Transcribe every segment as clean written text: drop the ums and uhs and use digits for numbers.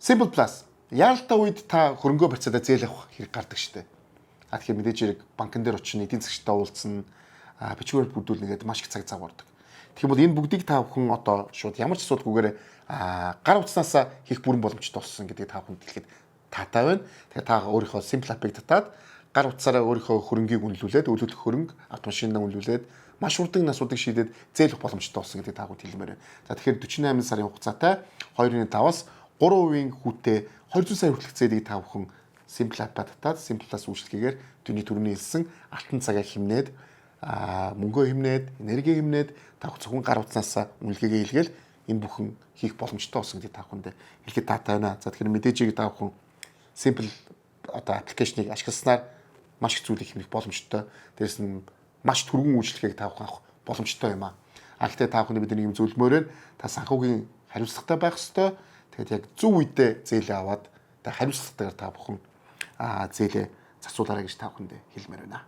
Simple Plus. Яалтаа үед та хөрөнгөө барьцаадаа зээл авах хэрэг гардаг штэ. Тэгэхээр мэдээж хэрэг банкн дээр очино, эдийн засгчтай уулзсан, бичвэр бүрдүүлнэгээд маш их цаг гардаг. Тэгэх юм бол энэ бүгдийг та бүхэн одоо шууд ямар ч асуудалгүйгээр гар утаснаас хийх бүрэн боломжтой болсон гэдгийг та бүхэнд хэлэхэд таатай байна. Тэгэхээр та өөрийнхөө Simple App-ыг татаад гар утсаараа өөрийнхөө хөрөнгийг үнэлүүлээд, өлөөлөх хөрөнгө автомашинаа үнэлүүлээд маш урдан асуудыг шийдээд зээл авах боломжтой болсон гэдгийг та бүхэнд хэлмээр байна. За тэгэхээр 48 сарын хугацаатай 2.5-аас 3% хүүтэй 200 сая хүртэлх зээлийг та бүхэн Simple App-а татаад Simple Plus үйлчилгээгээр түрүүний хэлсэн алтан цагаа хэмнээд мөнгөө хэмнээд, энерги хэмнээд та зөвхөн гар утаснаас үнэлгээгээ хийлгээл энэ бүхэн хийх боломжтой болсон гэдгийг та бүхэнд хэлэхэд таатай байна. За тэгэхээр мэдээж та бүхэн Simple одоо аппликейшнийг ашигласнаар маш их зүйлийг хэмнэх боломжтой. Дээрс нь маш түргэн үйлчлэгийг та бүхэн авах боломжтой юм аа. Гэхдээ та бүхэнд бид нэг юм зөвлөмөр байна. Та санхүүгийн хариуцлагатай байх ёстой. Тэгээд яг зөв үедээ зээлээ аваад та хариуцлагатайгаар та бүхэн зээлээ зарцуулаарай гэж та бүхэнд хэлмээр байна.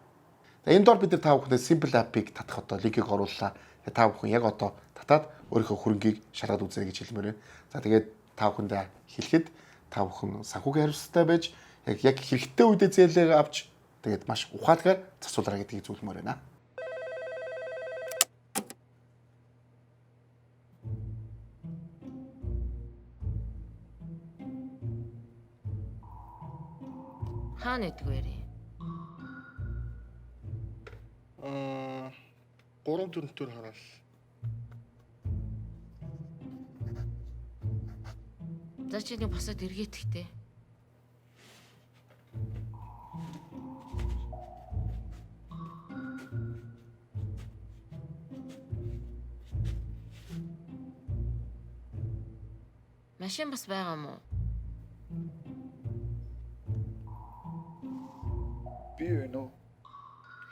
За энэ доор бид нар та бүхэнд Simple App-ыг татах одоо линкийг орууллаа. Тэгээд та бүхэн яг одоо татаад өөрийнхөө хөрөнгийг шалгаад үзье гэж хэлмээр байна. За тэгээд та бүхэнд хэлэхэд та бүхэн санхүүгийн хариуцлагатай байж яг хэрэгтэй үедээ зээлээ авч тэгээд маш ухаалгаар зарцуулаарай гэдгийг зөвлөмөр байна. Хаана идэгвэрээ? 3 дүнтөр хараал. За чи нэг босоод эргээтгэхтэй. Машин бас байгаа мó? Би юу?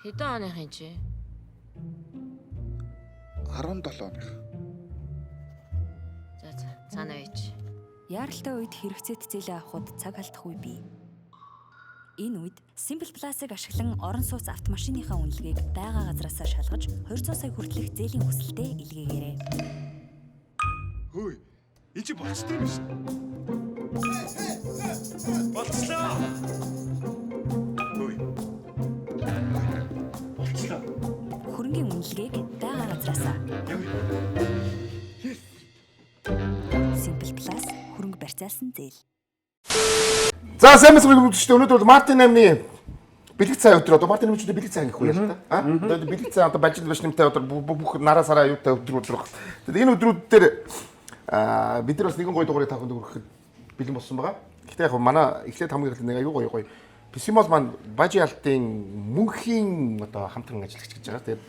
Хэдэн оныхын чи? 17 оных. За цаана байж. Яаралтай үед хэрэгцээт зээлээ авахд цаг алдах үе бий. Энэ үед Simple Plus-ыг ашиглан орон сууц автомашиныхаа үнэлгээг байгаа газараас шалгаж 200 сая хүртэлх зээлийн хүсэлтэд илгээгээрэй. Хөөе. Энд чи болцтой юм шүү. Болцлоо. Хөөе. Болцлоо. Хөрөнгийн үнэлгээг байгаа газараас. Simple Plus хөрөнгө барьцаалсан зээл. За сайн мэсгэн үзэгчдээ өнөөдөр бол Мартин 8-ны бэлэг цай өдөр одоо Мартин 8-чүүдээ бэлэг цай гэх үе л та. Одоо бэлэг цай одоо бажил башнимтай өдөр бүх нараа сараа аюутай өдөр. Тэгээд энэ өдрүүд дээр бид нар бас нэгэн гоё дугаарыг та бүхэнд хүргэхэд бэлэн болсон байгаа. Гэхдээ яг манай эхлээд хамгийн их нэг аюу гоё. Писимол маань бажи алтын мөнхийн одоо хамтран ажиллагч гэж байгаа. Тэгээд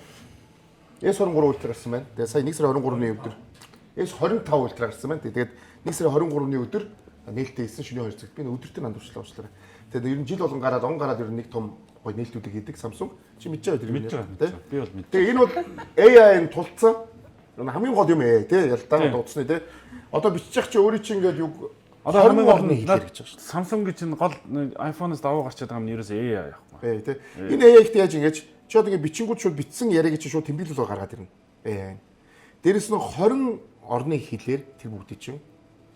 S23 ультра гарсан байна. Тэгээд сая 1 сарын 23-ны өдөр S25 ультра гарсан байна. Тэгээд 1 сарын 23-ны өдөр нээлттэй хийсэн шөнийн 2 цагт би өдөртөө нандуурчлаа уучлаарай. Тэгээд ер нь жил болгон гараад он гараад ер нь нэг том гоё нээлтүүдийг хийдэг Samsung. Чи мэдж байгаа тэр юм тийм. Би бол мэд. Тэгээд энэ бол AI-ын тулцсан хамгийн гол юм тий ялтаа дуудсны тий. Одоо биччих чи өөрөө чи ингээд юу Одоо хамгийн гол нь хийх гэж байгаа шүү. Samsung-гийн чинь гол iPhone-оос давуу гарчаад байгаа юм нь ерөөсөө AI яахгүй. Тий. Энэ AI-т яаж ингэж чи одоо ингээд бичингүүд шууд бичсэн яриаг чи шууд тэмдэглэл гаргаад ирнэ. AI. Дээрэс нь 20 орны хэлээр тэр бүгдийг чинь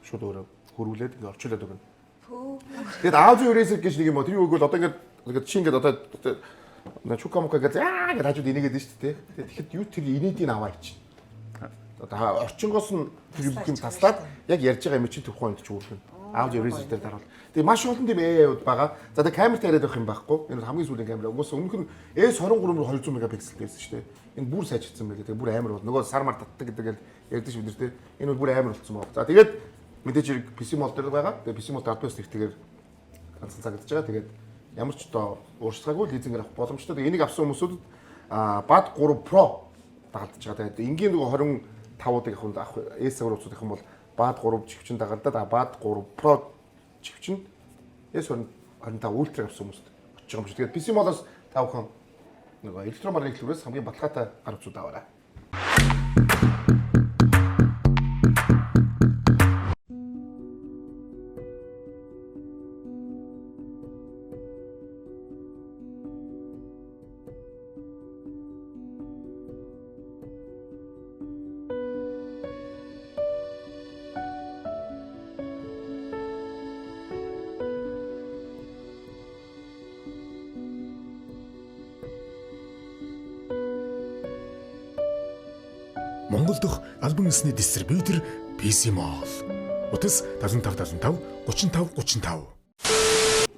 шууд өөрөө хөрвүүлээд ингээд орчуулад өгнө. Тэгээд аудио erasер гэж нэг юм уу тэр юу гэвэл одоо ингээд чи ингээд одоо чукамка гэж гэж хажууд инээгээд шүү дээ. Тэгэхэд юу тэр инээдийг аваа ич. Одоо орчингоос нь тэр бүх юм таслаад яг ярьж байгаа юм чи тэр ухаанд ч үүрхэн. Аудио erasер дээр даруул. Тэгээд маш олон тийм AI-ууд байгаа. За тэгээд камерт яриад байх юм байхгүй. Энэ хамгийн сүүлийн камера. Угсаа өмнөх нь S23-ээр 200 мегапиксел байсан шүү дээ. Энэ бүр сайжирсан байлээ. Тэгээд бүр амар бол нөгөө сар мар татдаг гэдэг ярьдаг шүү бид нар. Энэ бол бүр амар болцсон байна. За тэгээд мэдээж хэрэг PC мод дээр байгаа. Тэгээд PC мод хардвер нэгтэйгээр ганцхан цагдаж байгаа. Тэгээд ямар ч одоо ууршлагаагүй лизингээр авах боломжтой. Тэгээд энийг авсан хүмүүсүүд Bad 3 Pro дагалдаж байгаа. Тэгээд энгийн нөгөө 25-ыг авах S23-уудыг авах юм бол Bad 3 чивчин дагалдаад Bad 3 Pro чивчин S25 Ultra авсан хүмүүст очиж байгаа юм шиг. Тэгээд PC модоос та бүхэн нөгөө электромагнит хэлбэрээс хамгийн баталгаатай гар утсууд аваарай. Монгол дахь албан ёсны дистрибьютор PC Mall. Утас 75 35 35.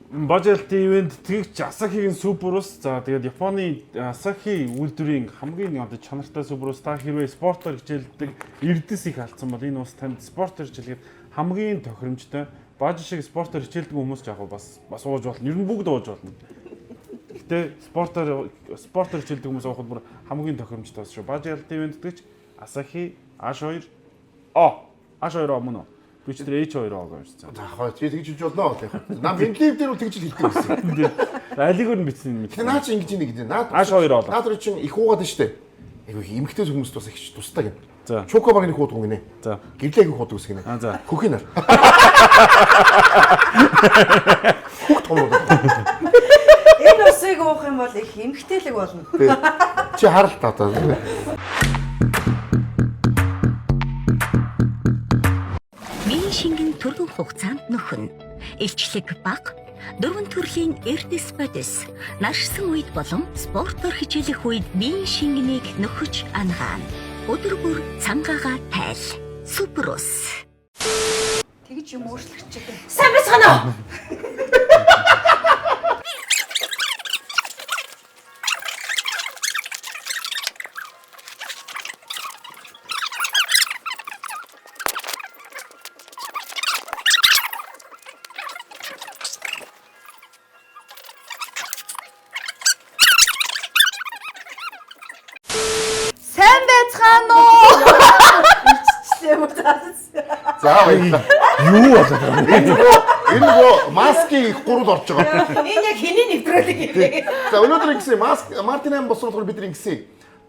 Бажалт ивент тэгж Асахигийн суперус за тэгээд Японы Асахи үйлдвэрийн хамгийн одоо чанартай суперус та хэрвээ спортоор хичээлдэг эрдэс их алдсан бол энэ ус танд спортоор хичээлгээд хамгийн тохиромжтой баж шиг спортоор хичээлдэг хүмүүс жаах бас ууж болно. Ер нь бүгд ууж болно. Гэтэ спортоор хичээлдэг хүмүүс авахд бүр хамгийн тохиромжтой шүү. Бажалт ивент тэгж Асахи H2 H2 мөн үү? Би ч тэр H2 гэж байна. За хоо чи тэгж хэлж болно яг. Нам Венлив дээр бол тэгж хэлдэг гэсэн. Алиг өөр нь бичсэн юм. Тэгээ наа чи ингэж нэг наад H2 болоо. наад руу чинь их уугаад штэ. Айгу эмгтэй хүмүүс бас их тустай гэнэ. За. Чоко багны хуудгун гинэ. За. Гэрлээг хуудг ус гинэ. За. Хөхий нар. Хөх том. Энэ усыг уух юм бол их эмгтээлэг болно. Чи харал та одоо. Миний шингэн түргэн хугацаанд нөхөн. Илчлэг баг, дөрвөн төрлийн эрдэс бодис, наршсан үед болон спортоор хичээлэх үед биеийн шингэнийг нөхөж ангаана. Өдөр бүр цангаагаа тайл. Суперус. Тэгж юм өөрчлөгч. Сайн байцгаана уу? Сайн байцгаана уу? За баярлалаа. Юу болоод байна? Энэ нөгөө маскыг их гурал орж байгаа. Энэ яг хэний нэвтрүүлэг гэдэг. За өнөөдөр ингэсэн маск Мартин ам болсон болохоор бид ингэсэн.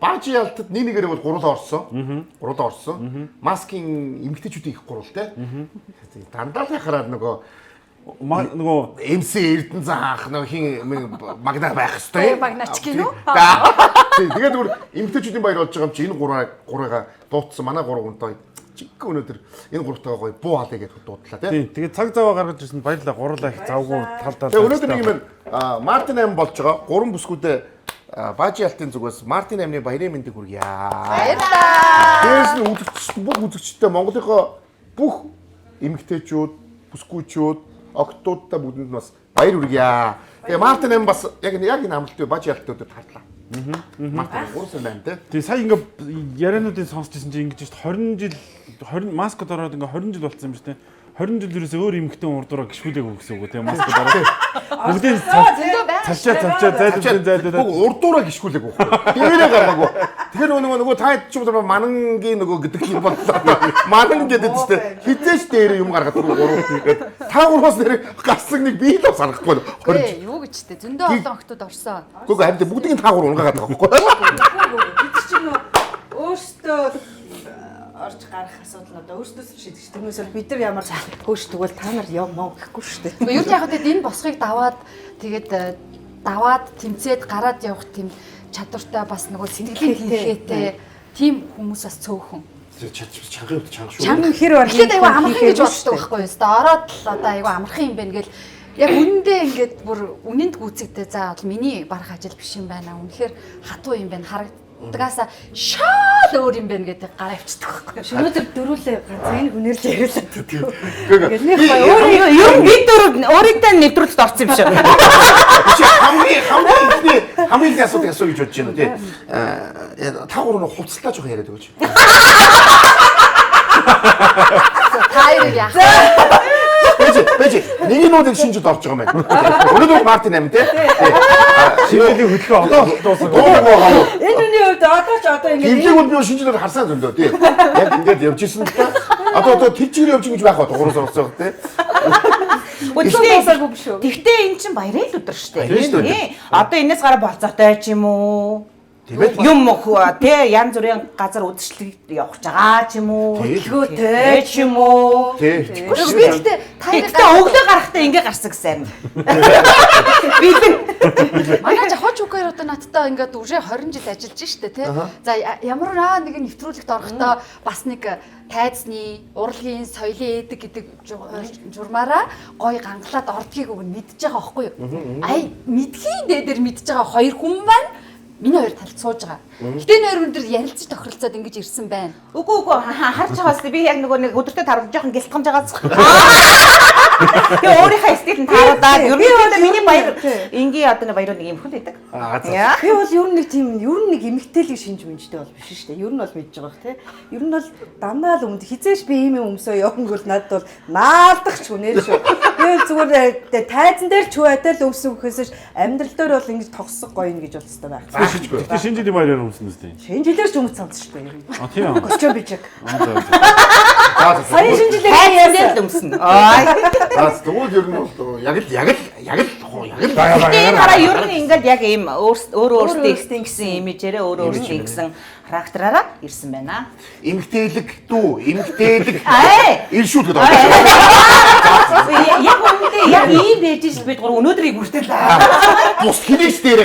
Бажи ялтад нэгээрээ бол гурал орсон. Гурал орсон. Маскын эмгтээчүүдийн их гурал те. Дандаа л хараад нөгөө MC Эрдэнэ заах нөгөө хин магнат байх хэвээр. Магнач гинөө. Тэгээд зүгээр эмгтээчүүдийн баяр болж байгаа юм чи энэ гурайгаа дуудсан манай гурвантай чиг өнөөдөр энэ гурвтайгаа гоё буу халыг гэдээ дуудлаа тий. Тэгээд цаг зав гаргаж ирсэнд баярлалаа. Гурлаа их завгүй талдаа. Тэгээд өнөөдөр нэг юм Мартин ам болж байгаа. Гурван бүсгүүдээ Бажи алтын зүгээс Мартин амны баярын мэндийг хүргье. Баярлалаа. Дээрс нь бүх үзэгчтэй Монголынхоо бүх эмгтээчүүд, бүсгүүчүүд, октоудтай бүгдэнд бас баяр хүргье. Тэгээ Мартин ам бас яг энэ амралтыг Бажи алтын өдөр тарлаа. Мартин гурсан байна те. Тэгээ сая ингээ яриануудыг сонсч ирсэн чинь ингэж шүү дээ 20 маскад ороод ингээ 20 жил болсон юм шүү дээ. 20 жил ерөөсөө өөр эмгтэн урдураа гიშгүүлээгүй гэсэн үг тийм маскад ороод. Бүгдийн цалчаа зайлуулсан. Бүх урдуураа гიშгүүлээг байхгүй. Дээрээ гаргаагүй. Тэгэхээр нөгөө та ч юм уу манангийн нөгөө гэдэг юм боллоо. Манан гэдэг чинь хизээч дээр юм гаргаад гурав тэгээд та гураас нэр гассан нэг би л санахгүй. Юу гэж тэ зөндөө олон охтууд орсон. Гэхдээ харин бүгдийн та гур унгаад байгаа байхгүй. Бид чинь өөрсдөө орж гарах асуудал нь одоо өөрсдөөс шийдэж чинь. Түүнээс бид нар ямар хөөш тэгвэл та нар юм уу гэхгүй шүү дээ. Юу яг гэдэг энэ босхыг даваад тэмцээд гараад явах тийм чадвартай бас нөгөө сэтгэлийн хийхээтэй тийм хүмүүс бас цөөхөн. Чанга чанга шүү. Чанга хэр бар. Тэгэхэд айгүй амархан гэж боддог байхгүй юу? Ороод л одоо айгүй амархан юм байна гэл яг үнэндээ ингээд бүр үнэнд гүцэгтэй за бол миний барах ажил биш юм байна. Үнэхээр хатуу юм байна. Харагдгаасаа шал өөр юм байна гэдэг гараа авчдаг байхгүй юу? Өнөөдөр дөрүүлээ ганц энэ хүнэрж яриулаад гэдэг. Ингээд нэг өөрөө ер нь бид дөрөв өөрийгөө нэвтрүүлэлт орсон юм шиг. хамгийн их асуудал асуу гэж бодож байна тий. Та гур нь хуцалтаа жоох яриад өгөөч. Тайр яах. Бэж нэг нүүдийг шинжид орж байгаа юм байна. Өнөөдөр Мартин ам тий. шингэлийн хөдөлгөөн одоо дуусах. Энэ үний хувьд одоо ингээд Гэвлэг бол би шинжилээр харсан зөндөө тий. Яг ингээд явж исэн л та. Одоо тэр чигээр явж гэж байх бат гурван орцоо тий. Өдөртөөсаагүй биш үү? Тэгтээ эн чинь баярын л өдөр шүү дээ. Одоо энэс гараа болцоотой ч юм уу? Юм те янз бүрийн газар үдшилтэд явах гэж байгаа ч юм уу? Хөдөлгөөтэй ч юм уу? Тий. Би гэхдээ Тэгтээ өглөө гарахтаа ингэ гарсан гэсэн. Манай жахоч үгээр одоо надтай ингээд үрээ 20 жил ажиллаж штэ тий. За ямар нэг нэвтрүүлэгт орохдоо бас нэг тайзны, урлагийн, соёлын эдэг гэдэг журмаараа гой гангалаад ордгийг үг нь мэдж байгаа байхгүй юу? Ай мэдхийн дээр мэдж байгаа хоёр хүн байна. Миний хоёр талд сууж байгаа. Гэтэ энэ хоёр өндөр ярилцаж тохиролцоод ингэж ирсэн байна. Үгүй харж байгаас би яг нөгөө нэг өдөртөө тарах жоохон гэлтгамж байгаас. Тэгээ өөрийнхөө стилд нь тааруулаад ерөнхийдөө миний баяр энгийн одоо нэг баярууд нэг юм хүн байдаг. Би бол ер нь нэг эмгтээлийг шинж мэнжтэй бол биш шүү дээ. Ер нь бол мэдж байгаа бох тий. Ер нь бол дандаа л өмд хизээш би ийм юм өмсөө явангүүл надад бол наалдах ч үнэ шүү. Би зүгээр тайзан дээр ч хөөтэй л өмсөн гэхээс амьдрал дээр бол ингэж тогсох гоё юм гэж болцтой байх. Тэ шинэ жилийн баяраар өмсөн үстэй. Шинэ жилээр ч өмс цамц шүү дээ. А тийм үү. Костюм бижиг. Сая шинэ жилээр л өмсөн. Тэгвэл ер нь бол яг л тийм хараа ер нь ингээд яг ийм өөрөө өөртөө гэсэн имижээрээ өөрөө өөртөө гэсэн характераараа ирсэн байна. эмгтээлэг дүү, эмгтээлэг. Иршүүд гэдэг. Яг үнэндээ яг ийм байж л бид гур өнөөдрийг хүртэл Бус хилээс дээр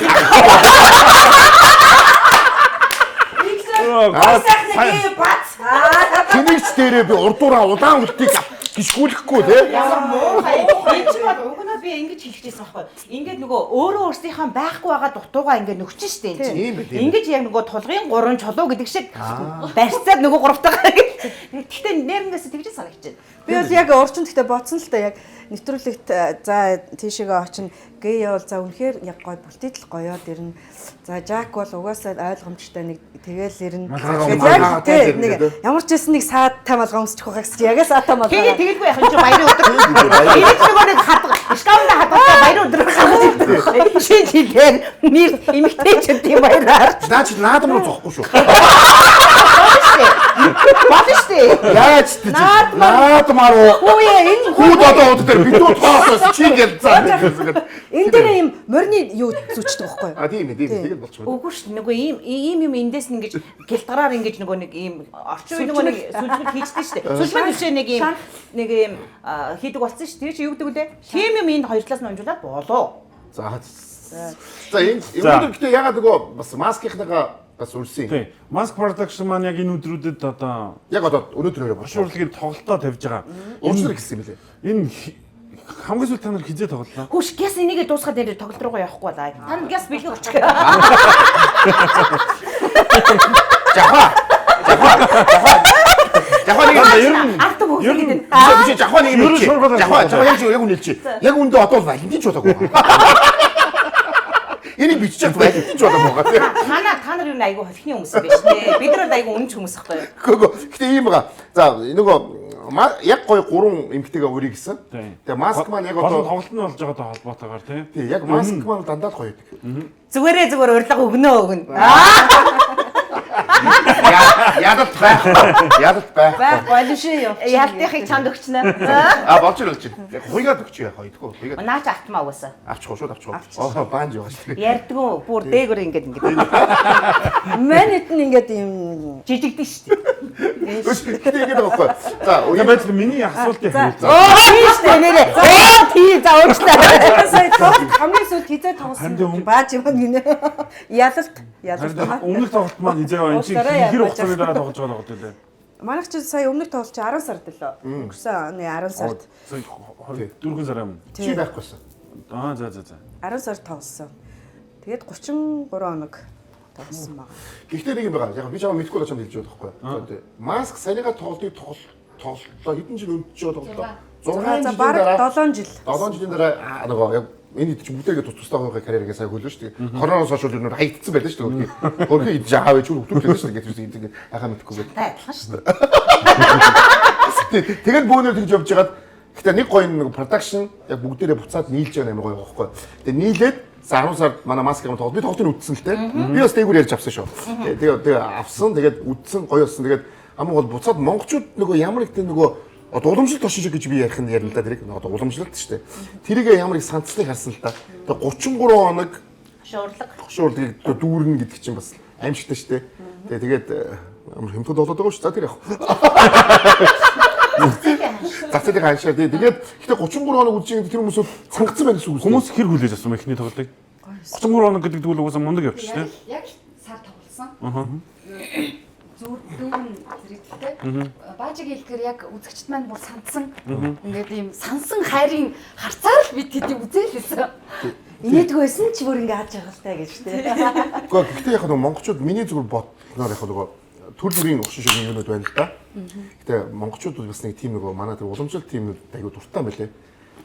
хилээс дээрээ би урдуураа удаан үлдгийг гიშгүүлэхгүй тий. ямар муухай. Энэ ч бол угнаа би ингэж хэлчихсэн байхгүй. Ингээд нөгөө өөрөө өөрсдийнхөө байхгүй байгаа дутуугаа ингээд нөхчин штэ энэ. Ингэж яг нөгөө тулгын 3 чулуу гэдэг шиг барьцаад нөгөө 3-таагаа. Гэхдээ нэрнгээс тэгж санагч байна. Би бол яг урчин гэхдээ бодсон л та яг нэвтрүүлэгт за тийшээгээ очин гэй бол за үнэхээр яг гоё бүлтийдл гоёод ирнэ. За Жак бол угаасаа ойлгомжтой нэг тэгэл ирнэ. Яг нэг ямар ч байсан нэг саад тамалгаа өмсчих байгаа гэсэн яг саад тамалгаа. Тэгэлгүй яах юм чи баярын өдөр. Энэ ч нөгөө нэг скамда хадгалаа баярын өдөр гэсэн. Шинэ жилээр нэр эмэгтэйчүүд юм баяраар. Наад руу зохгүй шүү. Бат штэ. Яаж ч наад маруу. Хүүд одоо удаа дээр бид тоосоос чи гэл заа. Энэ дээр юм морины юу зүчдэг байхгүй юу? А тийм тэгээд болчихсон. Үгүй шүү дээ. Нөгөө ийм юм эндээс нь ингэж гэлтгараар ингэж нөгөө нэг ийм орчин үеийн нөгөө нэг сүлжмэл хийждэг шүү дээ. Сүлжмэл биш нэг ийм хийдэг болсон шүү дээ. Тэр чи юу гэдэг үлээ? Тийм юм энд хоёр талаас нь унжуулаад болоо. За энэ өнөөдөр ягаад нөгөө бас маскийнхныгаа бас үлсэн. Тийм. Mask production маань яг энэ өдрүүдэд одоо яг одоо өнөөдрөөрөө бошуурлын тоглолтоо тавьж байгаа. Уурчлаг гэсэн юм лээ. Энэ хамгийн сүүл та нар хизээ тоглолоо. Хүш гяс энийг дуусгаад нэр тоглолт руугаа явахгүй болоо. Та нар гяс бэлэг өчгөө. Жахаа нэг ер нь арт бүгд гэдэг. Би жахаа нэг юм чи. Жахаа яг үнэлчи. Яг үндэ одоо бол Валентин ч болоогүй. Энийг биччих Валентин ч болоогүй байгаа. Та нар юу нэг айгу холхны хүмүүс биш нэ. Бид нар айгу үнэн хүмүүс ахгүй. Гэхдээ ийм байгаа. За нөгөө яг гоё 3 эмгтэйгээ өрий гэсэн. Тэгээ маск маань яг одоо тоглолт нь болж байгаатай холбоотойгоор тийм. Тий, яг маск маань дандаа л гоё байдаг. Зүгээр урилга өгнө. Ядалт байх. Болов шүү юу. Ялтыхыг чанд өгчнэ. Болж ирж байна. Хуйгаад өгч яах вэ? Хуйгаад. Наач автмаа угаасаа. Авчих шууд авчих. Баанж яваа шүү. Ярдггүй бүр дээгөр ингээд. Манайд нь ингээд юм жижигдэн шүү дээ. Гэхдээ ингэж байхгүй. За, яг байцлаа миний асуултыг хариулж. Тийш дээ нэрээ. Тий за уучлаа. сая хамгийн сүүлд хизээ тоглосон. Бааж юм гинэ. Ялалт. Өмнөх тоглолт маань хизээ энэ чинь хэр хугацааны дараа тоглож байгаа тоглолт үлээ. Манайх ч сая өмнөх тоглолт чи 10 сард лөө. Өнгөрсөн оны 10 сард. 4 сар юм. чи байхгүйсэн. За. 10 сард тоглосон. Тэгээд 33 хоног тоглосон байна. Гэхдээ нэг юм байгаа. Яг би чамаа мэдгүй л чамд хэлж байгаа байхгүй. Маск саяныгаа тоглолтоо хэдэн жил өндөж байгаа тоглолтоо. 6 За бараг 7 жил. 7 жилийн дараа нөгөө яг энэ ч бүгдээ тустай байгаа карьераа сайн хөлөө шүү дээ. Короноос хойш л нөр хаягдсан байлаа шүү дээ. Хөрхөө идэж аав ээж хөлтүүлээ шүү дээ. Тэгээд ахаа мэдгүй гээд. Тайлхан шүү дээ. Тэгээд бөөнөр тэгж явж байгаад гэхдээ нэг гоё нэг продакшн яг бүгдээрээ буцаад нийлж байгаа юм гоё байхгүй. Тэгээд нийлээд 10 сард манай маскын тоглолт би тоглолтыг үтсэн л те. Би бас дээгүүр ярьж авсан шүү. Тэгээд авсан тэгээд үтсэн гоё болсон. Тэгээд амаа бол буцаад монголчууд нөгөө ямар их тэ нөгөө одоо уламжлалт оршин шиг гэж би ярих нь ярина л да тэрийг одоо уламжлалт шүү дээ. Тэрийг ямар их санцлыг харсан л да. Тэгээ 33 хоног шуурлаг дүүрнэ гэдэг чинь бас аимшигтай шүү дээ. Тэгээд амар хэмтгэд болоод байгаа шүү. За тэр яг. Зацыг хаашаа тэгээд гэхдээ 33 хоног үдчих тэр хүмүүс цангацсан байх гэсэн үг. Хүмүүс хэр хүлээж авсан бэ ихний тоглолтыг? 33 хоног гэдэг тэгвэл угаасаа мундаг явчих шүү дээ. Яг сар тоглосон. Дүүрэн зэрэгтэй. Баажиг хэлэхээр яг үзэгчд маань бүр сандсан. Ингээд ийм сансан хайрын харцаар л бид тэдийг үзээлсэн. Инээдгүй байсан ч бүр ингэ хааж байгаа л таа гэж тий. Гэхдээ гэхдээ яг монголчууд миний зүгээр бодноор яг нөгөө төр бүрийн угшин шиг юмнууд байна л да. Гэхдээ монголчууд бас нэг тийм нөгөө манай тэр уламжлалт тиймүүд айгу дуртай байлээ.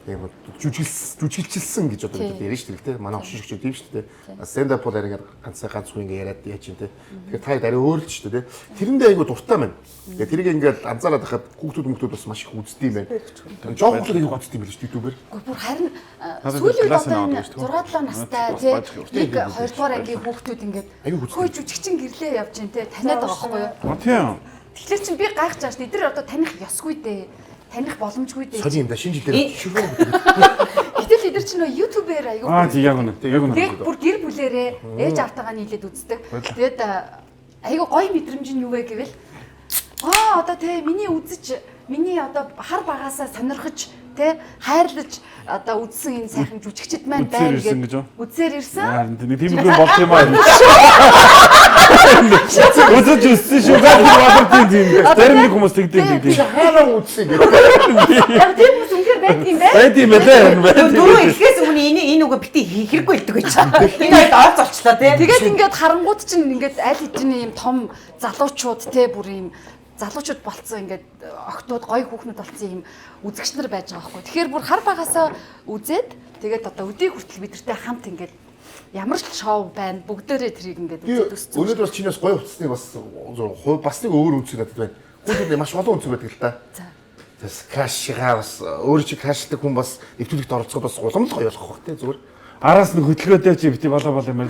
Яг жүжиглэлсэн гэж одоо яриа шүү дээ. Манай угшин шиг тийм шүү дээ. Stand up яриагаар ганц хүн ингэ яриад яач юм те. Тэгэхээр та арай өөр л шүү дээ. Тэрэндээ айгу дуртай байна. Тэгээ тэрийг ингээд анзаараад хахад хүүхдүүд бас маш их үздэг юм байна. Жохон хүмүүс их үздэг юм биш YouTube-ээр. Бүр харин сүүлийн үед одоо энэ 6-7 настай тий 1-2 дугаар ангийн хүүхдүүд ингээд хөөж жүжигчин гэрлээ явж дээ таниад байгаа байхгүй юу? Тийм. Тэгэхээр чи би гайхаж байгаа шүү. Эдгээр одоо таних ёсгүй дээ. Таних боломжгүй дээ. Сони юм да шинэ жилээр шүргөө. Гэтэл эдгээр чинь нөө YouTube-ээр аягүй. Тийм яг үнэ. Яг үнэ. Тэгээд бүр гэр бүлэрээ ээж автаагаа нийлээд үздэг. Тэгээд аягүй гоё мэдрэмж нь юу вэ гэвэл одоо тий миний үзэж миний одоо хар багаасаа сонирхож тий хайрлаж одоо үзсэн энэ сайхан жүжигчд маань байна гэж үзээр ирсэн. Нэг тиймэрхүү болт юм аа. Үзэж үзсэн шүү дээ. Зарим нэг хүмүүс тэгдэг. Хаалаа үзсэн гэх. Яг тийм хүмүүс үнээр байдаг юм байна. Байд юм байна. Дөрөв ихээс өмнө энэ үгээ бити хэрэггүй хэлдэг гэж байна. Энэ хоёр орц олчлоо тий. Тэгээд ингээд харангууд чинь ингээд аль хэдийн юм том залуучууд тий бүр юм залуучууд болцсон ингээд охтууд гоё хүүхнүүд болцсон юм үзэгч нар байж байгаа байхгүй. Тэгэхээр бүр хар багасаа үзээд тэгээд одоо өдий хүртэл бидэртэй хамт ингээд ямар ч шоу байна бүгдээрээ тэрийг ингээд үзээд өссөн. Өнөөдөр бас чинээс гоё утасныг бас бас нэг өөр үнцэг надад байна. Хүүхдүүд маш олон үнцэг байдаг л та. Тэс кашигаа бас өөр чи кашдаг хүн бас нэвтрүүлэгт оролцоход бас уламж гоё болох бах тий зүгээр. Араас нь хөдөлгөөтэй чи бити болоо юм байна.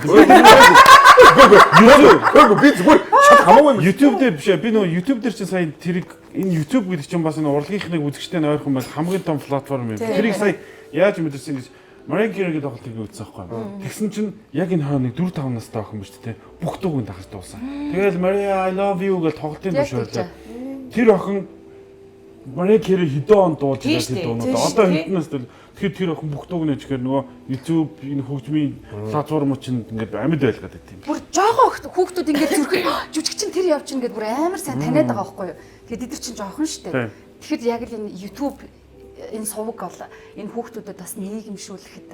Би зүгээр шат хамаагүй YouTube дээр биш би нөгөө YouTube дээр чи сая тэрийг энэ YouTube гэдэг чинь бас энэ урлагийнхныг үзэгчтэй нойрхон байх хамгийн том платформ юм. Тэрийг сая яаж мэдэрсэн гэж Mariah Carey гэдэг тоглолтыг үзсэн байхгүй. Тэгсэн чинь яг энэ хойныг 4-5 настай охин биш тэ бүх дууг дахиж дуусан. Тэгэл Mariah I love you гэж тоглолтын төвшөөрлөө. Тэр охин Mariah Carey хэдэн он дуулж байгаа тэр дуунууд одоо хэдэн настай. Тэгэхээр тэр охин бүх дууг нэж гэхээр нөгөө YouTube энэ хөгжмийн платформ чинь ингээд амьд байлгаад байт юм. Бүр жоохон хүүхдүүд ингээд зүрх жүжигчин тэр явж ин гэдээ бүр амар сайн таниад байгаа байхгүй юу. Тэгээд эдгээр чинь жоохон штэ. Тэгэхээр яг л энэ YouTube энэ сувг бол энэ хүүхдүүдэд бас нийгэмшүүлэхэд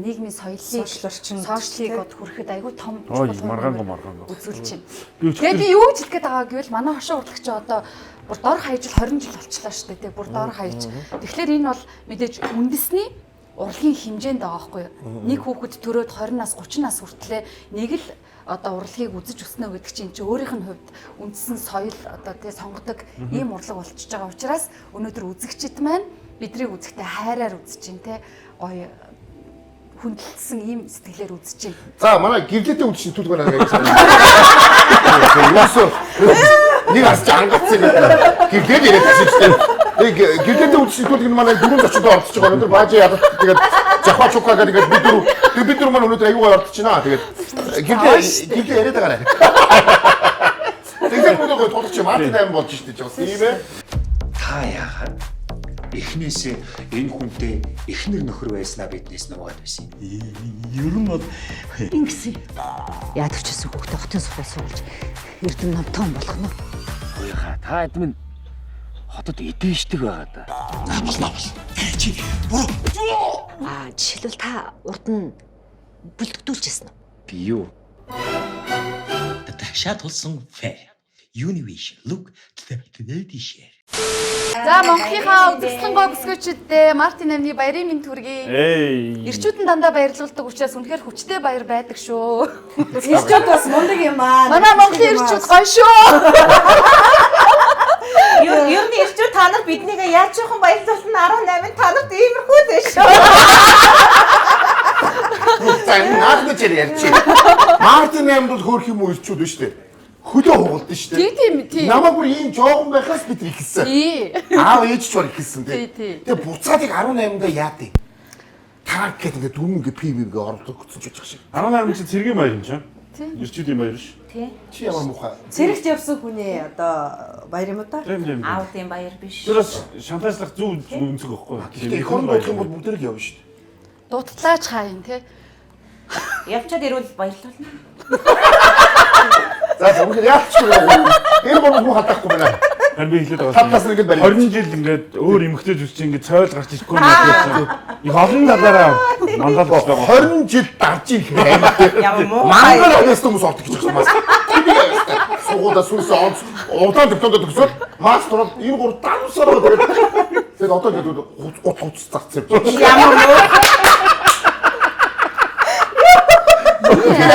нийгмийн соёлыг сошиалыг хүрэхэд айгүй том маргаанго үзүүлж байна. Тэгээд би юу ч хэлгээд байгаа гэвэл манай хошоо урлагч одоо бүр дор хаяж 20 жил болчихлоо шүү дээ. Бүр дор хаяж. Тэгэхээр энэ бол мэдээж үндэсний урлагийн хэмжээнд байгаа байхгүй юу. Нэг хүүхэд төрөөд 20 нас 30 нас хүртлээр нэг л одоо урлагийг үзэж өснө гэдэг чинь өөрийнх нь хувьд үндсэн соёл одоо тий сонгодог ийм урлаг болчихж байгаа учраас өнөөдөр үзэгчид маань бидний үзэгтэй хайраар үзэж чинь тий гоё хүндэлсэн ийм сэтгэлээр үзэж чинь. За манай гэрлээтэй үдшин төлөв байна гэж. Нэг асч ангацсан гэрлээд ирээд асуучтай. Нэг гэрлээтэй үдшин төлөв нь манай дөрөв зочдод оролцож байгаа. Өнөөдөр баажи ядаад тэгээд жахаа чука гэдэг бид нар манай өнөөдөр аюу оролцож байна. Тэгээд гэрлээ яриад байгаа. Тэгээд бүгд тулч Мартин аим болж штэ жоо. Тийм ээ. Та яагаад эхнээсээ энэ хүнтэй эхнэр нөхөр байснаа биднээс нугаад байсан. Ер нь бол ингэсэн. Яадаг ч гэсэн хүүхдээ хотын сухраа суулж эрдэм намтан болох нь. Ууяха та эдмэн хотод эдээшдэг байгаа да. Навс. Чи буруу. Жишээлбэл та урд нь бүлтгдүүлчихсэн үү? Би юу? Ташаа тулсан фэ. Univision look to the share. За Монголынхаа үзэсгэлэн гоо бүсгүйчдээ Мартин амны баярын мэнд хүргэе. Ирчүүдэн дандаа баярлуулдаг учраас үнэхээр хүчтэй баяр байдаг шүү. Ирчүүд бас мундаг юм аа. Манай Монголын ирчүүд гоё шүү. Ер нь ирчүүд та нар биднийг яаж жоохон баярлуулна 18-нд та нарт иймэрхүү дээ шүү. За наадмж ярьж. Мартин амд бол хөөх юм уу ирчүүд биш үү? Хөлөө хугалдсан шүү дээ. Тийм. Намаа бүр ийм жоохон байхаас бид ихэлсэн. Аав ээж ч бол ихэлсэн тий. Тэгээ буцаадыг 18-нд яадیں۔ Танк гэдэг ингээд дөрмөн ингээд пив ингээд оролдог гэсэн ч яах шиг. 18 чи цэргийн баяр юм чинь. Ирчүүдийн баяр ш. Тий. Чи ямар муухай. Цэрэгт явсан хүний одоо баяр юм уу та? Аавын баяр биш. Тэрс шантажлах зүг үнцэг байхгүй. Тэгээ эх орнд болох юм бол бүгд л явна шүү дээ. Дуттлаач хааян тий. Явчаад ирвэл баярлуулна. За зөвхөн яач ч юм. Энэ бол муу хатахгүй байна. Харин би хэлээд байгаа. Тавтаас нэг барь. 20 жил ингээд өөр эмэгтэй жүжигч ингээд цойл гарч ирэхгүй нэ. Их олон талаараа мандал болж байгаа. 20 жил давж ирэх юм. Мангар ханаас хүмүүс ордог гэж байна. Сугуудаа сүнсээ онц удаан дипломд төгсөөл мастер энэ гур давсараа тэгээд одоо ингээд гуц зарцсан. Ямар муу.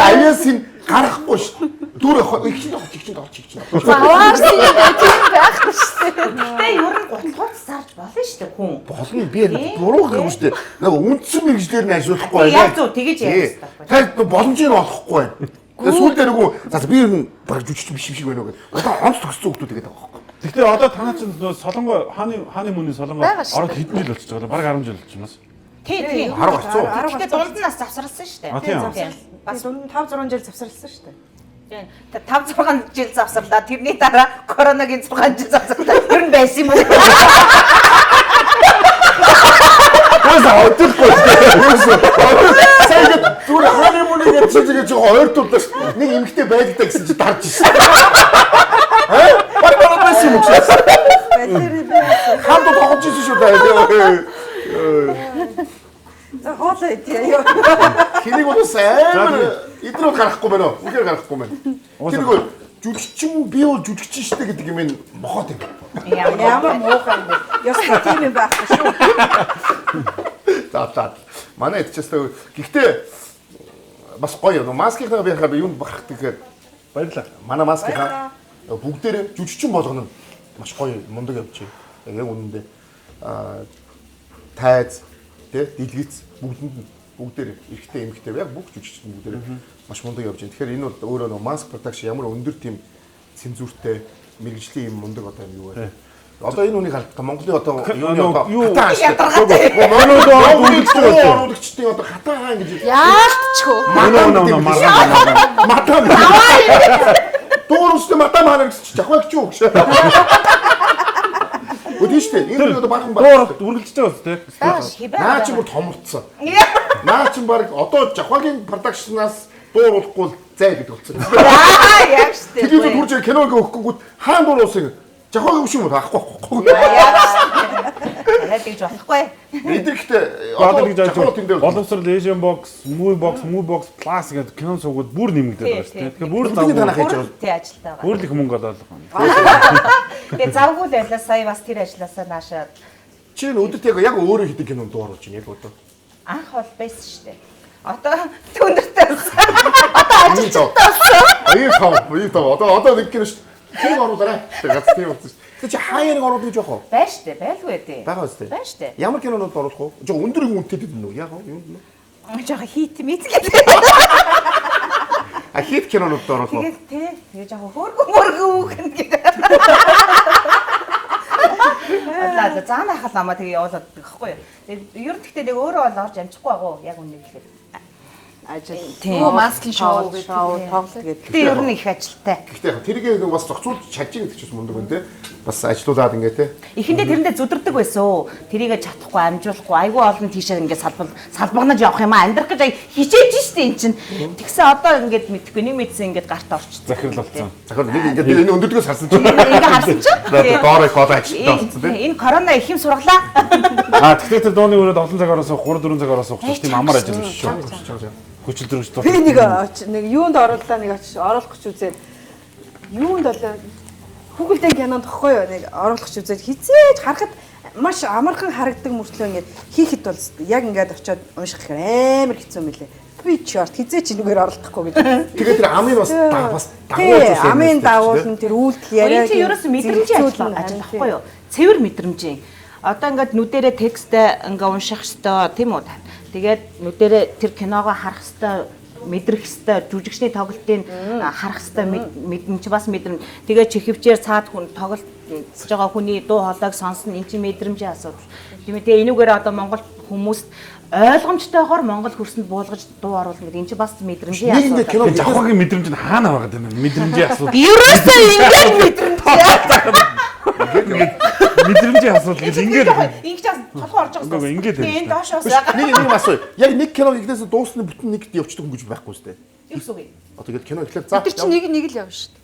Аясын гарахгүй шүү. Дүр ихчэнд авах чигчэнд авах чигчэнд. Заваарсан юм тийм байхгүй шүү дээ. Гэтэ ер нь гутлгууц зарж болно шүү дээ хүн. Болно би буруу гэх юм шүү дээ. Нэг үндсэн мэрэгчлэр нь ажиллахгүй байна. Яг зөв тэгэж ярьж байна. Та боломжийг олохгүй байна. Тэгээ сүүл дээр нөгөө за би ер нь баг жүжигч биш шиг байна уу гэдэг. Одоо онц төгссөн хүмүүс тэгээд байгаа байхгүй. Гэхдээ одоо танаа чинь солонгой хааны мөний солонгой ороод хэдэн жил болчихж байгаа. Бараг 10 жил болчихноос. Тийм. 10 гарцуу. Гэтэ дунд нас завсарласан шүү дээ. Бас 5-6 жил завсарласан шүү дээ. 5-6 жил завсарлаа. Тэрний дараа коронагийн 6 жил завсарлаа. Ер нь байсан юм уу? Яа өдөргүй. Сайн зүгээр хааны мөнийг чижигээ жоо ойртуулдаг ш. Нэг эмгтэй байдагтай гэсэн чи дарж ирсэн. Барбара байсан юм чи. Ханд тоглож ирсэн шүү дээ. За хоолой идэ. Хэнийг удаас амар идрүү гарахгүй байна уу? Үнээр гарахгүй байна. Тэр нөгөө жүжигчин би бол жүжигчин штэ гэдэг юм ин мохот юм. Ямар муухай юм бэ? Ястаа тийм юм байхгүй шүү. За. Манай эдчээсээ гэхдээ бас гоё юм. Маскийнхаа би хаа юунд бахах гэхээр баярлаа. Манай маскийнхаа бүгдээр жүжигчин болгоно маш гоё мундаг явж байна. Яг үнэндээ тайз тэ дэлгэц бүгдээр эрэгтэй эмэгтэй яг бүх жүжигчид бүгдээр маш мундаг явж байна. Тэгэхээр энэ бол өөрөө маск продакшн ямар өндөр тийм цензуртэй мэрэгжлийн юм мундаг одоо юм юу вэ? Одоо энэ үнийг харах Монголын одоо юу ядаргаатай одоо хатаа хаан гэж яалтчгүй мадам дуурстай мадам хаан гэж жахвагч юу гэж Өдөөштэй энэ одоо баахан баг үргэлжтэй бас тийм наа чи бүр томорцсон наа чи баг одоо жахвагийн продакшнаас дууруулахгүй зай гэдэг болсон яг штэ тэгээд түрж киног өгөхгүйгүүд хаан дууруулсан жахваг юм шиг уу таахгүй яг гэж болохгүй эдгэгтэй одоо гэж боловсрол Asian box, movie box plus гэдэг кино суугаад бүр нэмэгдээд байгаа шүү дээ. Тэгэхээр бүр тий ажилтаа байгаа. Бүр л их мөнгө олоод байгаа. Тэгээ завгүй л байлаа сая бас тэр ажилласаа наашаа. Чи өдөрт яг өөрөө хийдэг кинонд дууруулж байна яг одоо. Анх бол байсан шүү дээ. Одоо түндэртэй болсон. Одоо ажилтаа болсон. Одоо нэг кино шүү. Тэр оруулаарай. Гац тийм болсон шүү. Тэг чи хаяарыг оруулах гэж яах вэ? Байна штэ, байлгүй дээ. Бага үстэй. Байна штэ. Ямар кинонод оруулах вэ? Жоо өндөр үнэтэй дээ нү. Яг юу юм бэ? Жоо хит мэд гэдэг. А хит кинонод оруулах вэ? Тэгээд тэгээ жоо хөргөн гэдэг. Одоо заана халаамаа тэгээ явуулаад байхгүй юу? Тэгээд ер нь гэхдээ нэг өөрөө бол орж амжихгүй байгаа уу? Яг үнэ хэлэхэд. Ажил. Тийм. Маскын шоу гэдэг тоглолт гэдэг. Гэтэ ер нь их ажилтай. Гэхдээ тэрийг бас зохицуулж чадчих гэдэг чинь мундаг байна те. Бас ажилуулад ингээ те. Эхэндээ тэрэндээ зүдэрдэг байсан. Тэрийг чадахгүй амжуулахгүй айгүй олон тийшээ ингээ салбагнаж явах юм аа амьдрах гэж хичээж штэ эн чинь. Тэгсэн одоо ингээд мэдхгүй нэг мэдсэн ингээд гарт орчихсон. Захирал болсон. Захирал нэг ингээд энэ өндөрдгөөс харсан чинь. Ингээ харсан чинь. Доорой код ажилтаа болсон те. Энэ корона их юм сургалаа. Тэгэхээр тэр дууны өрөөд олон цаг ороосоо 3-4 цаг ороосоо тийм амар ажил биш шүү. Хүчил дөрвж дуу. Би нэг юунд оруулаа нэг очиж оруулах гэж үзээд юунд болоо Google-тэй кинонд тоххой юу нэг оруулах гэж үзээд хизээж харахад маш амархан харагдаг мөртлөө ингээд хийхэд бол яг ингээд очиод унших гэхээр амар хэцүү мөлий. Би чорт хизээч энэгээр оролдохгүй гэж. Тэгээд тэр амын бас дагуулж амын дагуулн тэр үйлдэл яриа. Энэ ерөөс мэдрэмжийн ажил байхгүй юу? Цэвэр мэдрэмжийн. Одоо ингээд нүдэрээ текстээ ингээ унших хэвээр тийм үү? Тэгээд нүдэрээ тэр киногоо харах хэвээр мэдрэх хэвээр жүжигчний тоглолтыг харах хэвээр мэдэн чи бас мэдрэмж. Тэгээд чихвчээр цаад хүн тоглож байгаа хүний дуу хоолойг сонсно эн чинь мэдрэмжийн асуудал. Тийм ээ. Тэгээ энүүгээр одоо Монгол хүмүүст ойлгомжтойгоор Монгол хөрсөнд буулгаж дуу оруулна гэдэг эн чинь бас мэдрэмжийн асуудал. Кино жахвагийн мэдрэмж нь хаана байгаа юм бэ? Мэдрэмжийн асуудал. Ерөөсөө ингээд мэдрэмж. Мэдрэмжийн асуудал гэж ингээд ингэж толгой орж байгаа юм. Ингээд энэ доошоос нэг асуу. Яг нэг кино ихнээс дуусны бүтэн нэгт явчихдаг хүн гэж байхгүй үстэй. юу гэсэн үг вэ? Одоо тэгээд кино ихлээр заа. Тэр чинь нэг л явна шүү дээ.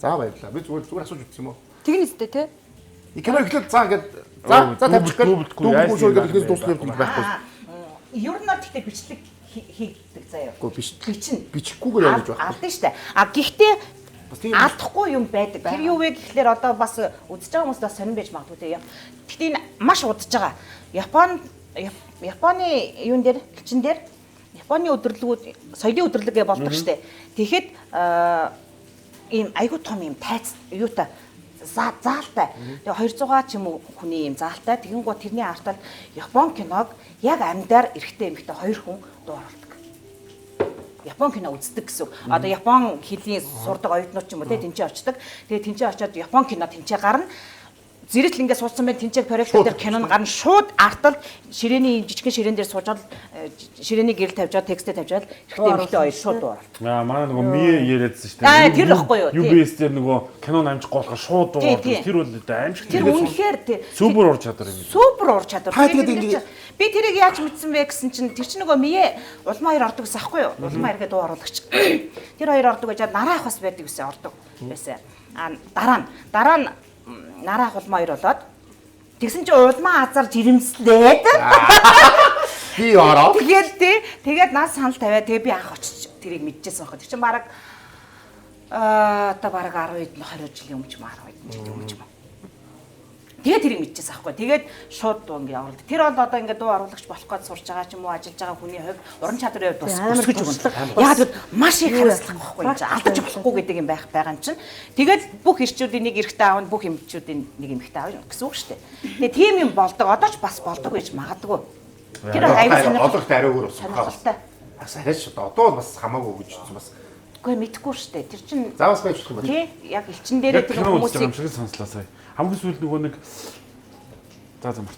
За баярлалаа. Би зүгээр асууж үзсэн юм уу? Тэгнэ үстэй те. Кино ихлээр за ингээд за тавьчих гээд дүүггүй шүү гэдэг ихнээс дуусна юм байхгүй. Ер нь тэгтээ бичлэг хийгддэг заяа. Гэхдээ биш. Бичнэ. Бичихгүйгээр явж байх. Алдсан шүү дээ. Гэхдээ алдахгүй юм байдаг. Тэр юу вэ гэхлээр одоо бас үзэж байгаа хүмүүс бас сонирн байж магадгүй те. Гэхдээ энэ маш удаж байгаа. Японы юун дээр элчин дээр Японы өдөрлөгүүд соёлын өдөрлөг гэж болдог шүү дээ. Тэгэхэд ийм айгуу том ийм тайц юутай заалтай. Тэгээ 200 ч юм уу хүний ийм заалтай. Тэгэнгუთ тэрний артал Япон киног яг амьдаар эрэгтэй эмэгтэй хоёр хүн дуу оруулдаг. Япон кино үздэг гэсэн. Одоо Япон хэлний сурдаг оюутнууд ч юм уу те тэнцээ очдог. Тэгээ тэнцээ очиод Япон кино тэнцээ гарна. Зэрэгл ингээд суудсан байх тэнцээ проектор дээр кинон гарна шууд артал ширээний жижигхэн ширээн дээр суужаад ширээний гэрэл тавьжаад текстээ тавьжаад эрэгтэй эмэгтэй хоёр шууд дуу оруулдаг. Манай нөгөө мие яриадсан шүү дээ. Тэр ихгүй юу? UBS дээр нөгөө кинон амжих голохоор шууд дуу оруулдаг. Тэр бол аимшиг. Тэр үнэхээр супер ур чадвар юм. Супер ур чадвар. Би тэрийг яаж мэдсэн бэ гэсэн чинь тэр чинь нөгөө мие улмаа хоёр ордог гэсэн аахгүй юу? Улмаа хоёргээ дуу оруулагч. Тэр хоёр ордог байжаад нараа ах бас байдаг гэсэн ордог байсан. Дараа нь нараа ах улмаа хоёр болоод тэгсэн чинь улмаа азар жирэмслээд би ороо. Тэгээд нас санал тавиад тэгээ би анх очиж тэрийг мэдчихсэн байхгүй. Тэр чинь бараг одоо бараг 10 20 жилийн өмнө ч юм 10 жилийн өмнө ч юм. Тэгээд тэрийг мэдчихсэн аахгүй. Тэгээд шууд дуу ингэ оруулдаг. Тэр бол одоо ингэ дуу оруулагч болох гэж сурж байгаа ч юм уу, ажиллаж байгаа хүний хувьд уран чадварын хувьд бас өсгөж өгнө. Яг л маш их хариуцлага байхгүй юм чинь. Алдаж болохгүй гэдэг юм байгаа юм чинь. Тэгээд бүх ирчүүдийн нэг эрэгтэй аав, бүх эмэгчүүдийн нэг эмэгтэй аав гэсэн үг шүү дээ. Тэгээд тийм юм болдог. Одоо ч бас болдог гэж магадгүй. Тэр аюул сонирхолтой. Одоогт ариугаар сонирхолтой. Бас арайч одоо бол бас хамаагүй гэж үзсэн бас. Үгүй мэдэхгүй шүү дээ. Тэр чинь заавал байж болох юм байна. Тий, яг элчин дээрээ тэр хүмүүсийг шиг сонслоо сая. Хамгийн сүүлд нөгөө нэг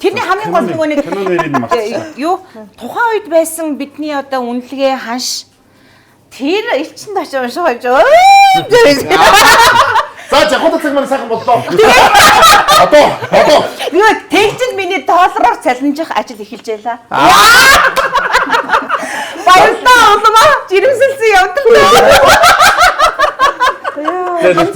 тэрний хамгийн гол нөгөө нэг юу тухайн үед байсан бидний одоо үнэлгээ ханш тэр элчинд очиж уншиж за жахууд цаг маань сайхан боллоо. Одоо юу тэгчэнд миний доллараар цалинжих ажил эхэлж байлаа. Баярлалаа улмаа жирэмсэлсэн явдаг даа. Доороос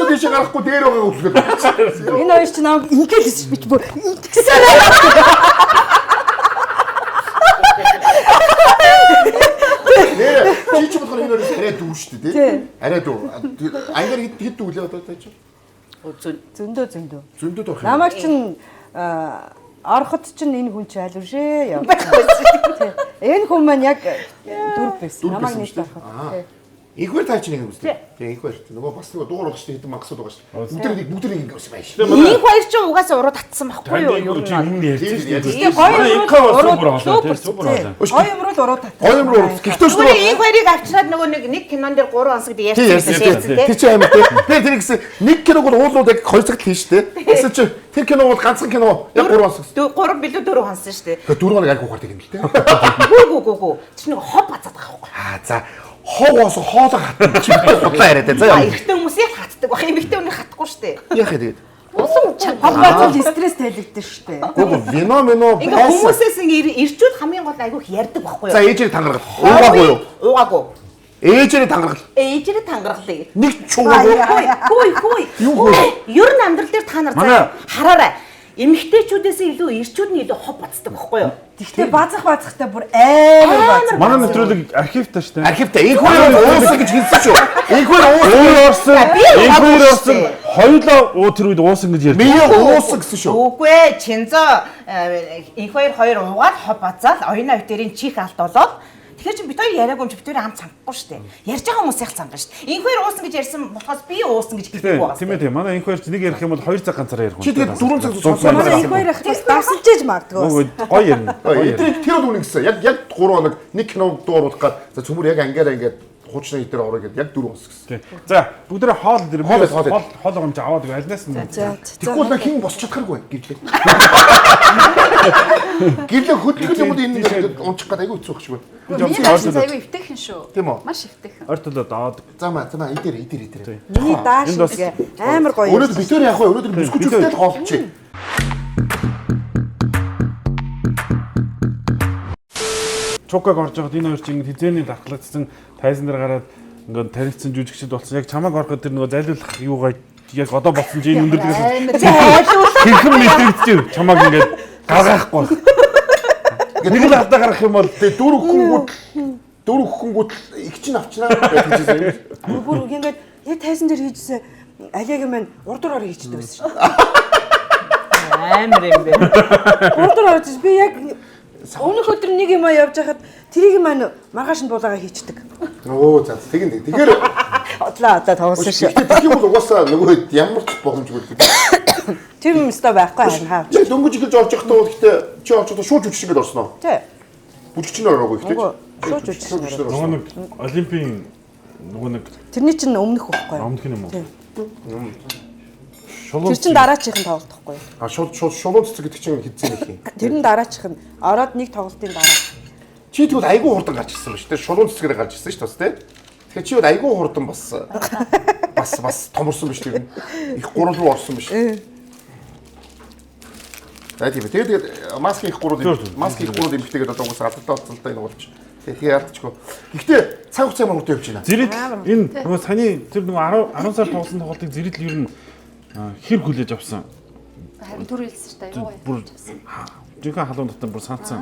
тийш гарахгүй дээр байгаа үзлээ. Энэ хоёр ч намайг ингээл хэлж бич бүр ингэсэн. Нэ чи ч бодохоор энэ хоёр арай дүү шүү дээ тий. Арай дүү. Аягаар хэд дүү лээ одоо тааж. Зөндөө. Зөндөө дөрөх. Намайг чинь ороход чинь энэ хүн чи аль вшээ яа. Энэ хүн маань яг дөрв байсан. Намайг нийт ороход. Игвэр таач нэг юм үстэй. Тэгээ игвэр. Нөгөө бас нөгөө дуур болох шүү дээ хэдэн мангасууд байгаа шүү. Бүгд нэг ингэ байсан байж. Ийм хоёр ч угаасаа уруу татсан байхгүй юу? Юу юм ярьж. Гоё юмруу уруу татсан. Гоё юмруу уруу. Гэхдээ шүү. Ийм хоёрыг авчираад нөгөө нэг кинон дээр 3 онс гэдэг ярьсан. Тэр чинь амар тий. Тэр гэсэн нэг киног бол уулууд яг 2 цагт хийн шүү дээ. Гэсэн чи тэр киног бол ганцхан кино яг 3 онс. 3 билүү 4 онс шүү дээ. Тэгээ 4 хоног яг ухаардаг юм л тий. Гүү. Тэр нэг хоб бацаад байгаа байхгүй. За хоогоос хоолоо хатна чи бодлоо яриад за яа. Эрэгтэй хүмүүс яг хатдаг байх. Эмэгтэй хүн хатахгүй шүү дээ. Яах вэ тэгээд? Улам хогоос стресс тайлэгдэн шүү дээ. Гүү вино ингээ хүмүүсээс ирчүүд хамгийн гол айгүйх ярьдаг байхгүй юу? За ээжээр тангаргал. Уугаагүй юу? Уугаагүй. Ээжээр тангаргал. Ээжээр тангаргалыг. Нэг ч уугаагүй. Хөөе. Ер нь амьдрал дээр та нар хараарай. Эмэгтэйчүүдээс илүү ирчүүд нь илүү хоб бацдаг байхгүй юу? Тэгтээ базахтай бүр амар бац. Манай нэвтрүүлэг архивтай шүү дээ. Архивтай. Их хоёр уусан гэж хэлсэн шүү. Их хоёр уусан. Хоёулаа тэр үед уусан гэж ярьж. Би уусан гэсэн шүү. Үгүй ээ, Чинзо их хоёр уугаад хоб бацаад оюуны өвтөрийн чих алт болоод тэгэхээр чи бид хоёр яриаггүй юм чи бид хоёр хамт цангахгүй шүү дээ. Ярьж байгаа хүмүүс яг цангана шүү дээ. Инх хоёр уусан гэж ярьсан болохоос би уусан гэж хэлдэг байгаа. Тийм ээ. Манай инх хоёр ч нэг ярих юм бол 2 цаг ганцаараа ярих. Чи тэгээд 4 цаг цуцсан. Манай инх хоёр ахтаас давсалжээж магадгүй. Гоё ярина. Тэр бол үнэн гэсэн. Яг 3 хоног нэг кино дууруулах гад за цөмөр яг ангаараа ингээд хуучны дээр ороо гэдэг яг 4 хоног гэсэн. За бүгдээ хоол дээр хоол гомж аваад альнаас нь. Тэгвэл на хин босч чадхаргүй гэрлээ. Гэрлээ хөдөлгөл юм уу энэ унчих гэдэг айгүй хэцүү багш шүү. Миний дааш айгүй өвтэйхэн шүү. Тийм үү? Маш өвтэйхэн. Ойр төлөө даад. За идэр. Миний дааш амар гоё. Өнөөдөр битээр яах вэ? Өнөөдөр бискут зүгтэл хоолч. чукаг орж байгаад энэ хоёр чинь хизээний дархлагдсан тайзан дээр гараад ингээд таригдсан жүжигчд болсон. Яг чамааг ороход тэр нөгөө зайлуулах юугаа яг одоо болсон чи энэ өндөрлөгөөс хэрхэн мэдрэгдэж чамааг ингээд гаргахгүй. Нэг л алдаа гарах юм бол дөрөв хөнгүүд их чинь авчнаа гэж хэлсэн. Бүр ингээд яг тайзан дээр хийжсэн алиагийн маань урдуугаар хийчдэг байсан шүү. Амар юм бэ. Урдуугаар хийж би яг өнөх өдөр нэг юм явж хахад тэрийг маань маргааш нь булаагаа хийчдэг. Оо за тэгэхээр Одоо тоглосон шүү. тийм бол угаасаа нөгөө ямар ч боломжгүй гэдэг. Тэр юм өстой байхгүй харин хаа. Чи дөнгөж ихэлж орж явахдаа бол гэхдээ чи орж явахдаа шууд жүжигч ингэж орсон уу? Тий. Бүжигч нь ороогүй ихтэй. Шууд жүжигч. Нөгөө нэг олимпийн нөгөө нэг тэрний чинь өмнөх байхгүй. өмнөх юм уу? Тэр чинь дараачихын тоглолт байхгүй. А шулуун цэцэг гэдэг чинь хэзээ нэг юм. Тэр нь дараачих нь ороод нэг тоглолтын дараа. Чи тэгвэл айгүй хурдан гарч ирсэн ба шүү дээ. Шулуун цэцгээр гарч ирсэн шүү дээ, тэ. Тэгэхээр чи бол айгүй хурдан бас томорсон биш тийм. Их гурал руу орсон биш. За тийм. Тэгээд маск их гурал эмхтэйгээд одоо угсаа гадаа тооцолтой энэ болж. Тэгэхээр яалтчгүй. Гэхдээ цаг хугацаа ямар хурдан явж байна. Зэрэг энэ нөгөө саяны тэр нөгөө 10 сар тоглосон тоглолтыг зэрэг л ер нь хэр хүлээж авсан. Харин түр хэлсэн шүү дээ. Бүр жинхэнэ халуун дотор бүр санцсан.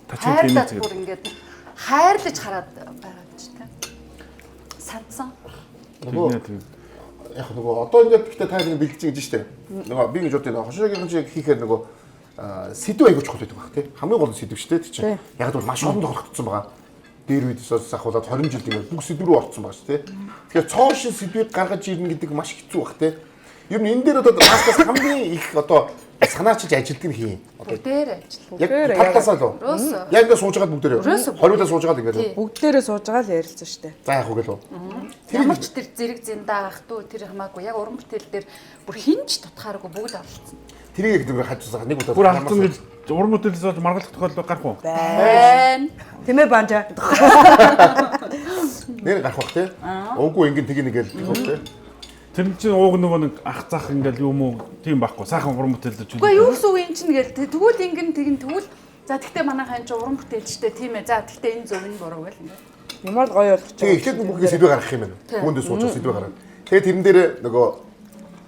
Хайрлаад бүр ингээд хайрлаж хараад байгаа ч тийм. Санцсан. Яг нөгөө одоо ингээд гэхдээ та нэг бэлдэж ингэж штэ. Нөгөө би гэж бодъё хошоогийн хэмжээ хийхээр нөгөө сэдв аягүй чухал байдаг баг тий. Хамгийн гол нь сэдв штэ тий чинь. Яг бол маш олон тоглогдсон байгаа. Дээр үедээс ахуулаад 20 жил ингээд бүх сэдв рүү орсон байгаа шүү тий. Тэгэхээр цоо шин сэдвийг гаргаж ирнэ гэдэг маш хэцүү баг тий. Ер нь энэ дээр одоо маскаас хамгийн их одоо санаачилж ажилтдаг нь хий. Бүгдээр ажиллах. Яг талаасаа л. Яг ингээд сууж байгаа бүгдээр. Хориудаа сууж байгаа ингээд. Бүгдээрээ сууж байгаа л ярилцсан шүү дээ. За яг үгүй л. Ямар ч тэр зэрэг зэндаа ах トゥ тэр хамаагүй яг уран бүтээл дээр бүр хинч тутахааргүй бүгд оролцсон. Тэрийг яг хажуусаа нэг удаа. Бүр алдсан гэж уран бүтээлээс болж маргалах тохиолдол гарах уу? Байна. Тэмээ банжаа. Нэр гарах бах тий. Уугүй ингээд тгий нэгээл тий. Тэр чинь ууг нөгөө нэг ах цах ингээл юм уу тийм байхгүй. Сайхан уран бүтээлдэж үгүй юу гэсэн үг юм чинь гээл тэгвэл ингэн тэгвэл за тэгтээ манайхан ч уран бүтээлчтэй тийм ээ. За тэгтээ энэ зөв энэ буруу гэл ингээд. Ямар л гоё болгоч. Тэгээ эхлээд бүгдээ сэдвээ гаргах юм байна. Үүндээ сууж сэдвээ гаргана. Тэгээ тэрэн дээр нөгөө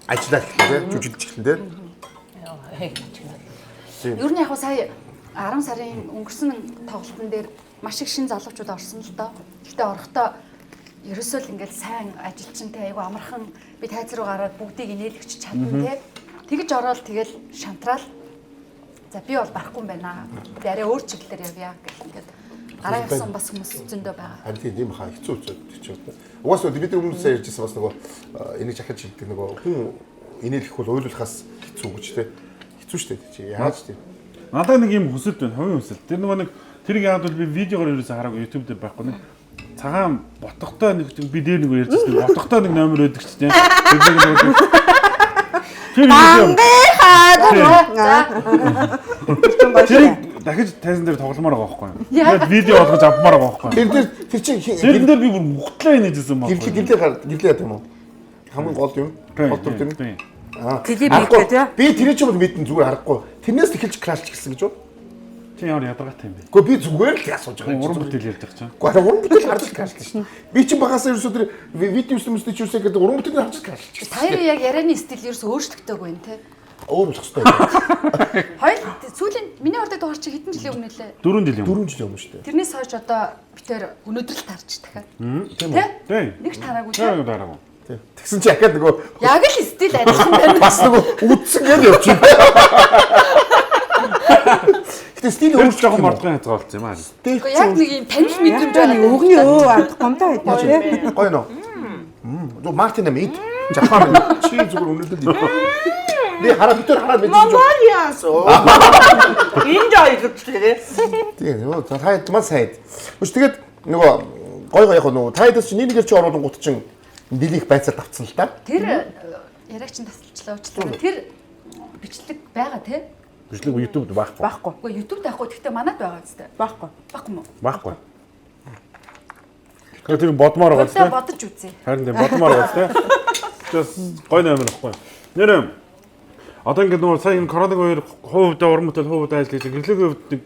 ажиллах гэхлээр жүжигдчих хэлэн дээ. Ер нь яг сая 10 сарын өнгөрсөн тоглолтын дээр маш их шин залуучууд орсон л доо. Гэхдээ орохдоо ерөөсөө л ингээл сайн ажилчинтай айгу амархан би тайз руу гараад бүгдийг инээлгч чадна те. Тэгж ороод тэгэл шантраал. За би бол барахгүй юм байна. Би арай өөр чиглэлээр явъя гэх ингээд гараа явсан бас хүмүүс зөндөө байгаа. Харин тийм хаа хэцүү ч юм. Угаасаа бид өмнөөсөө ярьжсэн бас нөгөө энийг жахаж хэлдэг нөгөө хүн инээлгэх бол ойлуулахаас хэцүү гэж те. Хэцүү шүү дээ чи яаж тийм. Надад нэг юм хүсэлт байна, хувийн хүсэлт. Тэр нөгөө нэг тэрийг яагаад бол би видеогоор ерөөсөө хараагүй YouTube дээр байхгүй нэг цагаан ботхтой нэг би дээр нэг ярьжсэн ботхтой нэг номер өгдөг ч тийм. Тэр дахиж тайзан дээр тогломоор байгаа байхгүй юу? Тэгээд видео болгож авмаар байгаа байхгүй юу? Тэр чинь тэр дээр би бүр мухтлаа инээжсэн байна. Гэрлээ яа юм уу? Хамгийн гол юм. Гол төр тэр. Клип хийх тий. Би тэр чинь мэдэн зүгээр харахгүй. Тэрнээс эхэлж краш гэсэн гэж юу? Чи ямар ядаргатай юм бэ? Гэхдээ би зүгээр л асууж байгаа. Уран бүтээл ярьж байгаа чинь. Гэхдээ уран бүтээл харж крашлаа шүү. Би чинь багасаа ерөөсөө тэр видео юмстэй ч үсээ гэдэг уран бүтээл харж крашлаа. Таяр яг ярианы стил ерөөсөө өөрчлөгдөөгүй юм те. Өөр болох хэрэгтэй. Хоёул сүүлийн миний ордог дугаар чи хэдэн жилийн өмнө лээ? 4 жил юм. 4 жил өмнө шүү дээ. Тэрнээс хойш одоо битээр өнөөдөр л тарч дахиад. Тийм үү? Нэг ч тараагүй те. Тараагүй. Тэгсэн чи ахаад нөгөө яг л стил адилхан байна. Бас нөгөө үдсэн гэж явж байна. Гэтэ стил өөр жоохон мордгын хязгаар болсон юм аа. Гэхдээ яг нэг юм танил мэдрэмж байна. Өгний өө андахгүй юм даа тий. Гоё нөө. Зөө Мартина мэд. Жапан чи зүгээр өнөдөл. Би хараа битэр хараа мэдэж байна. Мамариасоо. Энд аялуулчихлээ. Тийм ёо таад мас сайд. Үгүй тэгээд нөгөө гой яг нөгөө таадас чи нэгэр чи оруулан гут чин дийлих байцаар тавцсан л да. Тэр яриаг чин тасалчлаа уучлаа. Тэр бичлэг байгаа тий. Бичлэг YouTube-д байхгүй. Байхгүй. Үгүй YouTube-д байхгүй. Гэхдээ манад байгаа үстэй. Байхгүй. Баггүй мó. Байхгүй. Тэр бодмоор байгаа тий. Бодож үзье. Харин тийм бодмоор байгаа тий. Тэс гой нэмэр байхгүй. Нэр Одоо ингээд нөгөө сая энэ коронавигийн хувьд уран бүтээл хувьд ажиллаж гэрлэгийн хувьд нэг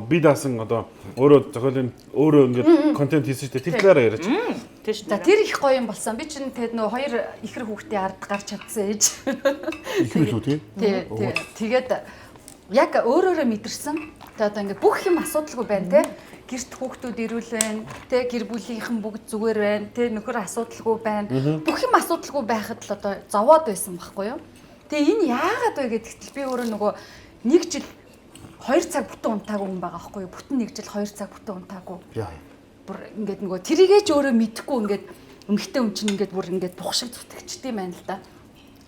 би даасан одоо өөрөө зохиолын өөрөө ингээд контент хийсэн шүү дээ. Тэр талаараа яриач. Тийш. За тэр их гоё юм болсон. Би чинь тэгээд нөгөө хоёр ихэр хүүхдээ ард гарч чадсан ээж. Ихэр л үү тий? Тий. Тэгээд яг өөрөөрөө мэдэрсэн. Тэгээд одоо ингээд бүх юм асуудалгүй байна те. Гэрт хүүхдүүд ирүүл байна. Тэ гэр бүлийнхэн бүгд зүгээр байна. Тэ нөхөр асуудалгүй байна. Бүх юм асуудалгүй байхад л одоо зовоод байсан байхгүй юу? Тэгээ энэ яагаад вэ гэдэгт би өөрөө нөгөө 1 жил 2 цаг бүтэн унтаагүй хүн байгаа байхгүй юу? Бүтэн 1 жил 2 цаг бүтэн унтаагүй. Бүр ингээд нөгөө тэрийгээч өөрөө мэдхгүй ингээд эмэгтэй хүн чинь ингээд бүр ингээд бухшиг зүтгэжтэй байна л да.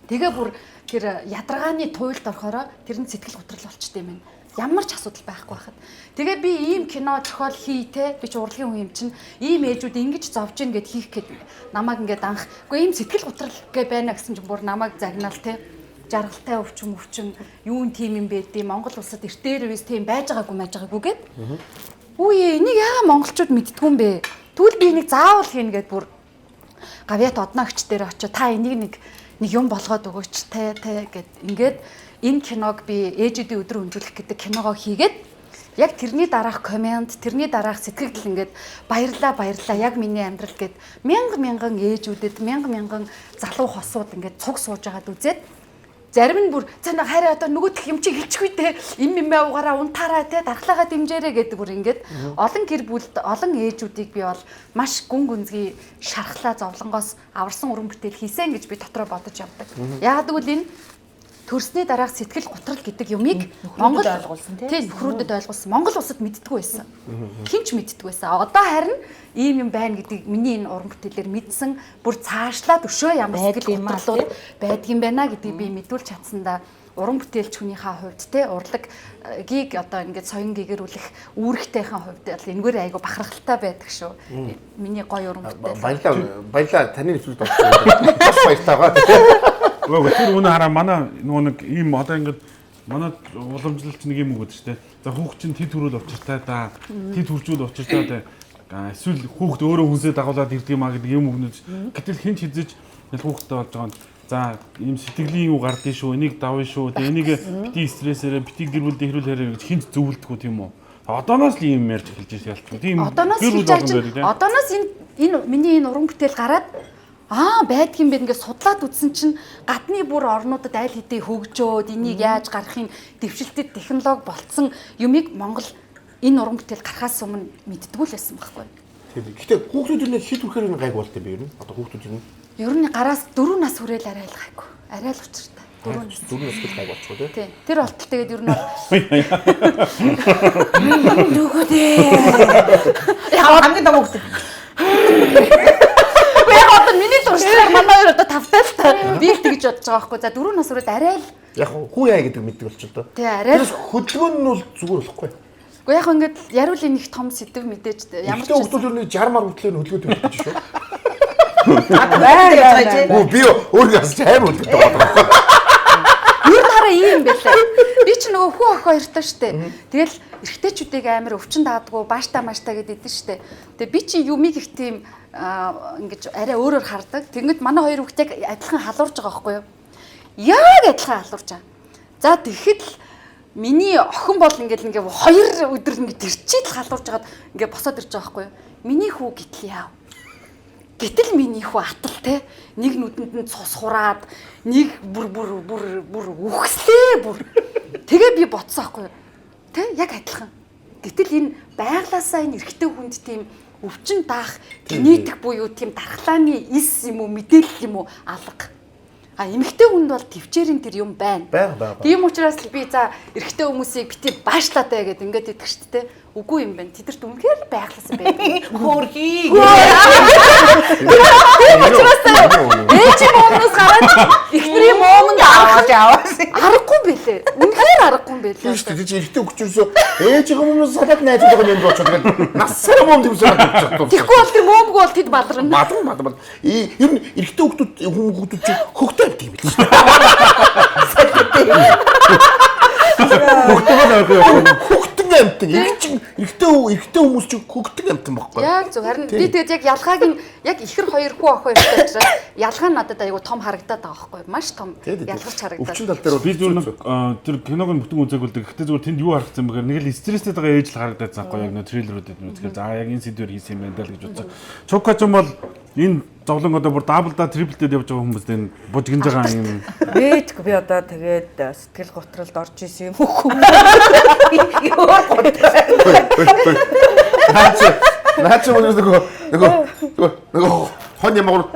Тэгээ бүр тэр ядаргааны туйлд орохороо тэр нь сэтгэл готрол болчтой юм байна. Ямар ч асуудал байхгүй байхад. Тэгээ би ийм кино зохиол хий те би ч урлагийн хүн юм чинь ийм ээжүүд ингэж зовж ийн гэд хийх гээд намайг ингээд анх. Үгүй ийм сэтгэл готрол гэ байна гэсэн чинь бүр намайг загнаал те. Жаргалтай өвчин юун тийм юм бэ дээ Монгол улсад эртээр үес тийм байж байгаагүй гэд. Үе энийг яагаад монголчууд мэддгүй юм бэ? Тэгвэл би энийг заавал хийнэ гэд бүр гавьяат одноогч дээр очиж та энийг нэг юм болгоод өгөөч те гэд ингээд энэ киног би ээжүүдийн өдрөө өнжүүлэх гэдэг киногоо хийгээд яг тэрний дараах комент, тэрний дараах сэтгэл ингээд баярлаа яг миний амьдрал гэд мянган ээжүүдэд мянган залуу хосууд ингээд цуг сууж байгаад үзээд зарим нь бүр цаана хайраа одоо нөгөөх юм чи хэлчихгүй те им угаараа унтаараа те дархлаагаа дэмжээрэй гэдэг бүр ингээд олон гэр бүлд олон ээжүүдийг би бол маш гүн гүнзгий шархлаа зовлонгоос аварсан уран бүтээл хийсэн гэж би дотроо бодож явдаг. Яг гэвэл энэ төрсний дараах сэтгэл готрол гэдэг юмыг Монгол ойлгуулсан тийм нөхрүүдэд ойлгуулсан. Монгол улсад мэддэггүй байсан. Хинч мэддэггүй байсан. Одоо харин ийм юм байна гэдгийг миний энэ уран бүтээлээр мэдсэн бүр цаашлаад өшөө ямар сэтгэл готролууд байдгийм байна гэдгийг би мэдүүлж чадсандаа уран бүтээлч хүнийхээ хувьд те урлагийг одоо ингээд соён гэгэрүүлэх үүрэгтэйхэн хувьд бол энэгээр айгу бахархалтай байдаг шүү. Миний гоё уран бүтээл. Баярлалаа таны нэвтрүүлэгт орсон. Бас баяртайгаа. Гэхдээ тэр үнэ хараа манай нөгөө нэг ийм одоо ингээд манай уламжлалч нэг юм өгöd штэ. За хүүхд чинь тэд төрөл учиртай да. Тэд хүрчүүл учиртай да. Эсвэл хүүхд өөрөө хүнсээ дагуулад ирдэг юм а гэдэг юм өгнөж. Гэтэл хэн ч хизэж хүүхдтэй болж байгаа нь за ийм сэтгэлийн юу гардыг шүү. Энийг давна шүү. Тэгээ энийг бити стрессээрээ бити гэр бүл дэхрүүлээрээ гэж хинч зөвлөдгөө тийм үү. Одооноос л ийм ярьж эхэлж ирсэн ялт. Тийм одооноос энэ миний энэ уран бүтээл гараад байдгийн бэ ингээд судлаад үзсэн чинь гадны бүр орнуудад аль хэдийн хөгжөөд энийг яаж гарахын дэвшилтэд технологи болцсон юмыг Монгол энэ уран бүтээл гарахаас өмнө мэддэггүй л байсан байхгүй. Тийм. Гэхдээ хүүхдүүд нэг хит хүрхээр гайг болт юм бэ ер нь? Одоо хүүхдүүд ер нь гараас 4 нас хүрээл арай л гайгүй. Арай л учиртай. 4 нас гэж гайг болчихоо тий. Тэр болтол тэгээд ер нь Нүгөө дээ. Яа хамгийн том хүүхд. миний туршлаар манай хоёр одоо тавтай л та. Би их тэгж бодож байгаа байхгүй. За 4 нас хүрээд арай л яг хүү яа гэдэг мэддэг болчихоо. Тий арай л хөдөлгөөн нь бол зүгээр болохгүй. Уу яг ингээд яриулын их том сэдв мэдээж ямар ч хүмүүс ер нь 60 мар хөдлөө хөдөлгөөд байдаг шүү. Баа би өөрөө асч аим хөдөлгөөд байгаа. Юу тараа ийм байлаа. Би ч нөгөө хүү охин хоёртой штэ. Тэгэл эрэгтэйчүүдийг амар өвчин даадгүй бааштай гэдэг идэв штэ. Тэгээ би чи юмыг их тийм ингэж арай өөрөөр хардаг. Тэгэнгүүт манай хоёр хүүхдийг адилхан халуурж байгаа байхгүй юу? Яг адилхан халуурж байгаа. За тэгэхэд л миний охин бол ингээд 2 өдөр ингээд тэрчээд л халуурж хагаад ингээд босоод ирж байгаа байхгүй юу? Миний хүү гítл яав. Гэтэл миний хүү атал те нэг нүдэнд нь цус хураад нэг бүр үхслээ бүр. Тэгээ би бодсон байхгүй юу? Тэ яг адилхан. Гэтэл энэ байглаасаа энэ эрэгтэй хүнд тийм өвчин даах генетик буюу тийм дархлааны эс юм уу мэдээлэл юм уу алга. Эмэгтэй хүнд бол төвчээрийн тэр юм байна. Тийм учраас би за эрэгтэй хүмүүсийг бити баашлаатай гэдэг ингээд идэх шүү дээ. Үгүй юм байна. Тэдэрт үнэхээр байглаасан байдаг. Хөөрхий. Тийм учраас ээж моомноос гараад ихний моомонд аргагүй билээ. Үнэхээр аргагүй билээ. Тийм шүү дээ. Чи эрэгтэй өгчөөсөө ээжийн моомноос салаад найз байгаа юм болчиход тэгээд насаа моом дэмсээ болчиход. Тэгэхгүй бол тэр моомг бол тэд баларна. Бадан. Ер нь эрэгтэй хүүхдүүд чи хөгтэй байдаг юм билээ. Хөгтэй амтан. Эрэгтэй хүмүүс ч хөгдөг амтан байхгүй. Яг зөв. Харин би тэгээд яг ялгааг нь яг ихэр хоёр хүү ах хоёртой учраас ялгаа нь надад айгүй том харагдаад байгаа байхгүй. Маш том ялгарч харагдаад. Өвчин тал дээр би зүгээр тэр киног нь бүтэн үзег үлдэг. Гэхдээ зүгээр тэнд юу харагдсан бэхээр нэг л стресстэй байгаа ээж л харагдаад байгаа байхгүй. Яг нэг трейлерүүдэд үзэхээр за яг энэ сэдвэр хийсэн юм байна даа л гэж бодсон. Чука ч юм бол энэ зовлон одоо бүр даблда триплтэд явж байгаа хүмүүс энэ бужигнж байгаа юм. Бэжг би одоо тэгээд сэтгэл готролд орж исэн юм уу? Наач нөгөө хон ямаар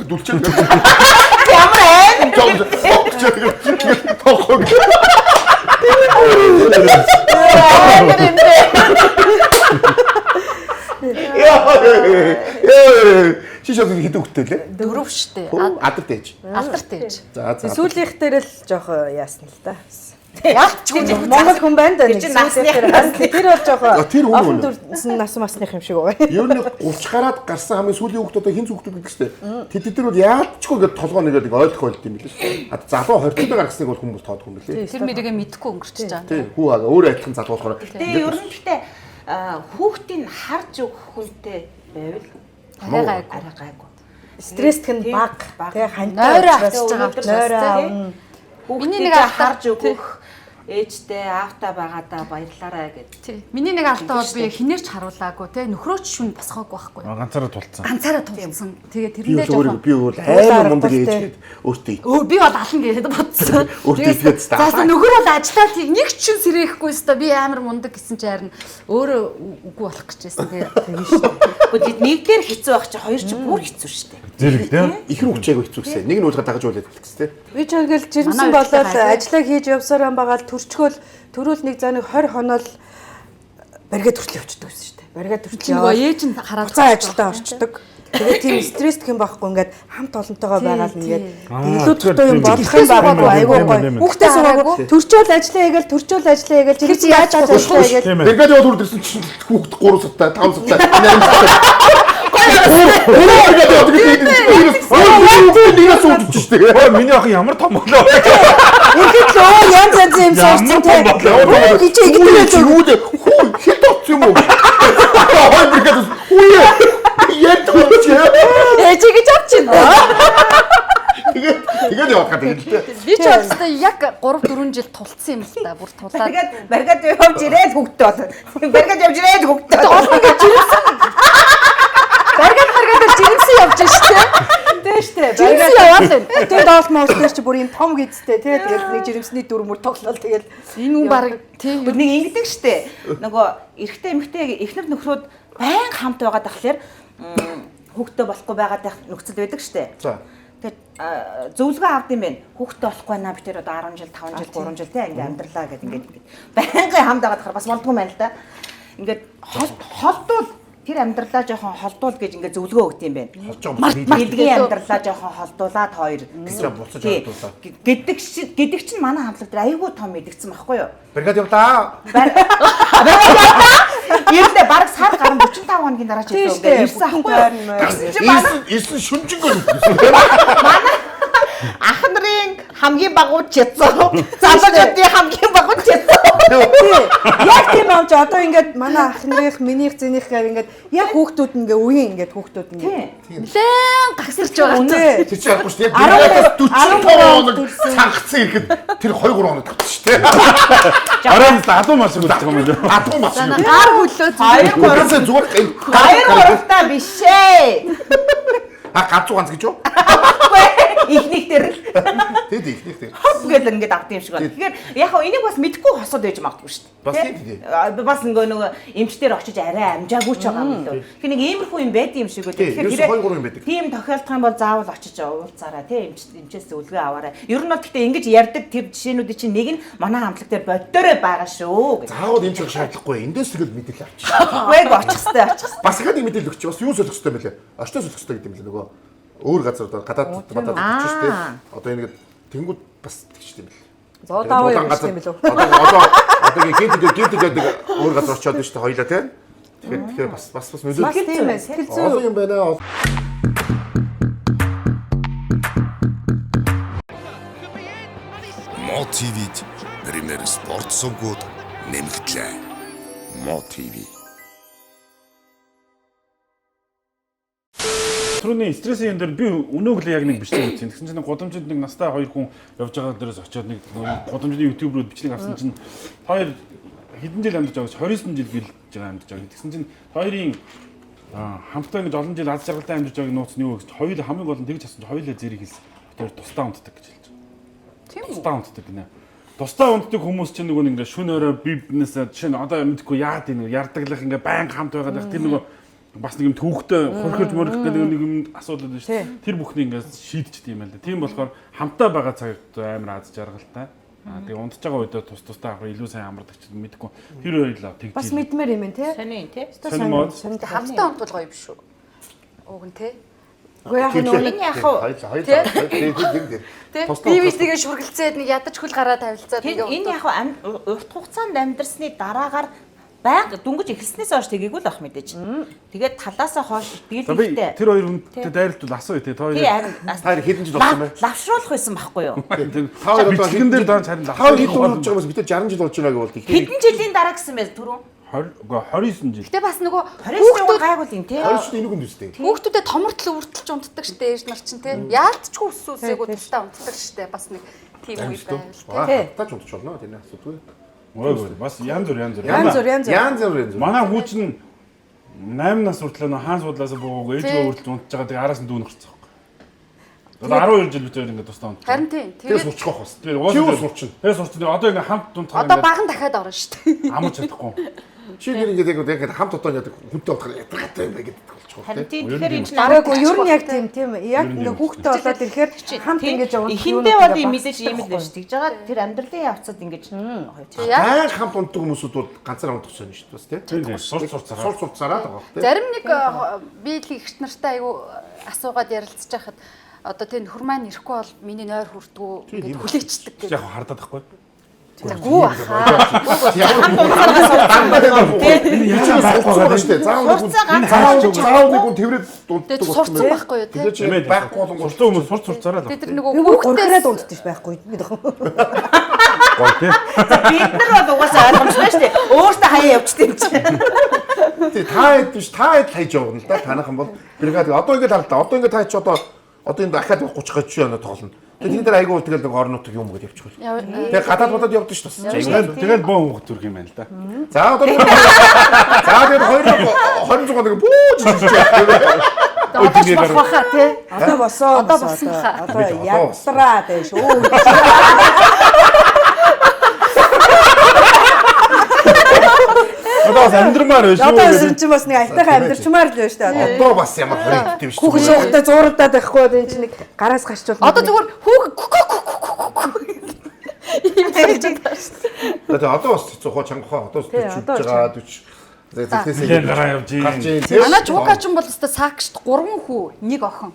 дүлчээ. Ямар айн? Шишээс хэдэн хүттэй лээ? 4 штэ. Адар дээж. Алдар дээж. За. Сүүлийнх дээр л жоох яасан л да. Яалчгүй Монгол хүн байна да нэг тэр бол жоох олон төрсөн нас масных юм шиг байгаа. Ер нь 30 гараад гарсан хамгийн сүүлийн хүүхдүүд хин хүүхдүүд гэдэг чинь тэд нар бол яалчгүй гэдэг толгоо нэгээд ойлгох байлт юм билээ. А залуу 20 гарсныг бол хүмүүс тоодох юм билээ. Тэр мэрийгээ мэдхгүй өнгөрч байгаа. Тийм хүү өөрөө адилхан залуу болохоор. Тэгээ ер нь гэхдээ хүүхдийн харж өгөх хүнтэй байвал арайгаагүй. Стресстэй нь баг. Тэгээ хантай нойроо авчиж байгаа учраас миний нэг харж өгөх ээжтэй аавтаа байгаадаа баярлаарай гэдэг. Миний нэг алдаа бол би хинээрч харуулаагүй те нөхрөөч шүн босгоогүй байхгүй. Ганцаараа тулцсан. Ганцаараа тулцсан. Тэгээ тэрэндээ жоохон би бол аймаг мундаг ээжгээд өөртөө. Би бол алан гэдэг бодсон. Өөртөө тэгээд заасан нөхөр бол ажиллаад нэг ч шүн сэрэхгүй өстө би амар мундаг гэсэн чи харин өөрөө үгүй болох гэж байсан. Тэгээ шүү. Гэхдээ нэгдгээр хэцүү байх чи хоёр ч бүр хэцүү шүү дээ. Зэрэг тийм. Ихэр хүчээг хэцүү гэсэн. Нэг нь уулга дагаж уулаад хэлчихсэн тийм. Би ч ингээл жирэмсэн болоод ажиллаа хийж явсаар юм байгаа л төрчгөөл төрүүл нэг за нэг 20 хоноо л баригаа төрчлөө явчихдаг байсан шүү дээ. Баригаа төрчлөө. Нөгөө ээж нь хараад ажилдаа орчдөг. Тэгээд тийм стресс гэх юм байхгүй ингээд хамт олонтойгоо байгаад ингээд илүү дуртай юм болох юм байгаагүй айгүй гоё. Хүүхдээ суугаагүй төрчөөл ажиллаа хийгээл тэр чи яаж ажиллаа хийгээл. Бригад яваад хүрдэрсэн чинь хүүхд 3 сартай 5 сартай. Миний ах ямар том болоо. Ингээд л янз юм сорсон тийм. Чи игдэж юу дээ? Хүү хит оц юм уу? Хой бригад. Үе. Ээж гэж авчихна. Тэгээд явах гэдэг. Би ч өөртөө яг 3-4 жил тулцсан юм л та. Бүр тулаад. Тэгээд баригад явж ирээд хөгтөө болсон. Баригад явж ирээд хөгтөө. Баригад жирэмсэн явж штэ. Тэ штэ. Жирэмсэн яваад байна. Тэгээд доол моолтэр чи бүр юм том гэдтэй тий. Тэгээд нэг жирэмсний дүрмөр тоглол тэгээд энэ хүн баг тий. Нэг ингэдэг штэ. Нөгөө эрэгтэй эмэгтэй эхнэр нөхрөөд байн хамт байгаад тахлаар хүүхдээ болохгүй байгаад нөхцөл байдаг штэ. За. Тэгээд зөвлөгөө авд юм байна. Хүүхдээ болохгүй наа би тэр одоо 10 жил, 5 жил, 3 жил тий ингээ амьдралаа гэдэг ингээд байнгын хамт байгаад тахаар бас болдгүй юм байна л да. Ингээд холдуул тэр амьдралаа жоохон холдуул гэж ингээ зөвлөгөө өгд юм байна. Мэдгийн амьдралаа жоохон холдуулаад хоёр гэж буцаж холдуулаа. Гэдэг чинь манай хамтлаг дээр айгүй том мэдгдсэн байхгүй юу? Бригад явлаа. Ердээ баг сар гарan 45 хоногийн дараа ч ирсэн үгүй ирсэн ахгүй. Ирсэн шүнжингөө. Манай ах нарын хамгийн багууд чицоо. Залуучуудын хамгийн багууд чицоо. Яг тийм амж одоо ингээд манай ах нарынх минийх зэнийх гэх ингээд яг хүүхдүүд ингээ үеийн ингээд хүүхдүүд ингээ. Нэлээд гагсарч байгаа. Тэр чинь яахгүй шүү дээ. 45 хоног цангацсан ирэхэд тэр 2-3 хоног тавьчих шүү дээ. Араас адуу маш их үлдэх юм байна. Адуу маш. Гар хөлөө 2-3 зүгээр 2-3 та биш ээ. А ганц ганц гэж юу? Ихнийх дээр л. Тэгэд ихнийх дээр. Хоп гэдэг ингээд авт юм шиг байна. Тэгэхээр яг хаа энийг бас мэдгүй хосод байж магадгүй шүү дээ. Бас тийм. Бас нөгөө эмчтэр очиж арай амжаагүй ч байгаа юм лөө. Тэгэхээр нэг иймэрхүү юм байд юм шиг үү. Тэгэхээр 2-3 юм байдаг. Тийм тохиолдох юм бол заавал очиж уулзаарай тий эмчээс зөвлөгөө аваарай. Ер нь бол гэхдээ ингэж ярьдаг тэр жишээнүүдийн чинь нэг нь манай хамтлаг дээр боддорой байгаа шүү. Заавал энэ ч шаардлагагүй. Эндээс тэгэл мэдээлэл авчих. Үгүй очих хэвээр. Бас ихэд мэдээлэл өгч бас юу солих хэвээр мэлээ. Очтой солих хэвээр гэдэг юм лээ нөгөө. Өөр газар гадаад очиж штэ. Одоо энэ тэнгууд бас тэгчтэй юм бэл. Зоодаа уу юм бэл үү? Одоо гэдэг өөр газар очиод штэ хоёлаа тий. Тэгэхээр бас нөлөө. Сэтгэл зүй олон юм байна. Мо ТV-д Премьер спорт сувгууд нэмэгдлээ. Мо ТV. Түрүүний стрессийн юм дээр би өнөөгөө яг нэг бичлэг хийсэн. Тэгсэн чинь гудамжинд нэг настай хоёр хүн явж байгаа дээрээс очиод нэг гудамжны YouTube руу бичлэг авсан чинь хоёр хэдэн жил амьдарч байгаа 29 жил гэлж байгаа амьдарч байгаа. Тэгсэн чинь хоёрын хамтдаа ингэж олон жил аз жаргалтай амьдарч байгааг нууц нь юу гэж хоёул хамгийн гол нь тэгж асууж хоёулаа зэрэг хэлсэн. Тэр тусдаа унтдаг гэж хэлж байгаа. Тийм үү? Тусдаа унтдаг гинэ. Тусдаа унтдаг хүмүүс чинь нөгөө ингэ шүн өрөө бибнээс жишээ нь одоо мэдгүй яад энэ ярдаглах ингээ байнга хамт байгаад тэр нөгөө бас нэг юм төвхтэй хорхирж мөрөх гэдэг нэг юм асуудал байна шүү дээ. Тэр бүхний ингээ шийдчихдэг юм байна лээ. Тийм болохоор хамтаа байгаа цагт амар аз жаргалтай. Тэгээ унтж байгаа үедээ тусдаа авах илүү сайн амардаг ч мэдгүй. Тэр хоёулаа тэгж. Бас мэдмээр юм тий. Сони тий. Хамтдаа унтвал гоё юм шүү. Уг нь тий. Уу яг нь яг би тэгээ шүргэлцээд нэг ядаж хөл гараа тавилцаад энэ яг урт хугацаанд амьдрсны дараагаар байнга дүнгиж эхэлснээс хойш тэгээгүй л ах мэдээж. Тэгээд талаасаа хойш дийлэлтэй. Тэр хоёр хүнтэй дайралтвал асуу тий. Тэр хоёр хэдэн жил болсон бэ? Лавшруулах байсан байхгүй юу? Та хоёр одоо бичлэгэн дээр даан царин та хоёр хэд болж байгаа юм бэ? Бид 60 жил болж байгааг бол хэдэн жилийн дараа гэсэн мэт түрүү? 29 жил. Гэтэ бас нөгөө хүүхдүүд гайгүй юм тий. 29 энэ хүн үстэй. Хүүхдүүдэд томортол үрдэлж унтдаг штэ ээж нар чинь тий. Яалтчгүй өссөөсэйгөө тусдаа унтдаг штэ бас нэг тийм үе байвал тий. Таач унтч болно тийм асуудгүй. Ой бас янз бүр. Манай хүү чинь 8 нас хүртэл нөө хаан суудлаас буугаагүй ээжгээ үрдэлж унтж байгаа. Тэгээ араас нь дүүн гарцсан. Одоо 12 жил битээр ингэ тусдаа унтдаг. Харин тийм. Тэгээ сурчих واخ бас. Тэгээ сурчин. Тэгээ сурчин. Одоо ингэ хамт унтах. Одоо баган дахиад орно штэ. Амарч чадахгүй. Чи нэр ингээд хамт одоо яадаг хүнтэй унтах ятгатай юм байна гэдэг болчихгоо. Харин тийм тэгэхээр энэ дараагүй ер нь яг тийм яг ингээ хүүхдтэй болоод ирэхээр хамт ингэж явах. Эхэндээ бол юм мэдээж ийм л байж тэгж байгаа. Тэр амьдралын явцад ингэж баян хамт унтдаг хүмүүсүүд бол ганцаар унтах сонь шүү дээ бас тийм. Сурцараад байгаа тийм. Зарим нэг би л ихт нартай айгу асуугаад ярилцж байхад одоо тэр нөхөр маань ирэхгүй бол миний нойр хүрдгүү ингээд хүлээчдэг гэж. Яг хардаад байхгүй. Гүү ахаа. Заавал нэг хүн тэрвэд дунтдаг сурцсан байхгүй юу тий. Тэгээд байхгүй бол сурцсан хүмүүс сурцараа л. Тэр нөгөө хүүхдээс унтдаж байхгүй гэдэг юм. Гоо тий. бид нар бол угаасаа ойлгомжтой шүү дээ. Өөртөө хаяа явчихдаг юм чинь. Тий та хэд биш та хэд хайж явна л да танахан бол бригад одоо ингээд харалтаа одоо ингээд таач одоо энэ дахиад 30 гаж байна тоглоно. Тэгээд энэ дээр айгүй тэгэл нэг орнотог юм гээд явчих бол. Тэгээд гадаад бодоод явдаг шүү дээ. Тэгээд боо хөх зүрх юм байна л да. За одоо тэгээд 26 нэг бүүж одоо босох тий. Одоо босоо. Одоо ягтраа дээ шүү. Одоо бас амьдрмаар байна шүү. Одоо чинь бас нэг айтайхан амьдрчмаар л байна шүү дээ. Одоо бас ямар хэрэгтэй шүү. Хүүхэн шуухтай зуурдаад байхгүй энэ чинь нэг гараас гарчвал. Одоо зүгээр Тэгээд одоо бас хэцүү хоо чангахаа одоо 40 байгаа 40 зэгтээсээ гараа явж юм. Манай чуугач юм бол өстой саакшт 3 хүү, 1 охин.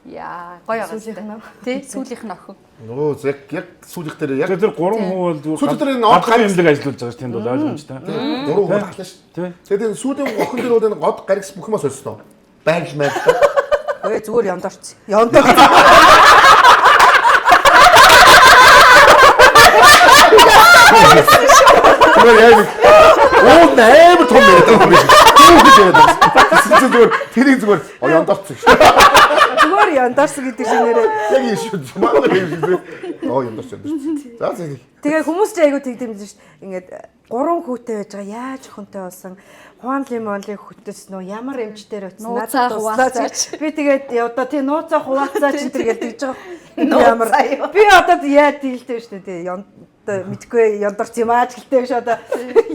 Яа, гоё байгаа. Тэ, сүүлийнх нь охин. Нөө яг сүүлийнх дээр яг тэр 3 хүү бол сүүлийнх дээр энэ од гаргамлаг ажиллаж байгаа ш тэнд бол ойлгомжтой. 4 хүү таалаа ш. Тэгээд энэ сүүлийн охин дээр бол энэ год гаргас бүх юмас олсон. Байгаль маяг. Өө зүгээр яндорч. Яндорч. Зүгээр яг оо нээр том юм байна. Зүгээр тэрийг зүгээр яндорч. Зүгээр яндорч гэдэг шинээрээ яг юм шүү. Манай юм. Оо яндорч. За зэрэг. Тэгээ хүмүүс ч айгу тэгдэм л шүү. Ингээд 3 хүүтэй байж байгаа яаж охинтой болсон Хуан лимонлыг хөтөс нөө ямар эмчтэр очсон надад туслаач. Би тэгээд одоо тий нууцаа хуваацаа ч гэдэг тэгж байгаа. Ямар би одоо яа дийлтэй шүү дээ. Мэдгүй яндорч юм аа ч гэлтэй биш одоо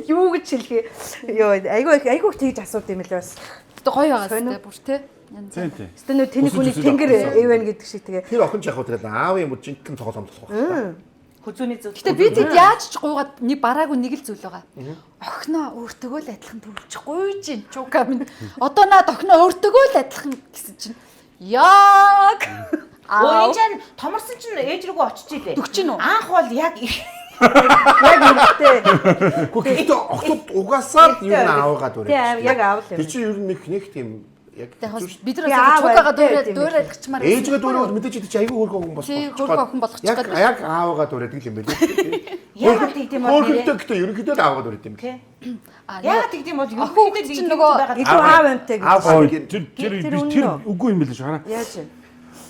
юу гэж хэлхий. Йоо айгу тэгж асууд юм л бас. Гоё байгаа сте бүр те. Тийм. Стэнэ тэний хүний тэнгэр эвэн гэдэг шиг тэгээ. Тэр охин ч яг хөө тэгээд аавын юм жинхэнэ тоглоом болох байна. Хүзүүний зөв. Гэтэ би тэд яаж ч гуугаад нэг бараагүй нэг л зүйл байгаа. Охиноо өөртөөгөө л адилхан төвчгүй чинь чуука минь. Одоо наад охиноо өөртөөгөө л адилхан гэсэн чинь яг Өө энэ чинь томорсон чинь ээж рүүгээ очиж илээ. Төгч нь үү? Анх бол яг яг үнэтэй. Гэхдээ охид угаасаа юу н аавгаад байна. Тийм яг аавал юм. Тэр чинь ер нь нэг тийм яг бид нар чугаага дуурайх чмаар ээжгээ дуурайх мэдээж чи айгүй хөргөө хүн болох. Хөргөө хүн болгочих гэдэг. Яг аавгаа дуурайдаг юм байна лээ. Яагаад тэгдэм бол хөргөлтөө гэдэг ерөнхийдөө аавгаа дуурайдаг юм. Яагаад тэгдэм бол ерөнхийдөө чинь нөгөө илүү аав амтай гэж. Тэр үгүй юм байл шүү хараа. Яаж вэ?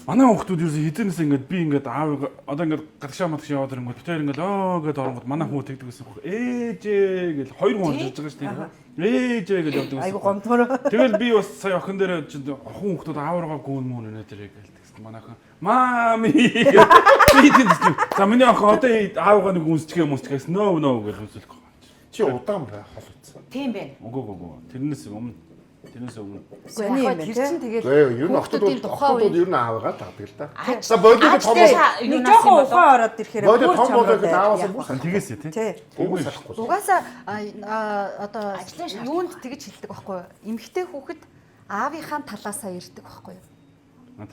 Манай хүүхдүүд ерөөсө хизэнээс ингээд би ингээд аав одоо ингээд гадагшаа матгшаа яваад ирэнгүүт битээр ингээд гээд оронгууд манай хүү тэгдэг гэсэн хөө ээжээ гэл хоёр хүн орж байгаа шүү дээ. Ээжээ гэл явдаг гэсэн. Айгу гомдмор. Тэгэл би бас сая охин дээр чинь охин хүүхдүүд аавраа гүн мөн нэ тэр гэлдэг. Манай охин мами би тийм. За миний охин одоо аавгаа нэг үнсчгээ мөсчгээс нөө гэж үнсэлэх гоо. Чи удаан байх холцсон. Тийм байна. Үгүй. Тэрнээс өмнө Тэр чинь тэгээд ер нь охтууд ер нь аавгаа таадаг л да. За бодлоо том нэг жоохон ухаан ороод ирэхээр бодлоо том болоод ааваас буусан тэгээсэ тий. Угаасаа одоо юунд тэгж хэлдэг байхгүй юу? Эмэгтэй хүүхэд аавынхаа талаасаа ирдэг байхгүй юу?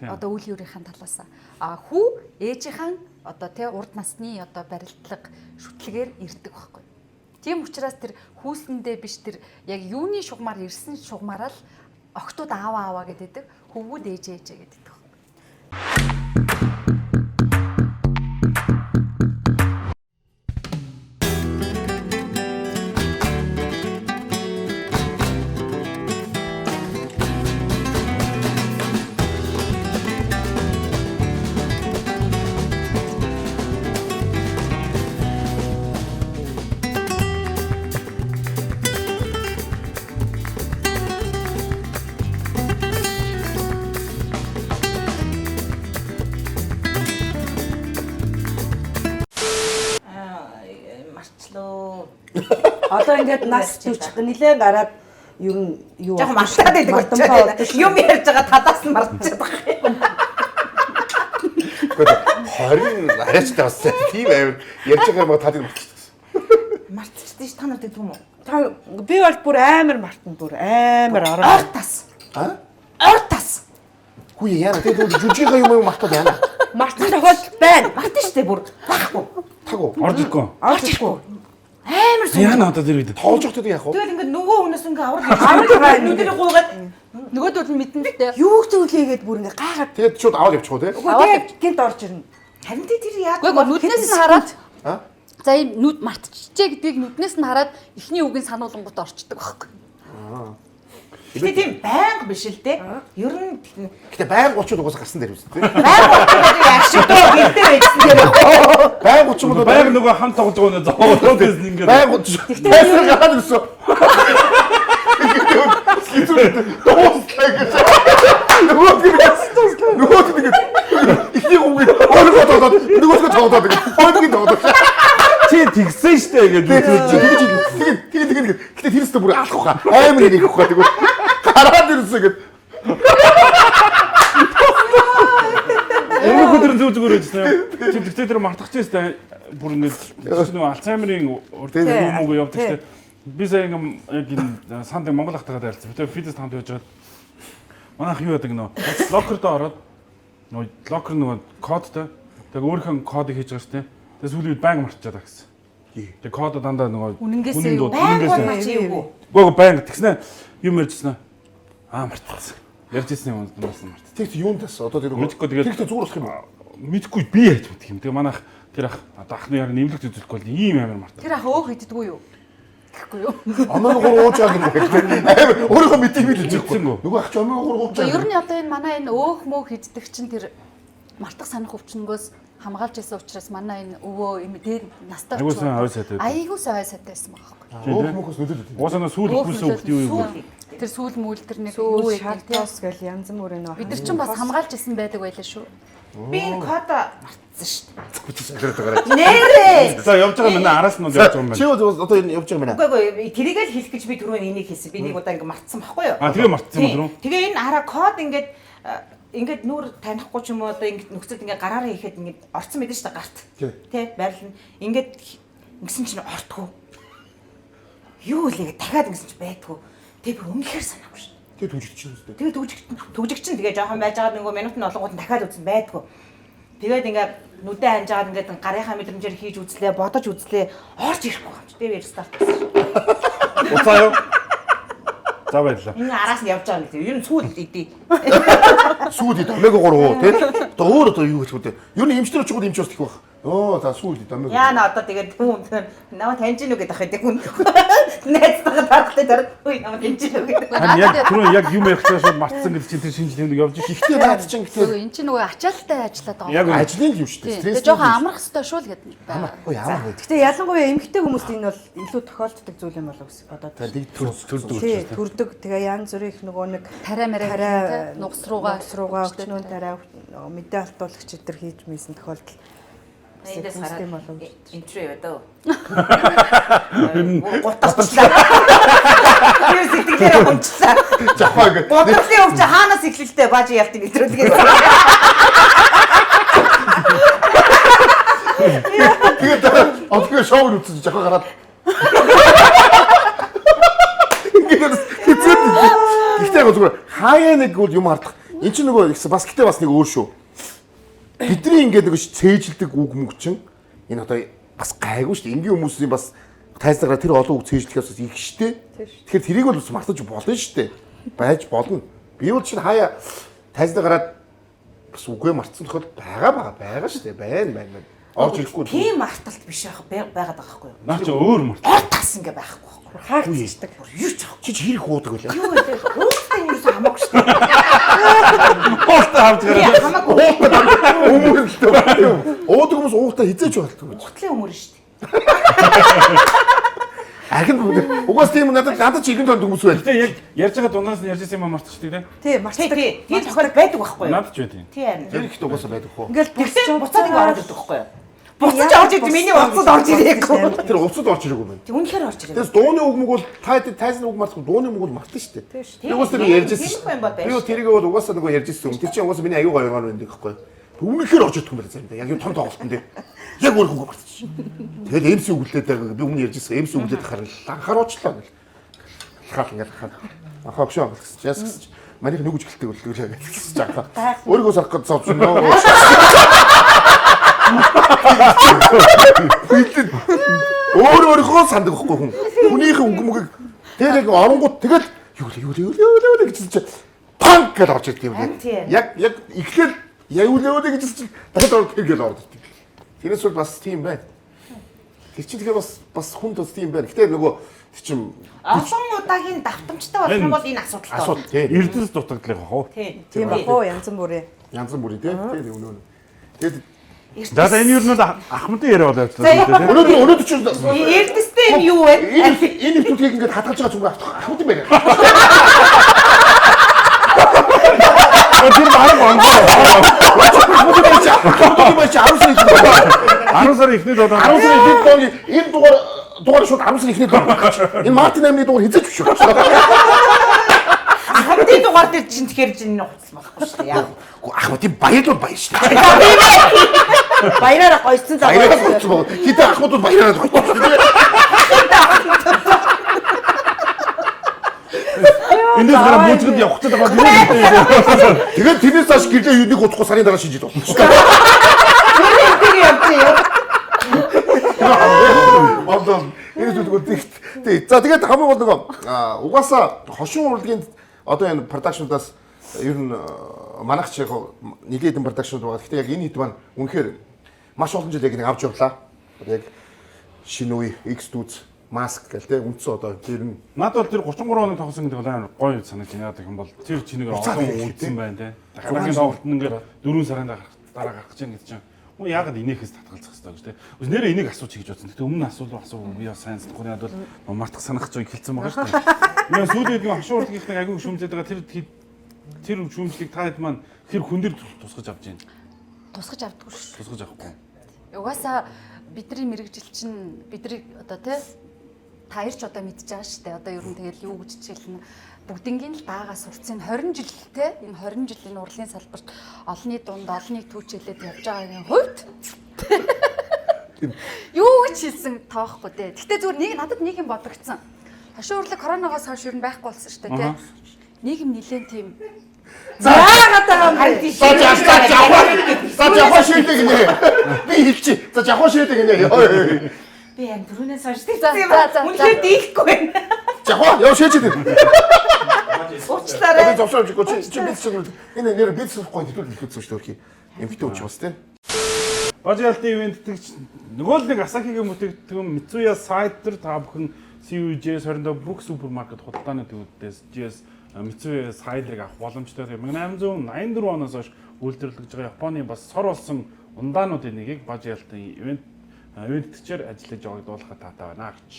Одоо үйл юурийнхаа талаасаа. Хүү ээжийнхаа одоо тий урд насны одоо барилдлага шүтлэгээр ирдэг байхгүй юу? Тийм учраас тэр хүүсэндээ биш тэр яг юуны шугамар ирсэн шугамаараа л охтууд ааваа гэдэг, хөвгүүд ээжээ гэдэг. Одоо ингээд нас 40 нилээн гараад ер нь юу яг мартаад байдаг юм ярьж байгаа талаас нь мартчихад байгаа. 20 арайч таасан тийм амар ярьж байгаа юм та тийм мартчихсан. Мартчихсан ш та нар гэдэг юм уу? Та би бол бүр амар мартна бүр амар ороо. Ортас. Ортас. Хүү яа тэгээд жүжигний юм мартаад яана. Мартсан тохиолдол байна. Мартна штэ бүр. Баггүй. Тагу. Оржихгүй. Амар сонь. Яна одоо тэр үед тоолж өгдөг яах вэ? Тэгэл ингээд нөгөө хүнээс ингээд аваад нүдэрээ гуугаад нөгөөдөл нь мэдэнтэй. Юу зүйлээгээд бүр ингээд гайхаад тэгээд шууд аваад явчих уу те? Тэгээд гинт орж ирнэ. Харин тэр яа. Гэхдээ нүднээс нь хараад за энэ нүд мартчихжээ гэдгийг нүднээс нь хараад эхний үгийн сануулгууд орчдөг байхгүй. Гэтэ тийм байнга биш л дээ. Ер нь гэтэ байнга 30 угаасаа гарсан дээр үст те. Байнга 30 ягшигдөө гэлдээ байжсан дээр яах вэ? Байнга 30 бол байнга нөгөө хамт тоглож байгаа нэ зовоод гэсэн ингээд байнга 30. Тэгтээ гараад ирсэн. Нөгөө ихний хүн өөрөө тоглоод нөгөөсөө тоглоод хоёрын тоглоод чи тэгсэн штэ гэдэг. Тэгээд гэтээ тэрс бүр алах хаа амар нэг хаа тэгвэл гараад ирсэн гэд. Энэ өдөр зүгээр байжсан юм. Чи тэгтээ тэр мартах ч штэ бүр ингээд нөгөө Альцгеймерийн урд юм уу явдаг штэ. Би сая ингээм яг энэ санд Монгол ахтайгаа дайлцсан. Тэгээ фитнес танд байж байгаа. Манайх юу яадаг нөө локерд ороод нөгөө локер нөгөө кодтой. Тэгээ өөрийнхөө кодыг хийж байгаа штэ. Тэгээ сүүлийн үед байнга мартчихад байгаа гэсэн. Тэгээ код дандаа нөгөө үнэнгээсээ юу? Гоо байнга тэгснэ юм ярьжсэн. Мартчихсан. Ярьжсэн юм дуусна март. Тэгт юундас одоо тэр мэдхгүй тэгээд тэгт зүүр болох юм. Мэдхгүй би яаж мэдх юм. Тэгээ манайх тэр ах одоо ахны яар нэмлэгт үзүүлэхгүй бол ийм амар март. Тэр ах өөх иддэггүй юу? Гэхгүй юу? Амаа гоо ууж байгаа юм байна. Өөрөө мэдээ хэлчихгүй. Нөгөө ах ч амаа гоо ууж байгаа. Ер нь одоо энэ манай энэ өөх мөөх иддэг чинь тэр мартах санах өвчнөөс хамгаалж байсан учраас манай энэ өвөө юм дээр настай айгуус ой сайтай байсан байгаа байхгүй. Өөх мөхөс нөлөөлөд. Уусаа сүүл хүлсэн хөлт юу. Тэр сүүл мүйл тэр нэг юу шалтгаалс гэл янз бүрийн нөө. Бид нар чинь бас хамгаалж исэн байдаг байлаа шүү. Би энэ код мартсан шүү дээ. Нэрээ. За явж байгаа манай араас нь явж байгаа юм байна. Чи одоо энэ явж байгаа юм байна. Үгүй тэрийг л хэлэх гэж би түрүү энийг хэлсэн. Би нэг удаа ингэ мартсан байхгүй юу? Тэгээ мартсан юм дөрөв. Тэгээ энэ араа код ингээд нүүр танихгүй ч юм уу одоо ингээд нөхцөлд ингээд гараараа хийхэд ингээд орцсон мэдэн шүү дээ гарт. Тэ байрлал. Ингээд ингэсэн чинь ортгүй. Юу лээ дахиад ингэсэн чинь байдгүй. Тэг би үнэхээр санаагүй шүү. Тэгээ түжигдчихсэн үстэй. Тэгээ түжигдчихсэн тэгээ жоохон байж байгаа нөгөө минут нь олонгууд нь дахиад үзсэн байдгүй. Тэгээд ингээд нүдэ ханжаад ингээд гарынхаа мэдрэмжээр хийж үзлээ, бодож үзлээ, орж ирэхгүй юм чи. Тэгээ рестарт хийсэн. Уцаа юу? За баярлалаа. Энэ араас нь явж байгаа гэдэг. Ер нь сүүл идэ. Сүүл идэ омега 3 тий. Одоо өөр одоо юу гэх вэ? Ер нь эмчнэр очгод эмч бас их байх. Оо за сүүл идэ омега. Яа на одоо тэгээд хүн наваа таньж гинүү гэдэг хэдэг хүн. Найзтайгаа дарахтай дарахгүй наваа таньж гинүү гэдэг. Яг түрүү яг юм ярих цааш мартсан гэдэг чинь тэр шинж тэмдэг явж байгаа. Ихтэй наад чинь Өө эн чинь нөгөө ачаалттай ажиллаад байгаа. Яг ажлын юм шүү дээ. Тэгээ жоохон амрах хэрэгтэй шүү л гэдэг. Амархгүй ямар вэ? Гэтэ ялангуяа эмэгтэй хүмүүст энэ бол илүү тохиолддог зүйл юм болов гэж бодоод байна. Тэгээд төрдөг Тий, төрдөг. Тэгээ янз бүрийн их нөгөө нэг Тарай мараа нугас руугаа өчнөө тарай мэдээ алтуулагч эдэр хийж мэйсэн тохиолдол. Эндээс хараад интро яа даа. Гутасчлаа. Тэр сэтгэлээр хонцлаа. Жахаа гэдэг. Гутасны өвч хаанаас эхлэлтэй баажи ялтыг интро тэгээд. Тэгээд одоо шоу үзэж жахаа гараад. Гэхдээ зүгээр хаяа нэг бол юм хардах. Энд чинь нөгөө баскетбол бас нэг өөр шүү. Бидний ингээд нэг цээжилдэг үг мөнгө чинь энэ одоо бас гайгүй шүү дээ. Энгийн хүмүүсийн бас тайзлагаараа тэр олон үг цээжлэхээс их штэ. Тэгэхээр тэрийг бол бас мартаж болно штэ. Байж болно. Би бол чинь хаяа тайзлагаараа бас үгүй мартсан тохиол байгаа штэ. Байна. Орж ирэхгүй. Тийм марталт биш байгаад байгаа байхгүй юу? Наа чи өөр март. Тас ингээ байхгүй байхгүй. Хаагцдаг. Юу ч авах. Чи хэрэг хуудаг байлаа. Юу вэ? Өөстэй юм шиг хамаагүй шүү дээ. Хоолтой хамт гараад. Хамаагүй. Уудаг хүмүүс уухтаа хизээч болтгоо. Ухтлын өмөр шүү дээ. Ахин угаас тийм надад ч иргэн тонд хүмүүс байл. Тэгээ яг ярьж байгаа дундаас нь ярьж байсан юм мартчихдаг тийм. Тий, мартдаг. Тийм тохиол байдаг байхгүй юу? Надад ч бай тийм. Тийм. Тэр ихт угаасаа байдаг хөө. Ингээл Тэгсэн буцаад ингээ орж ирдэг байхгүй юу? Буцаж орж ирж миний уцад орж ирээгүй. Тэр уцад орж ирээгүй байна. Тэг үнэхээр орж ирээ. Тэгээс дууны үг мөг бол тайзны үг мартсан дууны үг бол мартсан шүү дээ. Би угаасаа би ярьжсэн шүү дээ. Би тэрийг бол угаасаа нөгөө ярьжсэн. Тэр чинь угаасаа миний аюу гой юм байна гэхгүй. Үнэхээр орж ирдэг юм байна заа. Яг юм том тоглолтон дээр. Яг өөр үг мартсан. Тэгээд эмс үглээд би өмнө ярьжсэн. Эмс үглээд анхааруулчлаа гэл. Хаад ингээд хаад. Ахаа гшоо гэсэн. Яс гэсэн. Манайх нүгэж гэлтэй үлдээ гэсэн чинь анхаа. Өөрийгөө сарах гэж зовсон нөө. Өөрийнхөө сандаг байхгүй хүн. Хүнийхээ өнгөмөгийг тэгээд оронгууд тэгээд юу гэж чинь панк гэж орж ирдэг юм. Яг эхлээл яа гэж чинь дахиад орж иргээл орж ирдэг. Тэрээс бол бас тийм байна. Тэр чинь тэгэхээр бас хүн тус тийм байна. Гэтэ нөгөө тэр чинь олон удаагийн давтамжтай болох юм бол энэ асуудалтай. асуудал тийм. Эрдэнэс дутагдлах хоо. тийм бахуу янз бүрийн. Янз бүрийн тийм. Тэгээд За энэ юу нэг ахмадын яриа болоо явуулсан тийм. өнөөдөр чинь Эрдэстэй юм юу вэ? энэ нэвтрүүлгийг ингээд хадгалж байгаа зүгээр ахмад юм байна. Тэр баг онцоо. Аруу сар ихний доо 10 сарын ихний дооны энэ дугаар шууд 10 сарын ихний доо. Энэ Мартин аймны дугаар хизээч биш үү? Ахмадын дугаар дээр чинь тэгэхээр чинь хуцс болохгүй шүү дээ. Яг. Ахмадын баяр бол баяр шүү дээ. Баяраараа гойцсон зав. Баяраа гойцсон. Хитэ ахмад бол баяраа гойцсон. Эндээс гараа мужид явах гэдэг байгаа. Тэгээд тэрнээс хойш гэрлээ юуник утахгүй сарын дараа шинжид болно шүү дээ. Тэр явчих. Одоо энэ зүйлгүй тэгт. За тэгээд хамгийн гол нөгөө угаасаа хошин урлагийн одоо энэ продакшнуудаас ер нь манайх ч яг нэлийн хэдэн продакшнууд байгаа. Гэхдээ яг энэ хэд маань үнэхээр маш олон жил яг нэг авч явлаа. Яг шинэ үе X дүүц маск гэл те үндсэн одоо тэр нь Надад бол тэр 33 оны тоглосон гэдэг бол амар гоё санагдаж байна. Яг юм бол тэр чинээр олон үлдсэн байна те. Дахиад тоглолт нь ингээд 4 сарын дараа гарах гэж байна гэдэг чинь. Уу яагаад инээхээс татгалзах хэрэгтэй гэж те. Нэрээ энийг асууч гэж бодсон. Тэгтээ өмнө асуу би бас сайн санахгүй надад бол мартах санах гэж хэлсэн байгаа шүү дээ. Яа сүүлийн хошин урлагийнхныг агуу шүүмжлээд байгаа тэр шүүмжлийг та хэд маань тэр хүн дээр тусгаж авч байна. Тусгаж авдаггүй шүү. Тусгаж авахгүй. Угаасаа бидний мэрэгжил чинь бидний одоо тий та ирч одоо мэдж байгаа шүү дээ. Одоо ер нь тэгэл юу гэж хэлнэ. Бүгднгийн л даага сурцсан 20 жил те энэ 20 жилийн урлагийн салбарт олонний дунд олонний түүчэлээд явж байгаагийн хувьд юу гэж хэлсэн тоохгүй те. Гэтэ зүгээр надад нэг юм бодогдсон. Хошин урлаг коронавигоос хойш ер нь байхгүй болсон шүү дээ те. Нийгэм нилээн тийм Заагаад байгаа юм харин тийш. За жахаа шийдэг нэ. Би хэлчих. За жахаа шийдэг нэ. Би яг түрүүнээс хойш тийм За, юм. за, за, Үнэхээр дийлэхгүй байна. За яа шээч дээ. Уучлаарай. Зовсоо чи бид чинь энэ нэр бид сурахгүй хэдүүл хэлчихсэн шүү дээ. Эмхтэй учраас тийм. Бажиалтын ивент тэгч нөгөө л нэг Асахигийн бүтээгдэхүүн Mitsuya сайт дээр та бүхэн CUJ 22 бүх супермаркет худалдааны төвүүдээс GS Mitsuya сайдрыг авах боломжтой. 1884 оноос хойш үйлдвэрлэж байгаа Японы бас сор болсон ундаануудын нэгийг Бажиалтын ивентчээр ажиллаж байгааг дуулахад таатай байна гэж.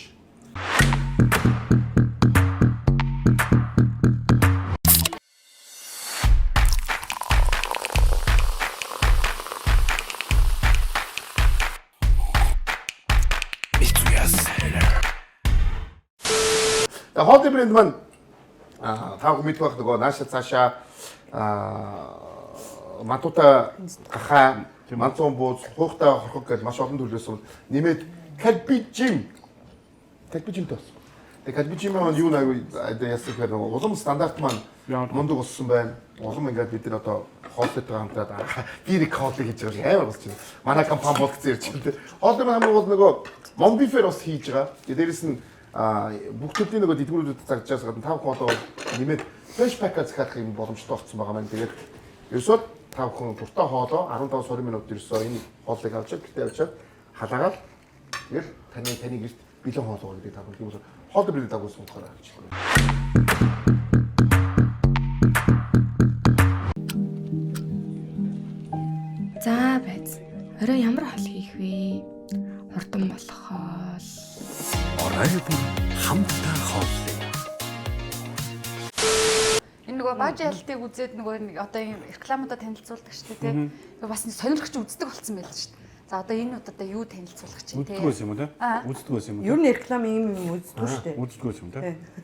Холд брэнд маань таа мэдэх байх нөгөө нааша цаашаа матута гахаа манцон бууз хуухтай хорхог гэж маш олон төрлөөс нэмээд кальбижим тоос. Тэгээ кальбижим маань юу нэг ясах гэх нэг улам стандарт маань мундаг болсон байна. Улам ингээд бид нар одоо хоолтойгоо хамтраад бир кофе хийж байгаа амар болж байна. Манай компани болгоцсон ярьж байна. Холд маань хамгийн гол нөгөө момбифер бас хийж байгаа. Дээрээс нь бүх төрлийн нөгөө дэдгүүрүүдэд зарж байгаа 5 одоо нэмээд фрэш пакка захиалах юм боломжтой болсон байгаа маань. Тэгээд ерөөсөө 5 хүн дуртай хоолоо 15-20 минут ерөөсөө энэ хоолыг авчаад гэртээ авчаад халаагаад тэгэл таны гэрт бэлэн хоолоо гэдэг та бүхэн юм хоол дэврийн дагуулсан утгаараа авчих юм. За байц. Орой ямар хоол хийх вэ? Хурдан болох хоол. Орой бүр хамтдаа хооллоо. Энэ нөгөө Бажиалтыг үзээд нөгөө нэг одоо юм рекламуудаа танилцуулдаг шүү дээ тий. Бас нэг сонирхч үздэг болсон байл шүү дээ. За одоо энэ удаа юу танилцуулах чинь тий. Үздэг байсан юм уу те? Үздэг байсан юм уу? Ер нь реклам юм үздэг шүү дээ. Үздэг байсан юм те?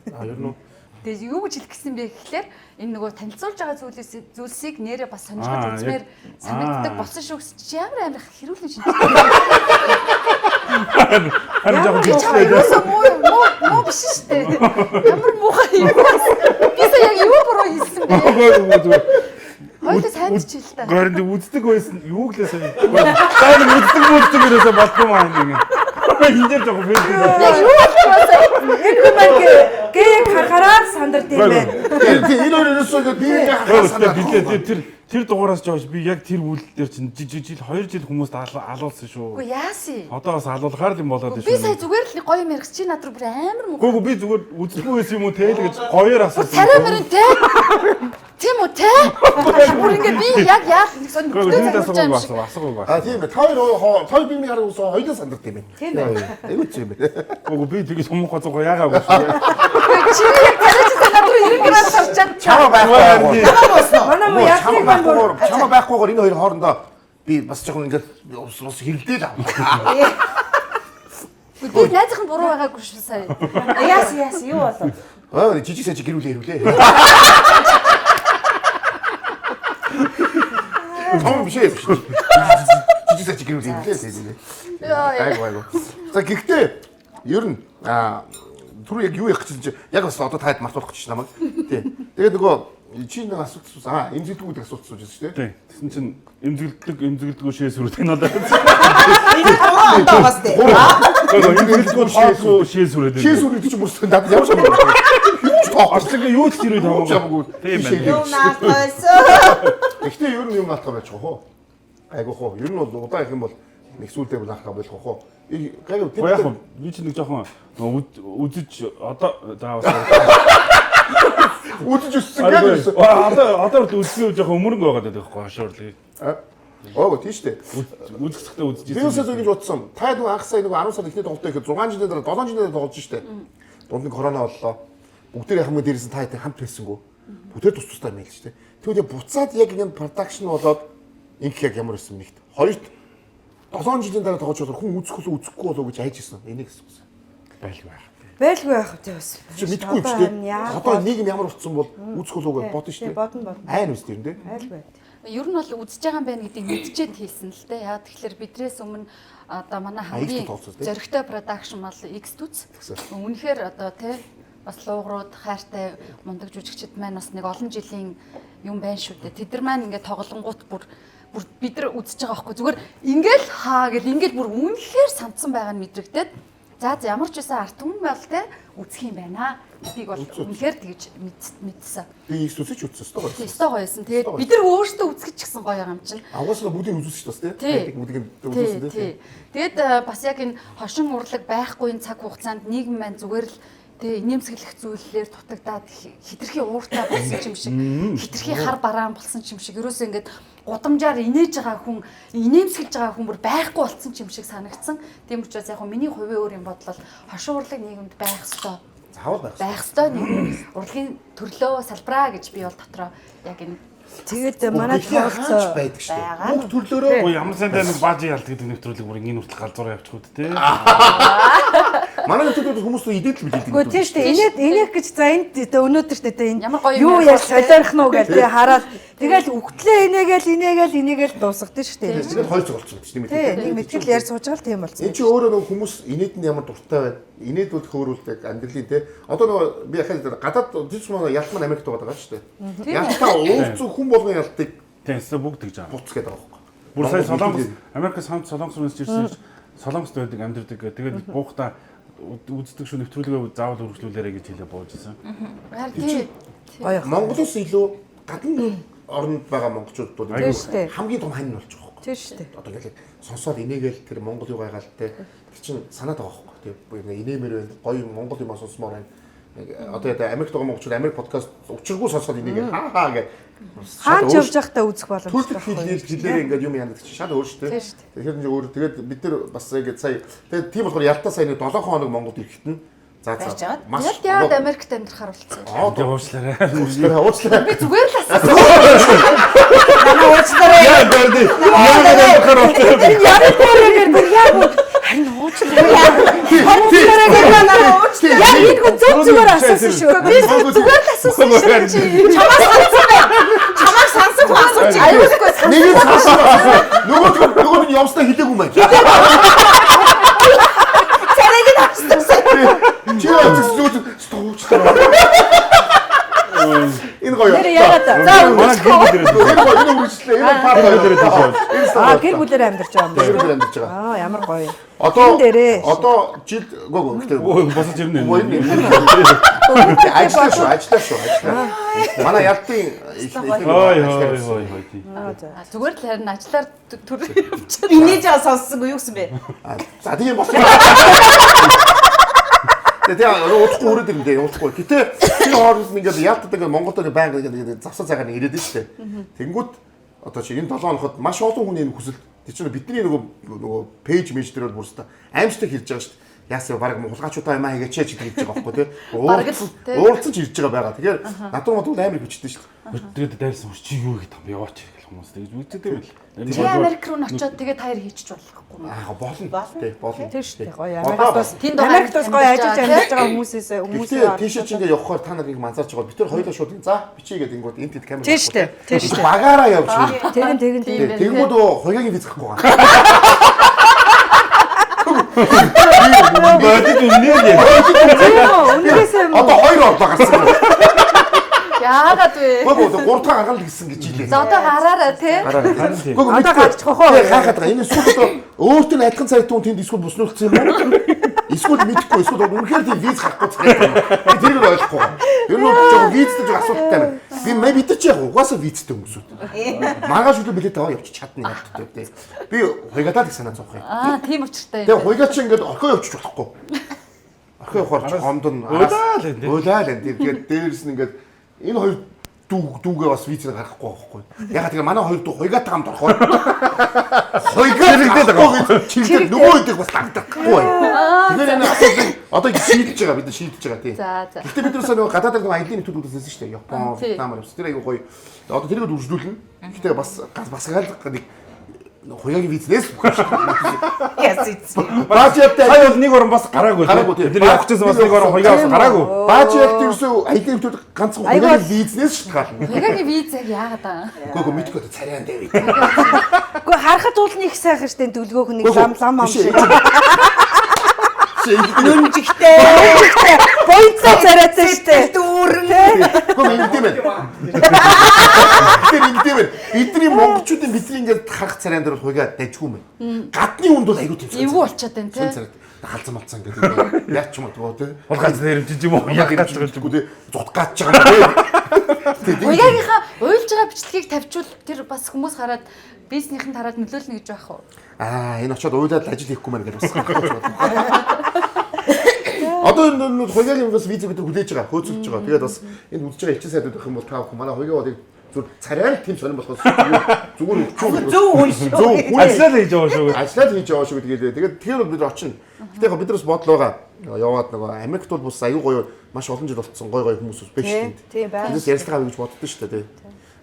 Ер нь Тэгээ юу гэж хэлэх гэсэн бэ гэхлээр энэ нөгөө танилцуулж байгаа зүйлсийг нэрээ бас сонирхож үзмээр санагддаг болсон шүү гэсэн чи ямар хэрүүлэн шинж. харин жоохон бичлээ. Муу биш шүү дээ. Ямар муухай юм бэ? Би сая яг юу буруу хийсэн бэ? Хоёул сандч хэл та. Гэрэн үздэг байсан юу гэлээ сая. Сайн үздэг ерөөсө болдгоо маань ингэ. Хинжээр жоохон фэйл. Яг юу болчихваа. Энэ маань гээ харахаар сандард юм байна. Энэ өөрөөсөө би харахаар тэр дугаараас жоош би яг тэр үйлдэл дээр чинь жил 2 жил хүмүүст алуулсан шүү. Үгүй яаси. Одоо бас алуулахаар юм болоод шүү. Би сая зүгээр л гоё юм ярих чи над руу бүр амар муу. Гүг би зүгээр үзэхгүй байсан юм уу те л гэж гоёор асуусан. Царай мөрөн те. Тийм үү те? Бүр ингээ би яг нэг сонь асуугаа. Тийм ээ. Хоёр биений хараа усаа хоёулаа сандард юм байна. Тийм ээ. Айгуу ч юм бэ. Гүг би тэгэж хүмүүхаа зугаа яагаагүй шүү. Чи яг царайч над руу иргэнээр сарчаад. Чамаа байхгүй. Манай муу яг чамаа байхгүйгээр энэ хоёр хоорондоо би бас жоохон ингээд ус хэрэлдээл аа. Би найзах нь буруу байгаагүй шүү сая. Яас юу болов? Жижиг сая гэрүүлээ хэрүүлээ. Том биш ээ. Жижиг сая гэрүүлээ хэрүүлээ. Айгу. За гэхдээ ер нь түрүү яг юу явах гэж чинь яг бас одоо таад мартуулах гэж намайг. Тий. Тэгээд нөгөө чи нэг асуусан. Эмзэглдэг асуусан шүү дээ. Тий. Тэсэн чинь эмзэглдэг шээс үрээд энэ одоо. Энэ одоо бас тий. Эмзэглдэг шээс үрээд. Шээс үрээд чи бүр надад ямар шам. Аслаг юу ч тэр үед хамаагүй. Тийм байна. Юу наахайсаа. Гэхдээ ер нь юм наахаа байж хоо. Айгу хоо. Ер нь бол удаан их юм бол нэг сүлдээ наахаа байх хоо. Гайгүй тэр яг би чи нэг жоохон үзэж одоо заавал үзэж өссөн гэж. Одоо үзэхээ жоохон өмөрөнгө байгаад байдаг байхгүй хашуурлыг. Тийм шүү дээ. Үзэхдээ үзэж би үсээс ингэж бодсон. Та нэг анх сая нэг 10 сар ихний тоглолтоо ихэд 6 жилийн дараа 7 жилийн дараа тоглож шүү дээ. Дунд нь корона боллоо. Бүгдээ хамт дээрээс нь та хамт хэлсэнгүү. Бүгдээ тус тустай мэйл шүү дээ. Тэгвэл буцаад яг ингэ продакшн болоод ингэх яг ямар байсан нэгт. Хоёрт 7 жилийн дараа тоглож болохоор хүн үзэхгүй болоо гэж хайж ирсэн. Энийг гэсэн. Байлгүй байх үү бас. Чи мэдгүй ч тийм. Одоо нийгэм ямар болцсон бол үзэх болоо гэж бодно шүү дээ. Бодно. Айн үст юм дээ. Айл байд. Ер нь бол үзэж байгаа юм байна гэдгийг мэдчихэд хэлсэн л дээ. Яа тэгэхээр бидрээс өмнө одоо манай хамгийн зөрөгтэй продакшн бол X-Toots. Үнэхээр одоо тий бас луугрууд хайртай мундаг жүжигчид маань бас нэг олон жилийн юм байна шүү дээ. Тэд нар маань ингээд тоглонгууд бүр бид нар үзэж байгаа байхгүй зүгээр ингээл хаа гэл ингээл бүр үнэхээр сандсан байгаа нь мэдрэгдээд За ямар ч байсан арт түмэн бол те үзэх юм байна. Гэдгийг бол үнэхээр тэгж мэдсэн. Би сүсэж үзсэн шүү дээ. Өстой гоё байсан. Тэгээд бид нар өөрсдөө үзэх ч гэсэн гоё юм чинь. Агуулсаа бүгдийг үзүүлсэн шүү дээ. Бүгдийг үзүүлсэн дээ. Тэгээд бас яг энэ хошин урлаг байхгүй энэ цаг хугацаанд нийгэм маань зүгээр л тэгээ инээмсэглэх зүйлээр дутагдаад хитрхи ууртай болсон юм шиг хитрхи хар бараан болсон юм шиг ерөөсөө ингээд гудамжаар инээж байгаа хүн инээмсэглэж байгаа хүн бүр байхгүй болсон юм шиг санагдсан. Тийм учраас яг миний хувийн өөр юм бодлол хошин урлаг нийгэмд байх ёстой. Заавал байх ёстой нэг урлагийн төрлөө салбараа гэж би бол дотроо яг энэ тэгээд манай тоолцоо байдаг шүү дээ. Бүх төрлөөрөө ямар сандаа нэг баажи ялт гэдэг нэвтрүүлэг бүр ингэ хүртэл галзуураа явчихгүй те. Манай нэвтрүүлэг хүмүүс идэл билээ. Гэхдээ тийм шүү дээ. Инех гэж за энд өнөөдөр шүү дээ. Юу яаж солиорох нь уу гэж тий хараад тэгэл үгтлээ инээгээл дуусгадээ шүү дээ. Тэгээд хойцог болчихсон тийм үү? Тийм мэтгэл ярьж сууж байгаа л тийм болсон. Энд чи өөрөө нөгөө хүмүүс инээдэнд ямар дуртай байна. Инээдүүд хөөрүүлдэг амьдралын те. Одоо нөгөө би яхад гадаад жишээ нь ялт маань Америкт байгаа шүү дээ. Ялтаа уулзсан хүн болгон ялтыг тэнсээ бүгд гэж байгаа. Буцгээд байгаа байхгүй. Бүр сая Солонгос Америкээс хамт Солонгос ирсэн Солонгост байдаг амьдардаг. Тэгээд буухта үздэг шүү нэвтрүүлгээ заавал үргэлжлүүлээрэй гэж хэлээ бууж исэн. Монголоос илүү гадна орнд байгаа монголчууд бол хамгийн том хань болж байгаа байхгүй. Тийм шүү дээ. Одоо ингээл сонсоод инээгээл тэр Монгол юу гайгаал те. Тэр чин санаад байгаа байхгүй. Тэгээ инээмэр байна. Гоё Монгол юм сонсомоор байна. Одоо яа Америкт байгаа монголчууд Америк подкаст учиргүй сонсоод инээгээл хаа гэж хаач явж байхдаа үзэх боломжтой байхгүй. Хэлээр ингээд юм яадаг чинь шал өөр шүү дээ. Тэгэхээр өөр тэгээд бид нар бас ингээд сая тэгээд тийм болохоор ялтаа сая 7 хоног Монголд ирэхэд нь за маш яад Америкт амьдрахаар болцсон. Тэгээ уучлаарай. Уучлаарай. Би зүгээр л асуусан. Манай уучлаарай. Яа гэдэг. Яагаад болцсон. Яагаад гэдэг яг харин уучлаарай. Уучлаарай гэдэг манай уучлаарай. Яг энэ хүн зүгээр асуусан шүү. Би зүгээр л асуусан шүү. Чамаас сансан асууж аюулгүй сансан. Нэг нь сансан. Нөгөө нь явснаа хэлээгүй мэн. Чи яагаад стуучлаа. Энэ гоё. Нэр яагаад за энэ үргэлжлээ. Энэ пар. гэр бүлээр амьдарч байгаа юм байна. Гэр бүлээр амьдарч байгаа. Ямар гоё. Одоо жил босож ирнэ. Ажиллаа шүү. Манай ялтын зүгээр л харин ажиллаар төр явчихсан. Инээж байгаа сонссонгүй юу гэсэн бэ? За тийм болсон. Тэгээ уучлахгүй өрөөд ирнэ уучлахгүй. Гэтэ энэ хооронд ингээд ялтдаг Монголд байнга ингээд завсаа цагаар ирээд нь шүү дээ. Тэнгүүт одоо чи энэ 7 хоногт маш олон хүний хүсэл тийм бидний нөгөө пэйж мэж дээр бол бүрстэ аимштай хэлж байгаа шүү дээ. Яасан баг хулгайчуудаа юм аа хийгээч гэж хэлж байгаа байхгүй тий. Уулзсан ч ирж байгаа. Тэгэхээр надад бол амар бичдэг шүү дээ. Тэгээд дайрсан чи юу гэдэг юм яваач гэх хүмүүс тэгж үздэг юм л. Чи Америк руу очиод тэгээд таяр хийчих болохгүй юм. Болно. Тийм шүү дээ. Гоё Америкт бас гоё ажиллаж амьдарч байгаа хүмүүсээ тийш чи ингээд явхаар та нарыг манзарч байгаа. Би тэр хоёулаа шууд за бичигээд ингүүд энэ тэд камер. Тийм шүү дээ. Багаараа явж. Тэгэн. Тэгмүүд хоёгагийн виз гэхгүй байгаа. Баадик үнэгээ. Одоо 2 орлоо гарсан. Яагаад вэ? Гоо 3 дахь ангаал гисэн гэж хэлээ. За одоо гараараа тий. Одоо гарчихгүй хоо. Хаахад байгаа. Энэ эсвэл өөртөө адилхан цайтун тэнд эсвэл буснуулсан юм уу? Эсвэл мэдэхгүй эсвэл үнэхээр тийм виз гарахгүй цайтай. Би тэрийг ойлгохгүй. Ер нь жоо визтэй жоо асуудалтай байна. Би мэдээч яг угаасаа визтэй хүмүүсүүд. Маргааш үлээ билет аваа явчих чадна гэдэг тий. Би хуйгадаад их санаа зовх юм. Тийм учиртай. Тэгээ хуйгаач ингээд орхоо явчих болохгүй. Орхоо явахаар гомдон уйлаа л энэ. Тэгээд дээрс нь ингээд энэ хоёр дүүгээ бас визээр гаргахгүй байхгүй. Ягаад гэвэл манай хоёр дүү хуйгаатай хамт орхоо. Хуйгаа чирэг нөгөө үеийг бас тагдахгүй. Тэгэхээр энэ асуудал одоо шийдэж байгаа бид шийдэж байгаа тийм. Гэхдээ бид нөөсөө нөгөө гадаад нөгөө аялын нэтүүд үзсэн шүү дээ. Япон, Вьетнам, тэр айгу гоё. Одоо тэрийг үржүүлнэ. Гэхдээ бас гаал нэг хуйгагийн визнес бажеттэй сая бол нэг орон бас гараагүй. Тэр явах гэсэн бас нэг орон хуйгаа бас гараагүй. Бажеттэй юусэн аялын нэтүүд ганцхан хуйгагийн визнес шалтгаална. Хуйгагийн виз яг яагаад аа? Гүг мэдгүй царайан дэвээ. Гэхдээ харахад уул нэг сайхан штэ төлгөөх нэг лам ам. Нүнжигтэй. Боёцоо царайтай штэ. Дүүрэн. Гүм ингэдэм байх. Тэр ингэдэм байх. Бидний монголчуудын бидний ингээд харах царайн дээр бол хуйгаа дайжгүй юм. Гадны үнд бол аюу тийм. Эвгүй болчиход байна тий. Даалзан малцсан гэдэг. Яг ч юм уу тий. Улгац нэрмжиж юм уу? Яг гац гэдэг тий. Зут гааж байгаа юм тий. Уягийнхаа уйлж байгаа бичлэгийг тавьчвал тэр бас хүмүүс хараад бизнесийнхэн хараад нөлөөлнө гэж байх уу? Энэ очиод уйлаад ажил хийхгүй маань гэж бас. Одоо энэ хуйгагийн бас виз гэдэг хүлээж байгаа, хөөцөлж байгаа. Тэгээд бас энэ үзэж байгаа элчин сайдууд гэх юм бол та бүхэн манай хуйгаа бодыг зүр царай тийм сонирн болохоос зүгээр өгчүү. Зөв ажиллаад хийж байгаа шүү. Ажиллаад хийж байгаа шүү тэгээд тэгэхээр бид очино. Гэтэ яг бид нараас бодол байгаа. Яваад нөгөө Америкт бол бус аюу гоё маш олон жил болцсон гоё хүмүүс биш тийм. Тийм байна. Тэндээс ярилцлага авъя гэж боддоо шүү дээ.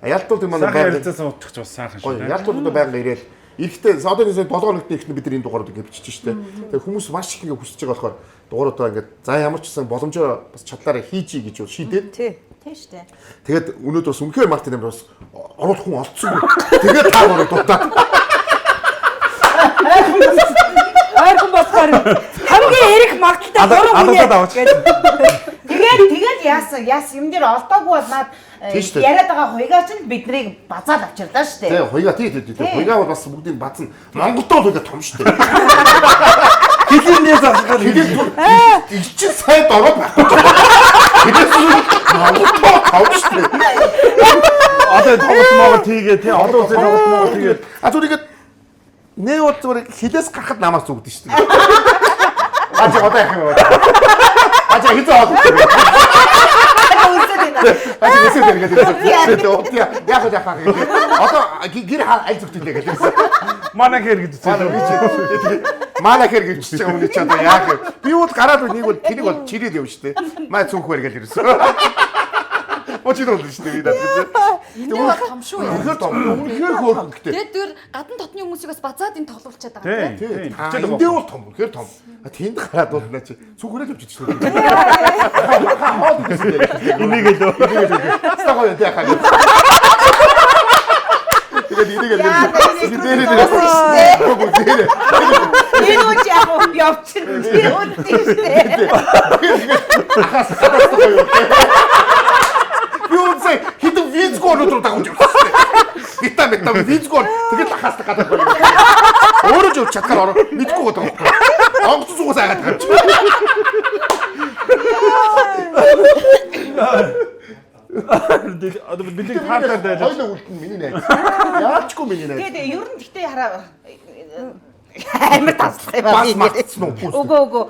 Ялтууд юм манай байнга ярилцсан утгач бас сайхан шүү. Ялтууд байнга ирээл эрэхтэй одоо нэг 7 хоногт ихний бид энэ дугаарууд ингэ бичиж штэ. Тэгээ хүмүүс маш их ингэ хүсэж байгаа болохоор дугааруудаа ингэ за ямар ч гэсэн боломжоор бас чадлаараа хийжий гэж шийдээд. Тийм штэ. Тэгээд өнөөдөр бас үнэхээр маркетинг дээр бас оруулах хүн олцсон. Тэгээд та нарыг дутаа. Ойрхон болохоор хамгийн эрэх магталтай гурван хүн. Тэгээд яасан юм дээр олдоогүй бол наад яриад байгаа хуйгаа чинь биднийг базаад авчирлаа шүү дээ. Тийм хуйгаа тийм. Хуйгаа бол бас бүгдийг базна. Монголд бол хуйгаа том шүү дээ. Хилэнээс авчихад чи сайд ороод байхгүй. Монголд том шүү дээ. Одоо Монгол тийгээ тий олон улсын Монгол тийгээ. Зүгээр нэг удаа хилээс гарахад намаас зүгдэн шүү дээ. Ачаа одоо яах юм бэ? Ачаа хизээ авах. Ачаа хизээ гэдэг. Яг. Одоо гэр аль зүгтэлээ гэдэг. Манай хэр гэж үзсэн. Манай хэр гэж чиж байгаа юм чи одоо яах вэ? Би бол гараад нэг бол тэнийг бол чирээд явна шүү дээ. Маа цүнхвэр гэж ирсэн. Очидол шүү дээ бид аа. Энэ бол том шүү яа. Үнэхээр хөөрхөн гэдэг. Тэгээд тэр гадна дотны хүмүүсийг бас базаад энэ тоглуулчихад байгаа тийм. Эндээ бол том, үнэхээр том. Тэнд гараад бол наа чи цүнхвэрээ тавьчих шүү дээ. Энийг л. Стагоо яа хаа. Тэгээд энийг л. Энэ үуч яг явчихна. Би үнтэй шүү дээ. Юуцай хитэн визгоо өнөдөр дагуулж явчихсан. Витамин визгоо тэгээд ахаас гадаад байна. Өөрөө ч чадхаар ороо мэдгүй байгаа. Онгоц зүгээс агаад байгаа ч. Одоо бидний партнер дээр хоёул үлдэн миний найз. Яачгүй миний найз. Тэгээд ер нь гэхдээ хараа амар таслах юм байна. Үгүй.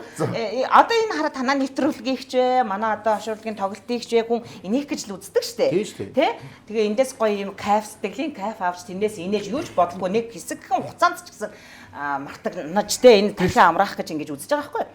Одоо энэ хараа танаа нэвтрүүлгийгч вэ? Манай одоо хошуурлын тоглолтыгч вэ? Хүн энийг гэж л үздэг штэ. Тэ? Тэгээ эндээс гоё юм кайф сэтгэлийн кайф авч тэрнээс инээж юуж бодлого нэг хэсэг гэн хугацаанд ч гэсэн мартагнаж тэ энэ дахин амраах гэж ингэж үзэж байгаа байхгүй юу?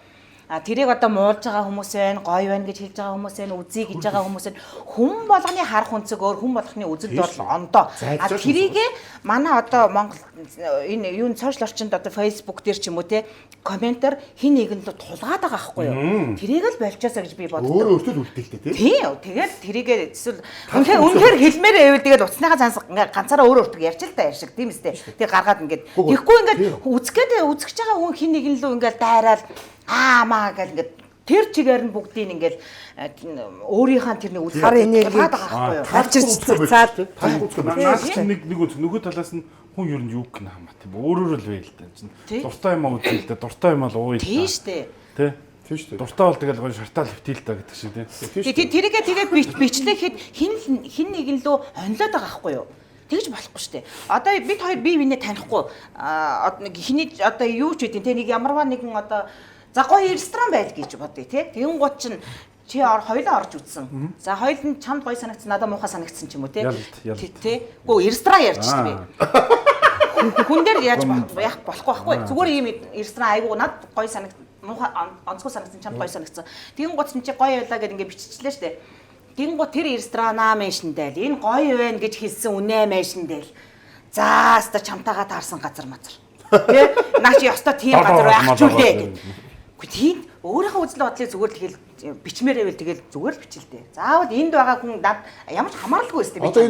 Тэрийг одоо муулж байгаа хүмүүс байна, гоё байна гэж хэлж байгаа хүмүүс байна, үзье гэж байгаа хүмүүс байна. Хүн болгоны харах өнцөг өөр, хүн болгоны үзэл бодол ондоо. Тэрийгээ манай одоо Монгол энэ юу сошиал орчинд одоо Facebook дээр ч юм уу те комментээр хин нэгэнд тулгаад байгаа байхгүй юу? Тэрийг л болчоосаа гэж би боддог. Өөрөө өөртөө үлдээхтэй те. Тийм. Тэгээд тэрийгээ эсвэл үнэхээр хэлмээр байвал тэгээд уцсныхаа цанс ганцаараа өөрөө өөртөө ярьж л та ярьшиг тийм үстэй. Тэгээд гаргаад ингээд тэгэхгүй ингээд үзэх байгаа хүн хин нэгэн лөө ингээд дайраал маа гэл ингээд тэр чигээр нь бүгдийг ингээд өөрийнхөө тэрний үзэл хар энерги байгаа байхгүй юу? тавчирч цаад нэг үз нөгөө талаас нь хүн ер нь юу гэх юм аа тийм өөрөөр л байл та чинь дуртай юм аа үзэл л да дуртай юм аа ууя тийм штэ тий дуртай бол тэгэл гоо шартаал хөвтийл та гэдэг шиг тий тэрийгээ бичлэхэд хин нэгэн лөө хонлоод байгаа байхгүй юу? Тэгж болохгүй шүү дээ. Одоо бид хоёр бие биенээ танихгүй хиний одоо юу ч үгүй те нэг ямарваа нэгэн одоо за гоё ресторан байл гэж бодъё те. Тэгэн гут чинь чи хоёулаа орж үзсэн. За хоёул нь чамд гоё санагдсан, надад муухай санагдсан ч юм уу те. Тэ. Гөө ресторан ярьж шүү дээ. Хүн дээр яаж яах болохгүй байхгүй. Зүгээр ийм ресторан айгуу над гоё санагд муухай онцгой санагдсан, чамд гоё санагдсан. Тэгэн гут чинь чи гоё байлаа гэд ингээ биччихлээ шүү дээ. Гингу тэр ресторанаа мэшэндэл энэ гоё байна гэж хэлсэн үнэ мэшэндэл. За хаста чамтайгаа таарсан газар мазар. Тэ? Наач ёстой тийм газар байх ч үлээ гэд. Үгүй тийм өөрийнхөө үзэл бодлыг зүгээр л бичмээрээ байл тэгэл зүгээр л бичилдэ. Заавал энд байгаа хүн над ямар ч хамааралгүй өстэй Одоо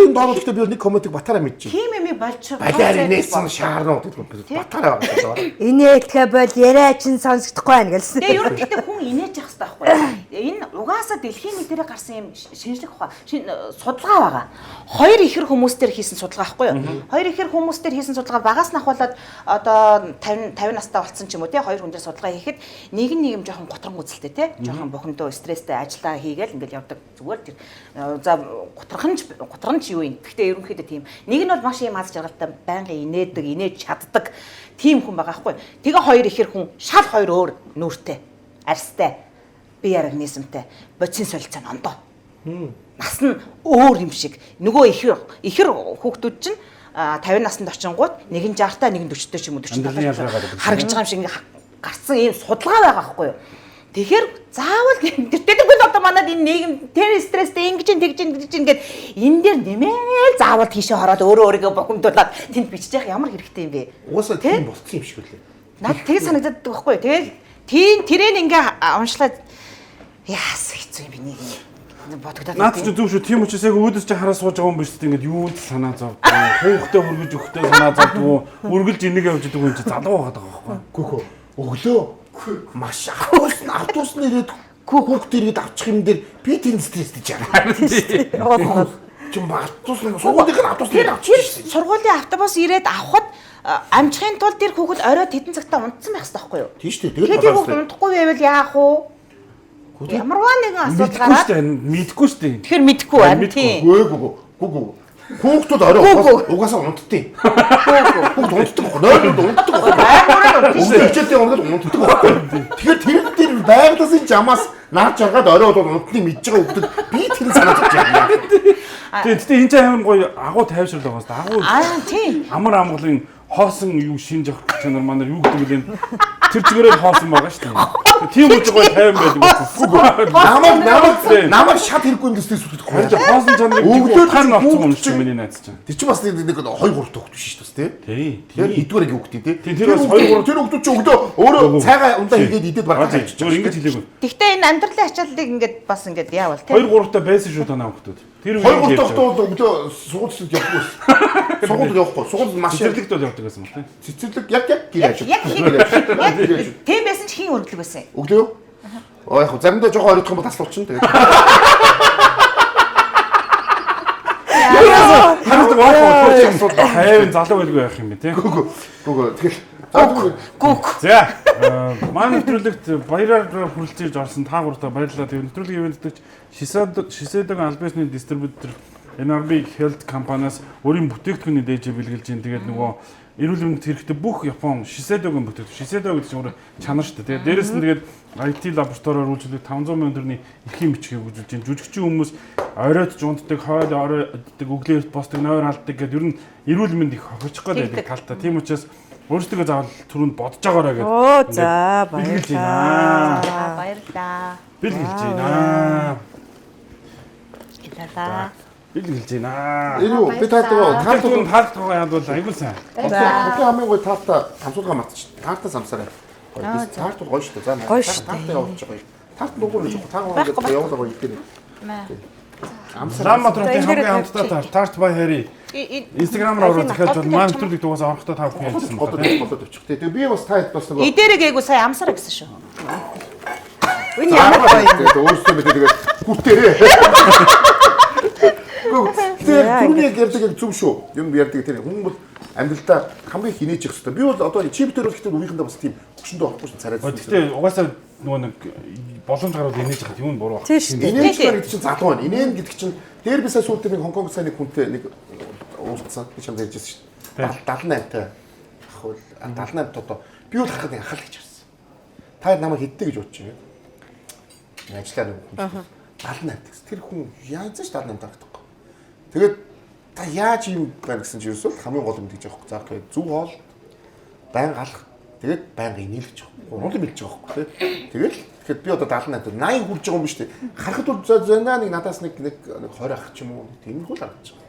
энэ доор гэхдээ би нэг комментиг батараа мэдчихэв. Тийм юм болж Балиар нээсэн шаарнууд гэдэг батараа байгаа. Инээ ихэ бол яриа чинь сонсогдохгүй байна гэлсэн. Тэгээ ер нь гэхдээ хүн инээж явах хэрэгтэй байхгүй. Энэ угаасаа дэлхийн мэдэрээ гарсан юм шинжлэх ухаан судалгаа байгаа. Хоёр ихэр хүмүүстээр хийсэн судалгаа байхгүй юу? Хоёр ихэр хүмүүстээр хийсэн судалгаа багаас нь ахуулаад одоо 50 настай болсон ч юм уу тий хоёр хүн дээр судалгаа хийхэд нэг нь жоохон готрон үзэлтэй тий жоохон бухимдуу стресстэй ажиллаа хийгээл ингээл явдаг зүгээр тэр за гутархан ч юу юм. Гэхдээ ерөнхийдөө тийм нэг нь бол маш юм аз жаргалтай байнгын инээдэг, инээж чаддаг тийм хүн байгаа байхгүй. Тэгээ хоёр ихэр хүн шал хоёр өөр нүүртэй, арьстай, бие организмтай, бодисын солилцоо ондоо. Нас нь өөр юм шиг. Нөгөө ихэр хүүхдүүд чинь 50 наснд очингууд нэг нь 60-таа нэг нь 40-той ч юм уу 40-той харагдаж байгаа юм шиг ингээ гарсан ийм судалгаа байгаа байхгүй юу. Тэгэхээр заавал тэргүй одоо манад энэ нийгэм тэр стресстэй ингэж тэгж ингээд энэ дээр нэмээд заавал тийшээ хороод өөрөө өөрийгөө бохимдуулаад тэнд бичиж явах ямар хэрэгтэй юм бэ? Угаасаа тийм болцсон юм шиг үлээ. Над тэг санагдаад байхгүй юу. Тэгэл тийм тэрэн ингээ уншлаад яас хэцүү юм би нэг бодогдоод. Наад чи зөв шүү. Тийм учраас яг өөдөөс чи хараа сууж байгаа юм биш үү? Ингээд юунд санаа зовд. Хөөхтэй хөргөж өгөхтэй санаа зовдгоо. Үргэлж энийг явж идэг юм чи залуу байгаад байгаа байхгүй. Гүхөө. Өглөө маш автобус нэрээд хүүхд ирээд авчих юм дээр би тийм стресстэй жаа. Чим автобус сургуулийн автобус нэрээд авчих. Сургуулийн автобус ирээд авахд амжихын тулд тэр хүүхэд орой тэдэн цагтаа унтсан байх хэрэгтэй байхгүй юу? Тийм шүү дээ. Тэгээд тэр хүүхэд унтахгүй байвал яах вэ? Ямарваа нэгэн асуудал гараад мэдгүй шүү дээ. Тэгэхээр мэдгүй байна тийм. Гүгүү. Хүүхдүүд орой угаасаа унтдیں۔ Хүүхд унтдаг байхгүй. Нойрууд унтдаг байхгүй. Хичээлдээ унтдаг байхгүй. Тэгэхээр тэр байгалаас энэ жамаас наад жаргаад орой бол унтныг мэдж байгаа хүүхдүүд би тэр санаа зовж байна. Тэгтээ энэ ч амар гоё агуу тайвшрал байгаа шүү дээ. Агуу. Тийм. Амар амгалын хоосон юу шинж авах чанар манай юу гэдэг вэ? Тэр чигээрээ хоосон байгаа шүү дээ. Тийм үгүй гоё тайван байдаг. Намайг шат хэрэггүй юм дэстэй сүтгэх гоё. Хоосон чанарыг өглөөдхөр нь авсан юм шиг миний найз чинь. Тэр чинь бас нэг 2 3 төгт биш шүү дээ. Тий. Тэр хэдвэрэг хүүхд тий. Тэр бас 2 3 тэр хүүхдүүд чинь өглөө өөрөө цайгаа ундаа хийгээд идээд барах гэж зүгээр ингэж хэлээгүй. Гэхдээ энэ амьдралын ачааллыг ингээд бас ингээд яавал тий. 2 3 та байсан шүү танаа хүүхдүүд. Тэр 2 3 тохтоо өглөө суулцд явахгүй. Суулцд явахгүй. Суулцд маш цэцэрлэгт бол явдаг байсан юм тий. Цэцэрлэг яг гэр ажил. Тийм байсан ч хийн өргөлөг байсан. Өглөө юу? Яг заримдаа жоохон оройдох юм бол таслуулчихна тэгээд. Харин гоо хайвын залуу байлгүй байх юм бэ тий. Гүг. Тэгэл. За. Манай нэвтрүүлэгт баяраар хүрэлцэж орсон та гуравтаа баярлалаа. Тэгээд нэвтрүүлгийн ивэнтдэгч Шисэдэг албасны дистрибьютор NRB Health компаниас өөрийн бүтээгдэхүүний дээжээ бэлгэлж байна. Тэгээд нөгөө эрүүл мэндэд хэрэгтэй бүх Япон Шисэдогийн бүтээгдэхүүн. Шисэдо гэдэг чинь өөрөө чанар шүү дээ. Дээрээс нь тэгээд IT лабораториор үйлчлүүлэх 500 сая төгрөгийн эрхийн бичгийг өгүүлж байна. Жүжигчин хүмүүс оройд жунтдаг, хойд оройддаг, өглөө босдог, нойр алддаг гэдэг ер нь эрүүл мэнд их хохирчих гээд байдаг талтай. Тийм учраас өөрсдөө заавал түрүүнд бодож байгаараа гэдэг. Оо за баярлалаа. Баярлалаа. Бэлгэлж байна. Бэлгэлж байна. Юу би таатгаа таалтгаа яад бол айгуу сайн. Одоо хамгийн гоё таата хамсуулга матч. Таата самсараа. Таарт гоё шүү дээ. За таата явуулж байгаа. Таарт дугуй гэж таагаа явуулаа гоё ихээр. Раматрын хамгийн хамтдаа таарт бай хари. Instagram-аар ороод дахиад бол маань нэвтрүүлэг дугасаа орохдоо та бүхэн ярьсан байна. Болоод өччих. Тэгээ би бас таад бас нөгөө эдэрэг эйгүү сая амсараа гэсэн шүү. Үний ямар гоё юм. Тэгээ өөрсдөө мэдээ тэгээ гүтээрээ. Тэр түүнийг ярьдаг яг зөв шүү. Юм ярьдаг тэр хүн бол амьдралдаа хамгийн хинээж их хэрэгтэй. Би бол одоо чиптер бол ихтэй үеийнхэндээ бас тийм хүчтэй болохгүй ш царайд. Гэхдээ угаасаа нөгөө нэг боломж гараад инээж хахад юм буруу. Инээж гэдэг чинь залуу байна. Инээн гэдэг чинь дээр бисаа сүүлд нэг Хонконг сайн нэг хүнтэй нэг уулзсан би чамд ярьжсэн шүү дээ. 78-тай. Ахвал 78-т одоо би бол харахад нэг анхаал гэж харсан. Та намайг хэдтэй гэж бодож байна. Ажиллаа нэг хүн. 78 тэр хүн яаж ч 78 тагтахгүй. Тэгээд та яаж юм байна гэсэн чинь юусоо хамгийн гол юм гэж яахгүй. За тэгээд зүг хоол байн галах. Тэгээд байн инээлгэж байгаа. Урал мэлж байгаа байхгүй тий. Тэгэл тэгэхээр би одоо 78 80 хүрж байгаа юм биш тий. Харахад бол зөндөө нэг надаас нэг 20 ах ч юм уу тийм хөл харагдаж байгаа.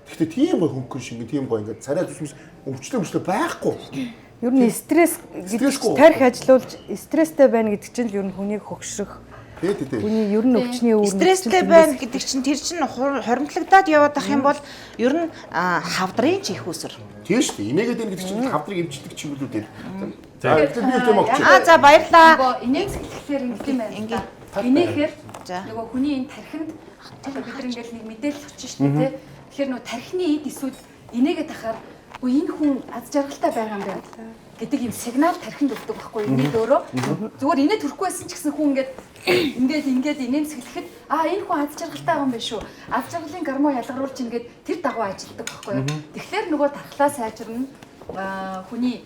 Гэхдээ тийм гой хөнгөн шиг тийм гой ингээд царай зүсмэс өвчлөө байхгүй. Ер нь стресс гэдэг тарих ажиллуулж стресстэй байна гэдэг чинь л ер нь хүнийг хөгшрөх Тий. Хүний ер нь өвчний үүрэг стресстэй байна гэдэг чинь тэр чинь хоримтлагдаад яваад ах юм бол ер нь хавдрын чих үсэр. Тийм шүү дээ. Инээгээд энэ гэдэг чинь хавдрыг эмчилдэг чиглэлүүд дээр. За би тийм өгч. За баярлаа. Нөгөө инээг сэтгэлээр ингэх юм байна. Инээхээр нөгөө хүний энэ тархинд бид ингээл нэг мэдээлэл очиж шүү дээ. Тэгэхээр нөгөө тархины эд эсвэл инээгээд ахаар энэ хүн аз жаргалтай байгаа юм байна гэдэг юм сигнал тархинд өгдөг байхгүй инээд өөрөө. Зүгээр инээд төрөхгүй байсан ч гэсэн хүн ингээд инээмсэглэхэд энэ хүн аз жаргалтай байгаа юм байна шүү. Аз жаргалын гормон ялгаруулж ингээд тэр дагуу ажилладаг байхгүй юу. Тэгэхээр нөгөө тархлаа сайжирна хүний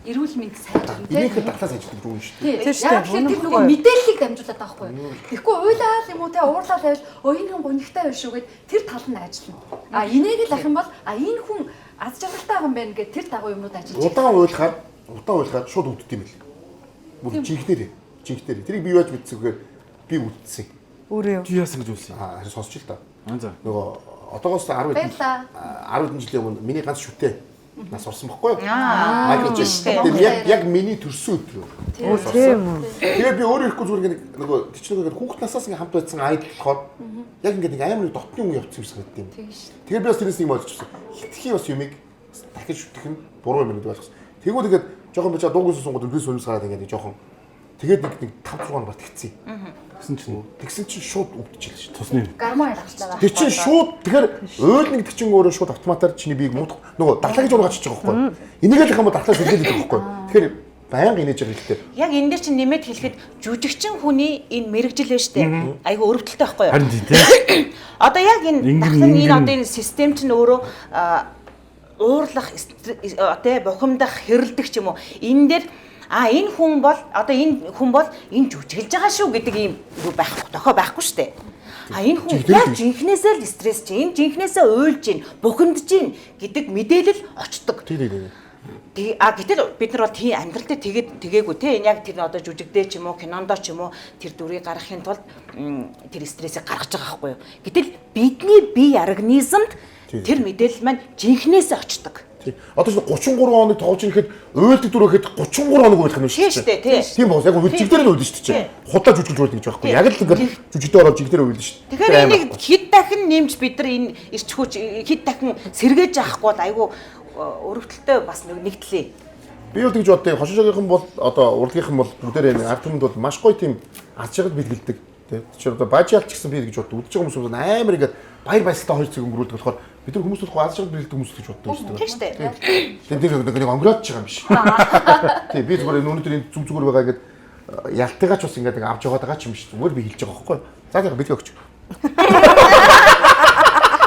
эрүүл мэнд сайжирна тийм. Инээхэд дархлаа сайжирдаг юм шүү дээ. Тийм шүү дээ. Тэр нөгөө мэдээллийг дамжуулаад байгаа байхгүй юу. Тэгэхгүй уйлаад юм уу те уурлаад байвал энэ хүн гонигтай байв шүү гэд тэр тал нь ажиллана. Энийг л ах юм бол энэ хүн аз жаргалтай байгаа юм байна гэд тэр дагуу юмнууд ажиллаж байгаа. Удаан уйлахад шууд өвддөг юм бэл. Бүр жинхнэрээ. Тэрийг би юу яаж мэдсэвгээр би үдсэн. Өөрөө. Чи яасан гэж үлсэн. Харин сонсч л та. За. Нөгөө одоогоос 10 хэдэн жилийн өмнө миний ганц шүтээ нас орсон байхгүй юу? Майкл Джексон. Яг миний төрсөн өдөр. Тийм үү. Тэгээ би өөрөө ирэхгүй зүгээр нөгөө тийчнийгээд хүүхэд насаас ингээ хамт байсан айд болохоор яг ингээ амар дотны хүн явцсан юм шиг байд юм. Тэгээ би бас тэрнээс нэг бодчихсон. Хитгэхий бас юмыг дахиж шүтэх нь буруу юм гэдэг ойлгосон. Тэгвэл тэгээд жоохон бачаа дуугүйсэн сунгууд өнгөс өнөс гараад ингээ жоохон тэгээд нэг 5 6 хоног батгцсан. Тэгсэн чинь шууд өвдөж шүү. Тусны гормон ялгачлаа. Тэр чинь шууд тэгэхээр уйлна гэдэг чинь өөрөө шууд автоматар чиний биеийг муудах нөгөө дархлаа гэж уургаач байгаа байхгүй. Энийг л их юм дархлаа сэргийлдэг байхгүй. Тэгэхээр байнга инээж байгаа хэрэгтэй. Яг энэ дээр чинь нэмээд хэлэхэд жүжигчин хүний энэ мэрэгжил байна штэ. Айгу өрөвдөлтэй байхгүй юу? Харин тийм. Одоо яг энэ дахин энэ одоо энэ систем чинь өөрөө уурлах тэ бухимдах хэрэлдэх ч юм уу. Энэ дээр энэ хүн бол одоо энэ хүн бол энэ жүжиглж байгаа шүү гэдэг юм байхгүй тохоо байхгүй штэ. Энэ хүн яг жинхнээсээ л стресс чинь, жинхнээсээ уйлж гин, бухимдж гин гэдэг мэдээлэл очдог. Тийм. Гэтэл бид нар бол тийм амьдралдаа тэгээгүй те энэ яг тэр одоо жүжигдээ ч юм уу кинондоо ч юм уу тэр дүрийг гаргахын тулд тэр стрессийг гаргаж байгаа байхгүй юу. Гэтэл бидний бие организмд тэр мэдээлэл маань жинхнээсээ очдог. Одоо ч 33 хоног тоглож ирэхэд уйлдаг дүрөхэд 33 хоног уйлах юм шүү дээ. Тийм боос яг жигдэр нь уйлна шүү дээ. Худаа жүжиглж уйлдаг гэж байхгүй. Яг л ингээд жүжигдээ ороод жигдэр уйлна шүү дээ. Тэгэхээр энийг хэд дахин нэмж бид нар энэ ирч хүч хэд дахин сэргээж авахгүй бол айгүй өрөвдөлтөй бас нэгтлээ. Би бол тэгж боддог. Хошигийнхан бол одоо урлагийнхан бол бүгдээрээ ард түмэнд бол маш гоё тийм аз жаргал бэлгэлдэг. Тэгэхээр одоо бажиалч гэсэн би гэж боддог. Үдж байгаа хүмүүс бол амар ингээд баяр баясгалтай 2 цаг өнгөрүүлдэг болохоор бид нар хүмүүс бол аз жаргал бэлгэлдэг хүмүүс гэж боддог шүү дээ. Тийм шүү дээ. Тэгээд нэг онгорооч байгаа юм биш. Тийм би зүгээр өнөөдөр энэ зүг зүгээр байгаа ингээд ялтайгаач бас ингээд авч яваад байгаа ч юм биш. Зүгээр би хэлж байгаа байхгүй. За тэгээ бэлгээ өгч.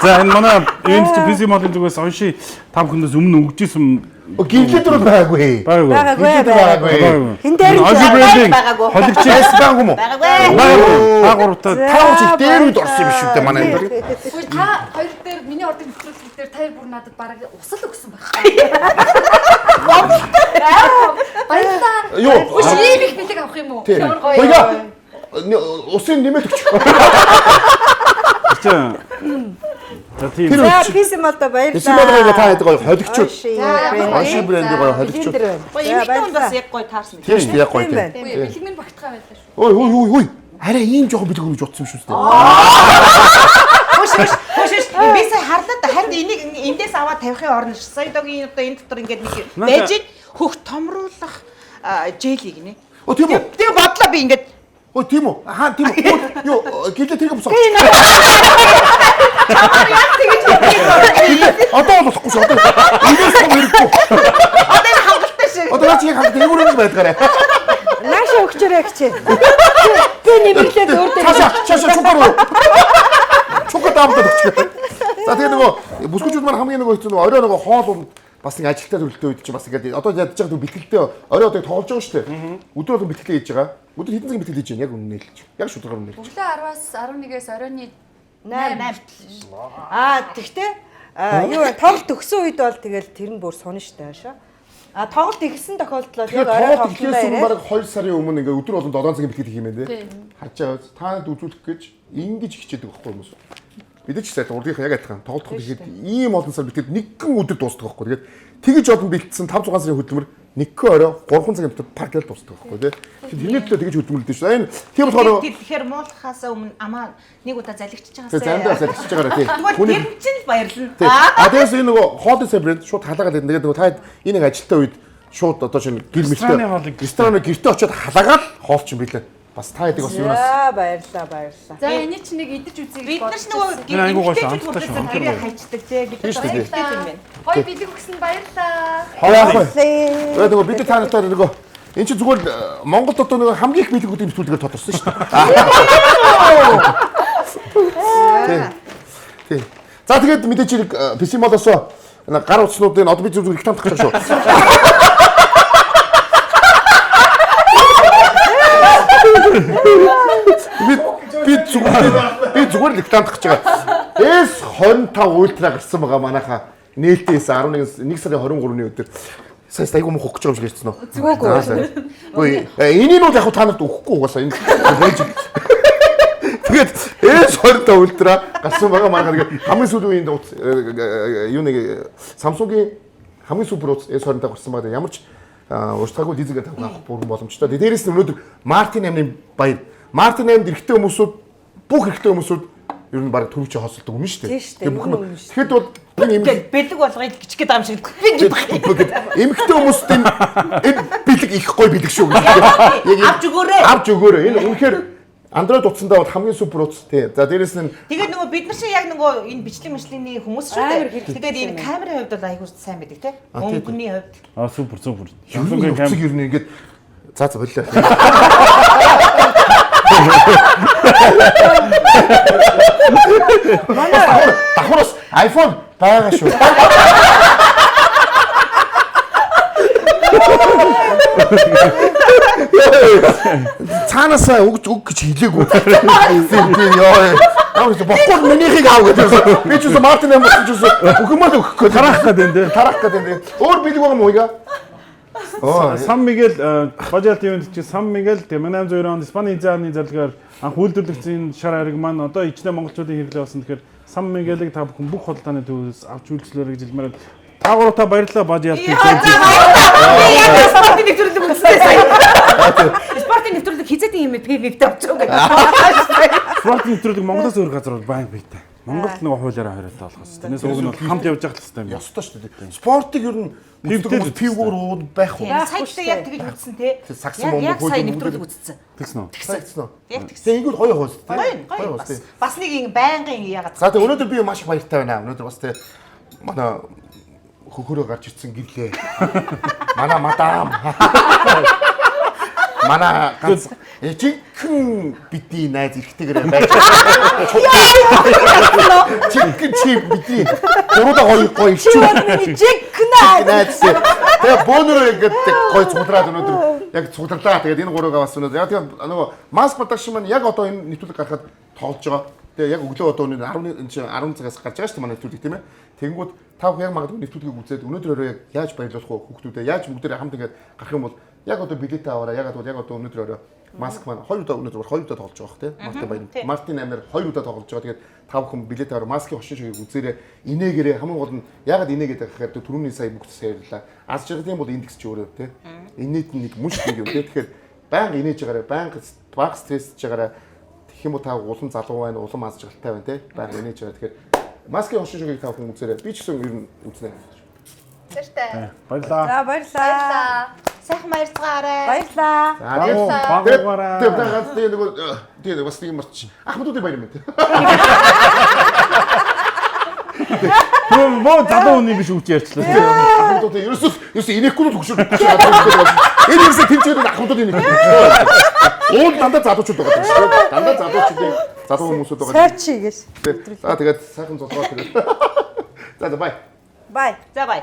За энэ манай энэ чинь PC модын зүгээс онши 5 хүнээс өмнө өгжсэн гинлээ дөрөв байгаагүй. Байгаагүй. Хин дээр байгаагүй. Холигчээс байгаагүй юм уу? Байгаагууртаа тав жил дээр үед орсон юм шүү дээ манай энэ. Үгүй та хоёр дээр миний ордын нэвтрүүлэг дээр та бүр надад бараг усал өгсөн байх. Баярлалаа. Үгүй ийм их бэлэг авах юм уу? Гоё. Усын нэмээд өгч. За тийм. PC модоо баярлалаа. PC модоо та хэд гоё холигчуд. Онши брендийн гоё холигчуд. Гоё эмэгтэйнд бас яг гоё таарсан. Тийм шүү яг гоё тийм. Бэлэг минь багтгаа байлаа шүү. Ой. Арай ийм жоохон бэлэг өгч утсан юм шүү дээ. Хөөш. Би сая харлаа да харин энийг эндээс аваад тавихын орно ш. Саядагийн одоо энэ дотор ингээд нэг байж хөх томруулах жэлийг нэ. Тийм үү? Тэгээ бодлоо би ингээд тийм үү? Тийм үү? Юу гэлээ тэрийг босоо. Чамаар яг тэгж хэлээ. Одоо болохгүй шүү. Эндээс том хэрэггүй. Одоо энэ хангалттай шиг. Одоо чи хангалт дээгүүр байдгаарай. Нааша өгчөрэй гэж. Тэ нэмэглээд өөртөө. Чаша чукаруу. Чукат амтад өгч. За тэгээ нөгөө бүсгүүчүүд маань хамгийн нөгөө хэцүү нөгөө орой нөгөө хоол бас нэг ажилтаа төлөлтөө үед чи бас ингээд одоо ядж байгаа бэлтгэлтэй орой одоо тоглож байгаа шүү дээ. Өдөр болгон бэлтгэлээ хийж байгаа. Өдөр хэдэн цаг бэлтгэл хийж байна яг үнэ хэлж. Яг шударгаар үнэ хэлж. Өглөө 10-аас 11-ээс оройны 8. Тэгтээ юу тоглолт өгсөн үед бол тэгэл тэр нь бүр сунна штэ хаашаа. Тоглолт ихсэн тохиолдолд яг орой тоглолтоо бараг 2 сарын өмнө ингээ өдөр болгон 7 цагийн бэлтгэл хийх юм байна те. Хачаа та үзүүлэх гэж ингэж хичээдэг байхгүй хүмүүс. Бид ч сайхан урдынхаа яг адилхан тоглолт хийхэд ийм олон сар бэлтгэл нэгэн өдөр дуустдаг байхгүй. Тэгээд тэгэж олон бэлтсэн 5 6 сарын хөдөлмөр Нэггүй орой 3 цагийн дотор паркел дуусдаг байхгүй тий. Тэрний төлөө тэгэж хөдөлмөрлөдөө шүү. Энэ тийм болохоор тэгэхээр муулахаас өмнө амаа нэг удаа залгичж тэгээ байгаасаа. замдаа залгиж байгаараа тий. Тэр чинь л баярлна. Тэгээс энэ нөгөө хоолны сая брэнд шууд халаагаад байдаг. Тэгээд нөгөө та энийг ажилтаа үед шууд одоо чинь гэр мэлтэй рестораны гэртээ очиод халаагаад хоолч юм билээ. Бас та яадаг бас юунаас. Баярлаа. За энэ чинь нэг идэж үзье. Бид нар ч нөгөө гэрээ хайчдаг тий. Бид нар баяртай юм байна. Хой бэлэг өгсөн баярлаа. Хаяахгүй. Тэгээд нөгөө бид та нартай нөгөө энэ чинь зүгээр Монголд одоо нөгөө хамгийн их бэлгүүдийн нэвтрүүлгээр тодорсон шүү дээ. Тий. За тэгээд мэдээж хэрэг PC Mall-оос гар утаснуудын одоо би зүгээр их тамтах гэж шүү. Би зүгээр л тамтах гэж байгаа. S25 Ultra гарсан байгаа манайха. Нээлтээс 11 сарын 23-ны өдөр сая айгуу мох өгч байгаа юм шиг ярьсан уу? Үгүй. Энийг нь яг та нарт өгөхгүй угаасаа энэ. Тэгээд S25 Ultra гарсан байгаа манайха хамгийн сүүлийн үеийн юу нэг Samsung-ийн хамгийн супер S25 гарсан байгаа. Ямар ч ууштаагүй дизайнер тавих бүрэн боломжтой. Дээрээс нь өнөөдөр Martin 8-ны баяр. Martin 8-д эрэгтэй хүмүүсүүд бүх эрэгтэй хүмүүсүүд ер нь баг төрөвч хосолдог юм шүү дээ. Тэгээ бүх юм. Тэгэхэд бол бэлэг болгоё гिचгээд байгаа юм шиг. Эмэгтэй хүмүүстийн энэ бэлэг их гоё бэлэг шүү. Авч өгөөрэй. Авч өгөөрэй. Энэ үнэхээр Android утсандаа бол хамгийн супер утас тий. За дээрээс нь тэгээд нөгөө бид нар шиг яг нөгөө энэ бичлэг мөчлийн хүмүүс шүү дээ. Тэгээд энэ камерын хувьд бол айгуу сайн байдаг тий. Өнгөний хувьд. Супер. Samsung-ийн камер ер нь ингээд за боллоо. Манай давхраас iPhone байгаа шүү. Цаанаасаа үг гэж хэлээгүй. Яа. Бохгүй минийхийг аав гэдэг. Би ч үгүй Мартин юм болчих үгүй. Өгмөл өгөхгүй. Тарах гэдэг. Өөр бэлэг байгаа муу яа. Сан Мигел бажаалт ивент чи Сан Мигел тэгээ 1802 онд Испани зааны зарлагаар анх үйлдвэрлэгдсэн шар хариг маань одоо ичнэ монголчуудын хэрэглээ болсон. Тэгэхээр Сан Мигелийг та бүхэн бүх худалдааны төвөөс авч үйлчлээрэй гэж хэлмээр та гуравтаа баярлалаа бажаалт ивент. Спортын нэвтрүүлэг үзсэн сая. Спортын нэвтрүүлэг хизээдийн юм PV-тэй авчих гэдэг. Спортын нэвтрүүлэг Монголоос өөр газар бол байнга бийтэй. Монголд нэг хуулиараа хариултаа болох хэрэгтэй. Тэрнээс уг нь бол хамт явж явах хэрэгтэй юм. Ёстой шүү дээ. Спортыг ер нь PV-гоор ууд байх уу? Саятай яг тэгэж үзсэн тий. Сагсан мөн яг сая нэвтрүүлэг үзсэн. Тэгсэн үү? Тэгсэн. Яг тэгсэн. Энгүүл гоё хоос тий. Гоё бас. Бас нэг юм байнгын ягаад. За тэгээ өнөөдөр би маш их баяртай байна. Өнөөдөр бас тий манай хөхөрөө гарч ирсэн гэрлээ. Манай мадам. Манай ганц жинхэнэ бидний найз эрэгтэйгээрээ байж. Жинхэнэ чи бидний гурваа гоё ирчүү. Жинхэнэ найз. Тэгээ бөөнөрөө ингээд гоё цуглараад өнөөдөр яг цугларлаа. Тэгээд энэ гурваа бас өнөөдөр яг тийм нөгөө маск production маань яг одоо энэ нэвтрүүлэг гарахад тоглож байгаа. Тэгээ яг өглөө одоо 10 цагаас гарч байгаа шүү дээ манай нэвтрүүлэг тийм ээ. Тэнгүүд та бүхэн яг магадгүй нэвтрүүлгийг үзээд өнөөдөр яг яаж баярлуулах вэ хүүхдүүдэд яаж бүгдээ хамт ингээд гарах юм бол яг одоо билетээ аваараа яг одоо өнөөдөр маск маань 2 удаа өнөөдөр 2 удаа тоглож байгаа хэ тийм Мартин амир 2 удаа тоглож байгаа. Тэгээд та бүхэн билетээ аваараа маскын хошин шогийг үзээрэй. Инээгээрээ хамгийн гол нь ягаад инээгээд байгаа гэхээр түрүүний сая бүгд ярьлаа. Аз жаргалын бол индекс ч өөрөө тийм инээд нэг мөн шиг юм тийм. Тэгэхээр байнга инээж байгаараа байнга стрессж байгаараа тэгэх юм бол та улам залуу байна, улам аз жаргалтай байна тийм. Байнга инээж байгаа. Тэгэхээр маскын хошин шогийг та бүхэн үзээрэй. Би ч гэсэн ер нь үзнэ. Баяртай. Баярлаа. За баярлаа. Сайхан баярцгаарай. Баярлаа. Тэгээд бас тийм марч. Ахмадуудын баяр мэт. Боо залуу хүний биш үуч ярьчлаа. Ахмадуудын ерөөсөө инехгүй төгшөөрөх гэж байна. Энэ юмсаа тэмцээд ахмадуудын инехгүй. Уул дандаа залуучууд байгаа шүү дээ. Дандаа залуучуудын залуу хүмүүсүүд байгаа. Сайч хийгээс. За тэгээд сайхан зулгаа тэгээд. За бай. Бай. За бай.